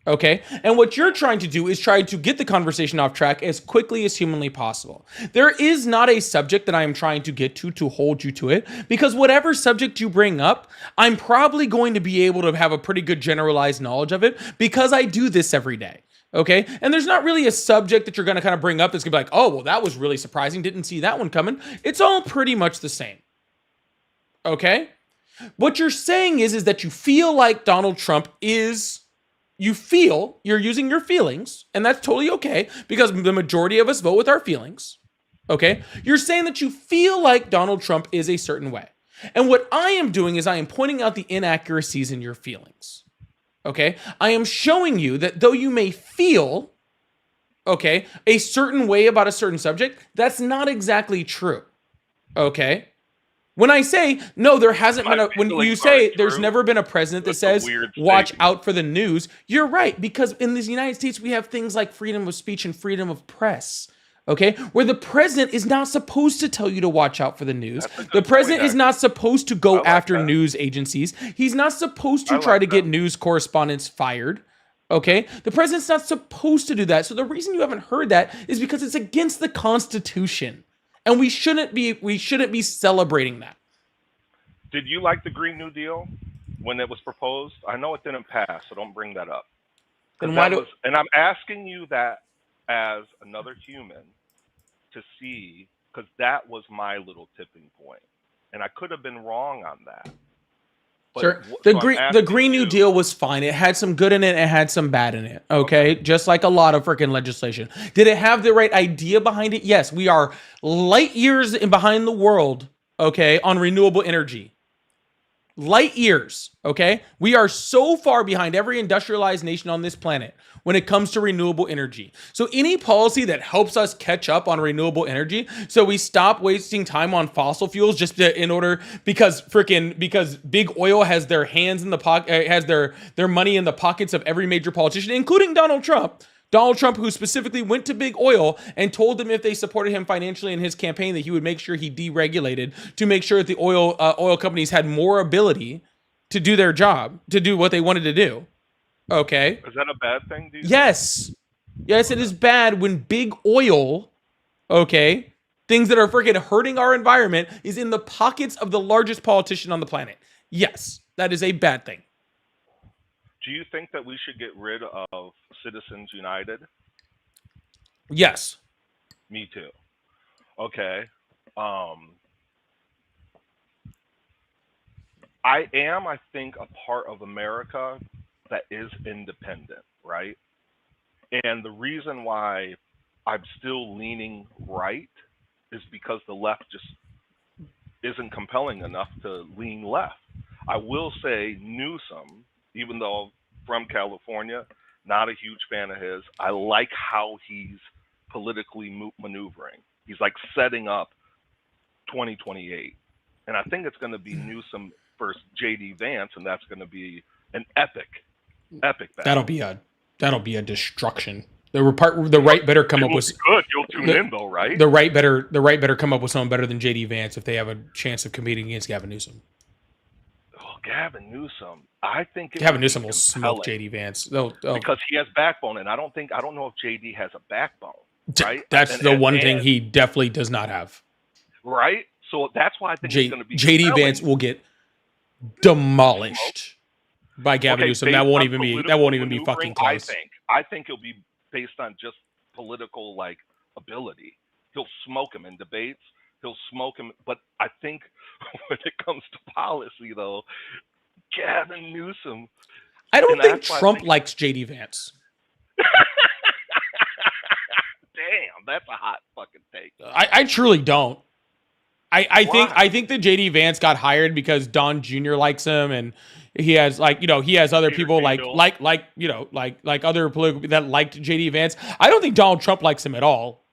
Okay. And what you're trying to do is try to get the conversation off track as quickly as humanly possible. There is not a subject that I am trying to get to hold you to it, because whatever subject you bring up, I'm probably going to be able to have a pretty good generalized knowledge of it because I do this every day. Okay. And there's not really a subject that you're going to kind of bring up that's going to be like, oh, well, that was really surprising. Didn't see that one coming. It's all pretty much the same. Okay. What you're saying is that you feel like Donald Trump is... You're using your feelings, and that's totally okay because the majority of us vote with our feelings. Okay. You're saying that you feel like Donald Trump is a certain way. And what I am doing is I am pointing out the inaccuracies in your feelings. Okay. I am showing you that though you may feel, okay, a certain way about a certain subject, that's not exactly true. Okay. When I say, no, there hasn't been when you say there's never been a president that says, watch out for the news, you're right. Because in the United States, we have things like freedom of speech and freedom of press, okay? Where the president is not supposed to tell you to watch out for the news. The president is not supposed to go after news agencies. He's not supposed to try to get news correspondents fired. Okay, the president's not supposed to do that. So the reason you haven't heard that is because it's against the Constitution. And we shouldn't be celebrating that. Did you like the Green New Deal when it was proposed? I know it didn't pass, so don't bring that up. And I'm asking you that as another human to see, because that was my little tipping point, and I could have been wrong on that. But sure. The Green New Deal was fine. It had some good in it. It had some bad in it. Okay. Just like a lot of freaking legislation. Did it have the right idea behind it? Yes. We are light years behind the world. Okay. On renewable energy. Light years. Okay. We are so far behind every industrialized nation on this planet when it comes to renewable energy. So any policy that helps us catch up on renewable energy, so we stop wasting time on fossil fuels because big oil has their hands in the pocket, has their money in the pockets of every major politician, including Donald Trump. Donald Trump, who specifically went to big oil and told them if they supported him financially in his campaign that he would make sure he deregulated to make sure that the oil companies had more ability to do their job, to do what they wanted to do. Okay. Is that a bad thing? Yes. Yes, it is bad when big oil, okay, things that are freaking hurting our environment, is in the pockets of the largest politician on the planet. Yes, that is a bad thing. Do you think that we should get rid of Citizens United? Yes. Me too. Okay. I think, a part of America that is independent, right? And the reason why I'm still leaning right is because the left just isn't compelling enough to lean left. I will say Newsom, even though from California, not a huge fan of his, I like how he's politically maneuvering. He's like setting up 2028. And I think it's going to be Newsom versus J.D. Vance, and that's going to be an epic battle. That'll be a destruction. The right better come up with good. You'll tune in though, right? The right better come up with someone better than J.D. Vance if they have a chance of competing against Gavin Newsom. Oh, Gavin Newsom! I think Gavin Newsom will smoke J.D. Vance. Because he has backbone, and I don't know if J.D. has a backbone. Right? That's the one thing he definitely does not have. Right. So that's why I think it's going to be J.D. Vance will get demolished by Gavin Newsom. That won't even be fucking close. I think it'll be based on just political ability. He'll smoke him in debates. He'll smoke him. But I think when it comes to policy, though, Gavin Newsom. I don't think Trump likes J.D. Vance. Damn, that's a hot fucking take. I truly don't. I think that JD Vance got hired because Don Jr. likes him, and he has other people like other political people that liked JD Vance. I don't think Donald Trump likes him at all.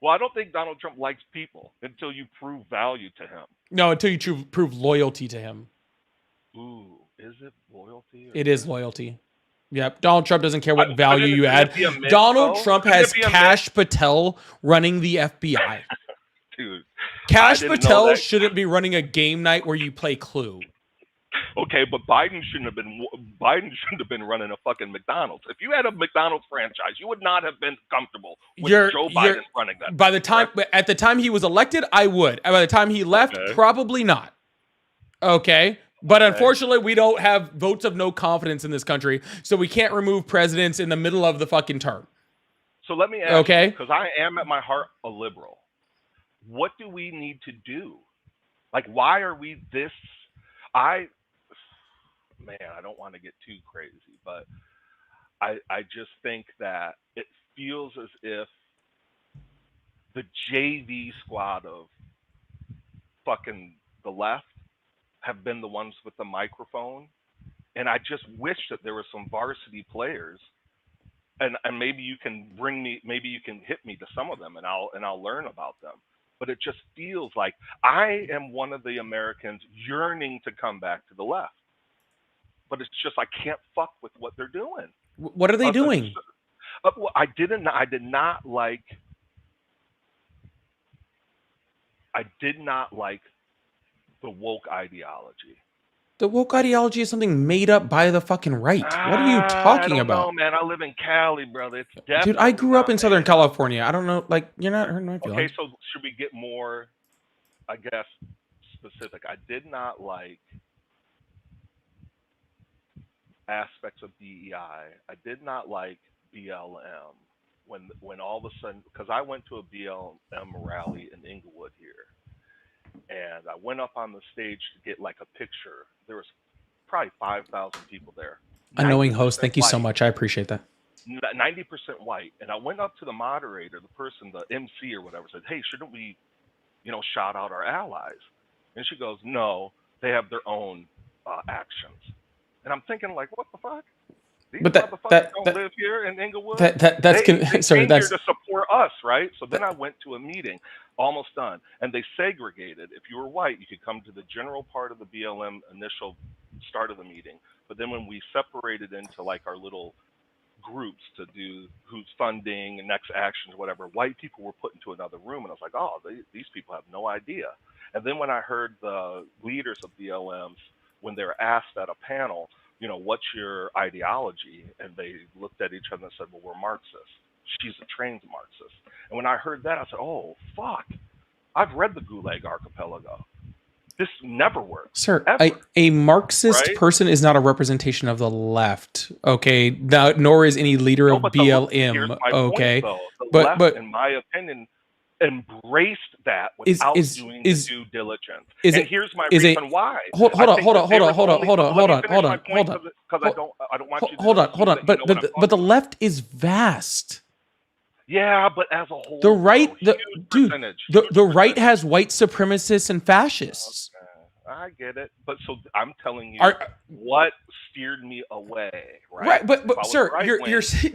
Well, I don't think Donald Trump likes people until you prove value to him. No, until you prove loyalty to him. Ooh, is it loyalty? It is loyalty. Yep. Donald Trump doesn't care what value you add. Donald Trump has Kash Patel running the FBI. Dude, Cash didn't know Patel that. shouldn't be running a game night where you play Clue. Okay, but Biden shouldn't have been running a fucking McDonald's. If you had a McDonald's franchise, you would not have been comfortable with Joe Biden running that. By the time, at the time he was elected, I would. And by the time he left, probably not. Okay. But unfortunately, we don't have votes of no confidence in this country, so we can't remove presidents in the middle of the fucking term. So let me ask you, because I am at my heart a liberal. What do we need to do? Like, why are we this? Man, I don't want to get too crazy, but I just think that it feels as if the JV squad of fucking the left have been the ones with the microphone, and I just wish that there were some varsity players, and maybe you can hit me to some of them, and I'll learn about them. But it just feels like I am one of the Americans yearning to come back to the left. But it's just I can't fuck with what they're doing. What are they doing? Well, I did not like the woke ideology. The woke ideology is something made up by the fucking right. What are you talking about? I don't know, man. I live in Cali, brother. It's definitely Dude, I grew up in Southern California. I don't know. Like, you're not hurting my feelings. Okay, so should we get more, I guess, specific? I did not like aspects of DEI. I did not like BLM when all of a sudden, because I went to a BLM rally in Inglewood here, and I went up on the stage to get like a picture. There was probably 5,000 people there. Annoying host, thank you so much. I appreciate that. 90% white. And I went up to the moderator, the person, the MC or whatever, said, "Hey, shouldn't we, shout out our allies?" And she goes, "No, they have their own actions." And I'm thinking, like, what the fuck? These motherfuckers don't live here in Inglewood. They came here to support us, right? So then I went to a meeting, almost done, and they segregated. If you were white, you could come to the general part of the BLM initial start of the meeting. But then when we separated into like our little groups to do who's funding and next actions, whatever, white people were put into another room, and I was like, oh, these people have no idea. And then when I heard the leaders of BLMs, when they were asked at a panel, what's your ideology? And they looked at each other and said, well, we're Marxists. She's a trained Marxist. And when I heard that, I said, oh, fuck. I've read the Gulag Archipelago. This never works. Sir, ever. A Marxist person is not a representation of the left, okay? Nor is any leader of BLM, okay? Point, the left, in my opinion, embraced that without doing the due diligence. And here's my reason why. Hold on. But the left is vast. Yeah, but as a whole, the right, the right has white supremacists and fascists. Okay, I get it, but so I'm telling you what steered me away. Right, but sir,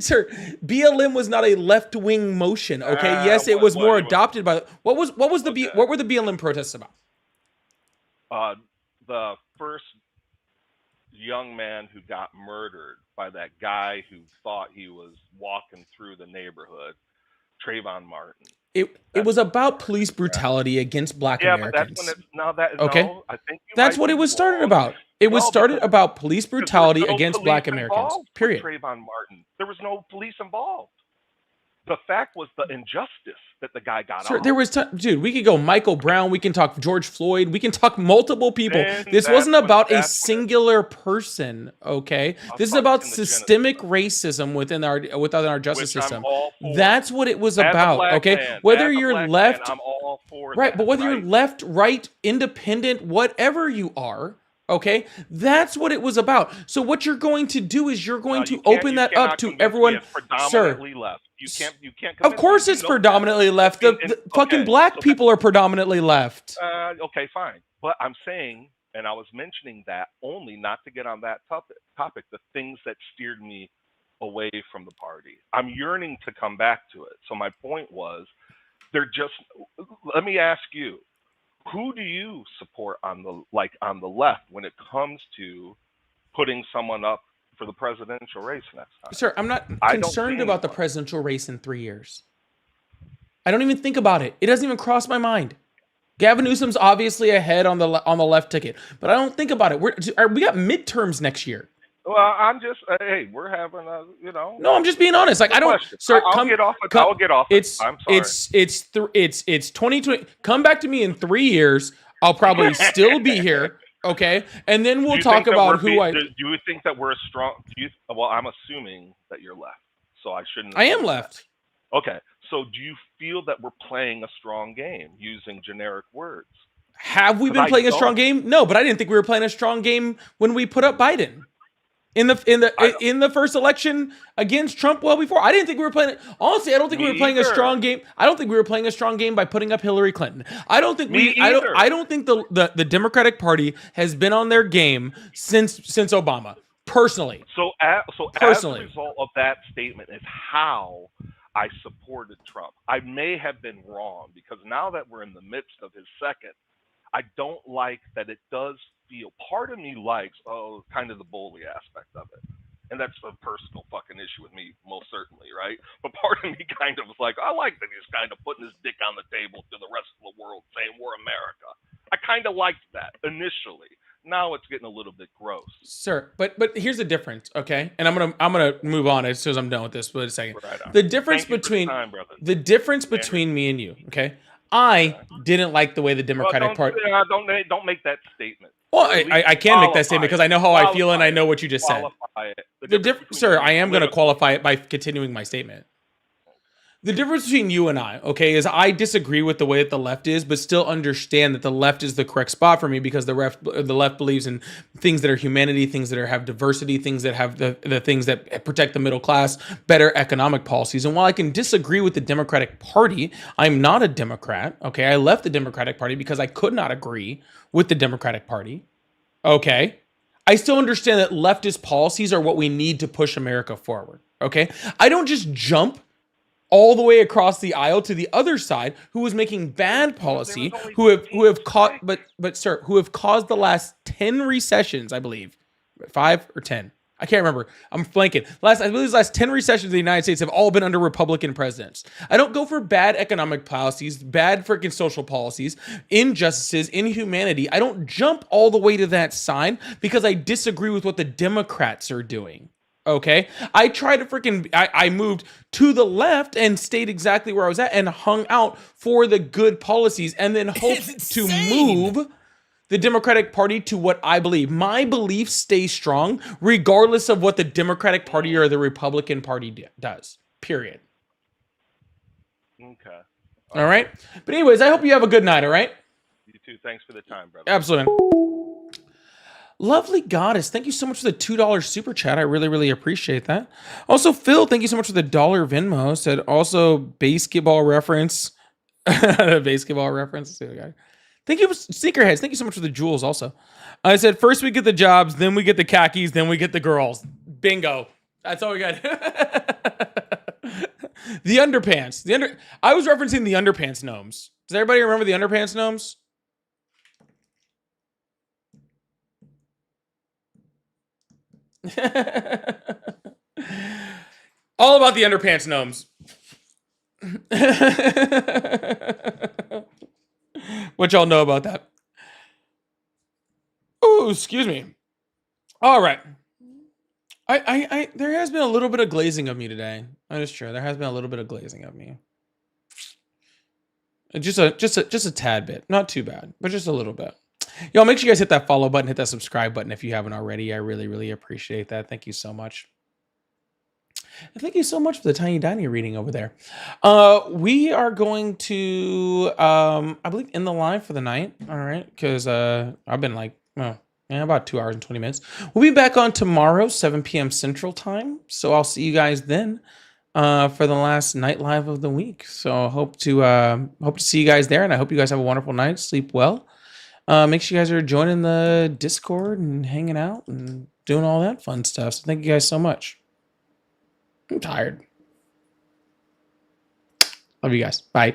sir, BLM was not a left wing motion. Okay, yes, it was more adopted by. What were the BLM protests about? The first young man who got murdered by that guy who thought he was walking through the neighborhood, Trayvon Martin. It was about police brutality against Black Americans. But that's when I think that's what it was started about. It was started about police brutality against Black Americans. Period. Trayvon Martin. There was no police involved. The fact was the injustice that the guy got off. There was, dude, we could go Michael Brown. We can talk George Floyd. We can talk multiple people. This wasn't about a singular person, okay? This is about systemic racism within our justice system. That's what it was about, okay? Whether you're left, right, but whether you're left, right, independent, whatever you are, okay, that's what it was about. So what you're going to do is you're going to open that up to everyone, sir. You can't. Of course, it's predominantly left. The fucking black people are predominantly left. Okay, fine. But I'm saying, and I was mentioning that only not to get on that topic. The things that steered me away from the party. I'm yearning to come back to it. So my point was, let me ask you, who do you support on the left when it comes to putting someone up for the presidential race next time? Sir, I'm not concerned about the presidential race in 3 years. I don't even think about it. It doesn't even cross my mind. Gavin Newsom's obviously ahead on the left ticket, but I don't think about it. We got midterms next year. Well, I'm just hey, we're having a No, I'm just being honest. Like I don't, sir. I'll get off it. I'll get off it. I'm sorry. It's 2020. Come back to me in 3 years. I'll probably still be here. Okay, and then we'll talk about who I. Do you think that we're a strong? Well, I'm assuming that you're left, so I shouldn't. I am left. Okay, so do you feel that we're playing a strong game using generic words? Have we been playing a strong game? No, but I didn't think we were playing a strong game when we put up Biden in the first election against Trump. Well, before I didn't think we were playing it. Honestly, I don't think we were playing a strong game. I don't think we were playing a strong game by putting up Hillary Clinton. I don't think I don't think the Democratic Party has been on their game since Obama. Personally. So as a result of that statement is how I supported Trump. I may have been wrong because now that we're in the midst of his second, I don't like that it does feel, part of me likes, kind of the bully aspect of it. And that's a personal fucking issue with me, most certainly, right? But part of me kind of was like, I like that he's kind of putting his dick on the table to the rest of the world saying we're America. I kind of liked that initially. Now it's getting a little bit gross. Sir, but here's the difference, okay? And I'm gonna move on as soon as I'm done with this for a second. Right on. The difference Thank you for the between time, brother. the difference between me and you, okay? I didn't like the way the Democratic Party. Don't make that statement. Well, I can make that statement because I know how I feel and I know what you just said. Sir, I am going to qualify it by continuing my statement. The difference between you and I, okay, is I disagree with the way that the left is, but still understand that the left is the correct spot for me because the left believes in things that are humanity, things that have diversity, things that have the things that protect the middle class, better economic policies. And while I can disagree with the Democratic Party, I'm not a Democrat, okay? I left the Democratic Party because I could not agree with the Democratic Party, okay? I still understand that leftist policies are what we need to push America forward, okay? I don't just jump all the way across the aisle to the other side, who was making bad policy, who have caused the last 10 recessions, I believe, 5 or 10. I can't remember. I'm blanking. I believe the last 10 recessions in the United States have all been under Republican presidents. I don't go for bad economic policies, bad freaking social policies, injustices, inhumanity. I don't jump all the way to that side because I disagree with what the Democrats are doing. Okay, I tried to I moved to the left and stayed exactly where I was at and hung out for the good policies and then hoped to move the Democratic Party to what I believe. My beliefs stay strong regardless of what the Democratic Party or the Republican Party does, period. Okay. All right. But anyways, I hope you have a good night, all right? You too. Thanks for the time, brother. Absolutely. Lovely Goddess, thank you so much for the $2 super chat. I really, really appreciate that. Also, Phil, thank you so much for the $1 Venmo. Said also basketball reference. Basketball reference. Thank you, Sneakerheads. Thank you so much for the jewels also. I said first we get the jobs, then we get the khakis, then we get the girls. Bingo. That's all we got. The underpants. I was referencing the underpants gnomes. Does everybody remember the underpants gnomes? All about the underpants gnomes. What y'all know about that? Oh, excuse me. All right. I there has been a little bit of glazing of me today. That is true. There has been a little bit of glazing of me. Just a tad bit. Not too bad, but just a little bit. Y'all, make sure you guys hit that follow button, hit that subscribe button if you haven't already. I really, really appreciate that. Thank you so much. And thank you so much for the Tiny Diny reading over there. We are going to, I believe, end the live for the night. All right, because I've been like, about 2 hours and 20 minutes. We'll be back on tomorrow, 7 p.m. Central Time. So I'll see you guys then for the last night live of the week. So hope to see you guys there, and I hope you guys have a wonderful night. Sleep well. Make sure you guys are joining the Discord and hanging out and doing all that fun stuff. So thank you guys so much. I'm tired. Love you guys. Bye.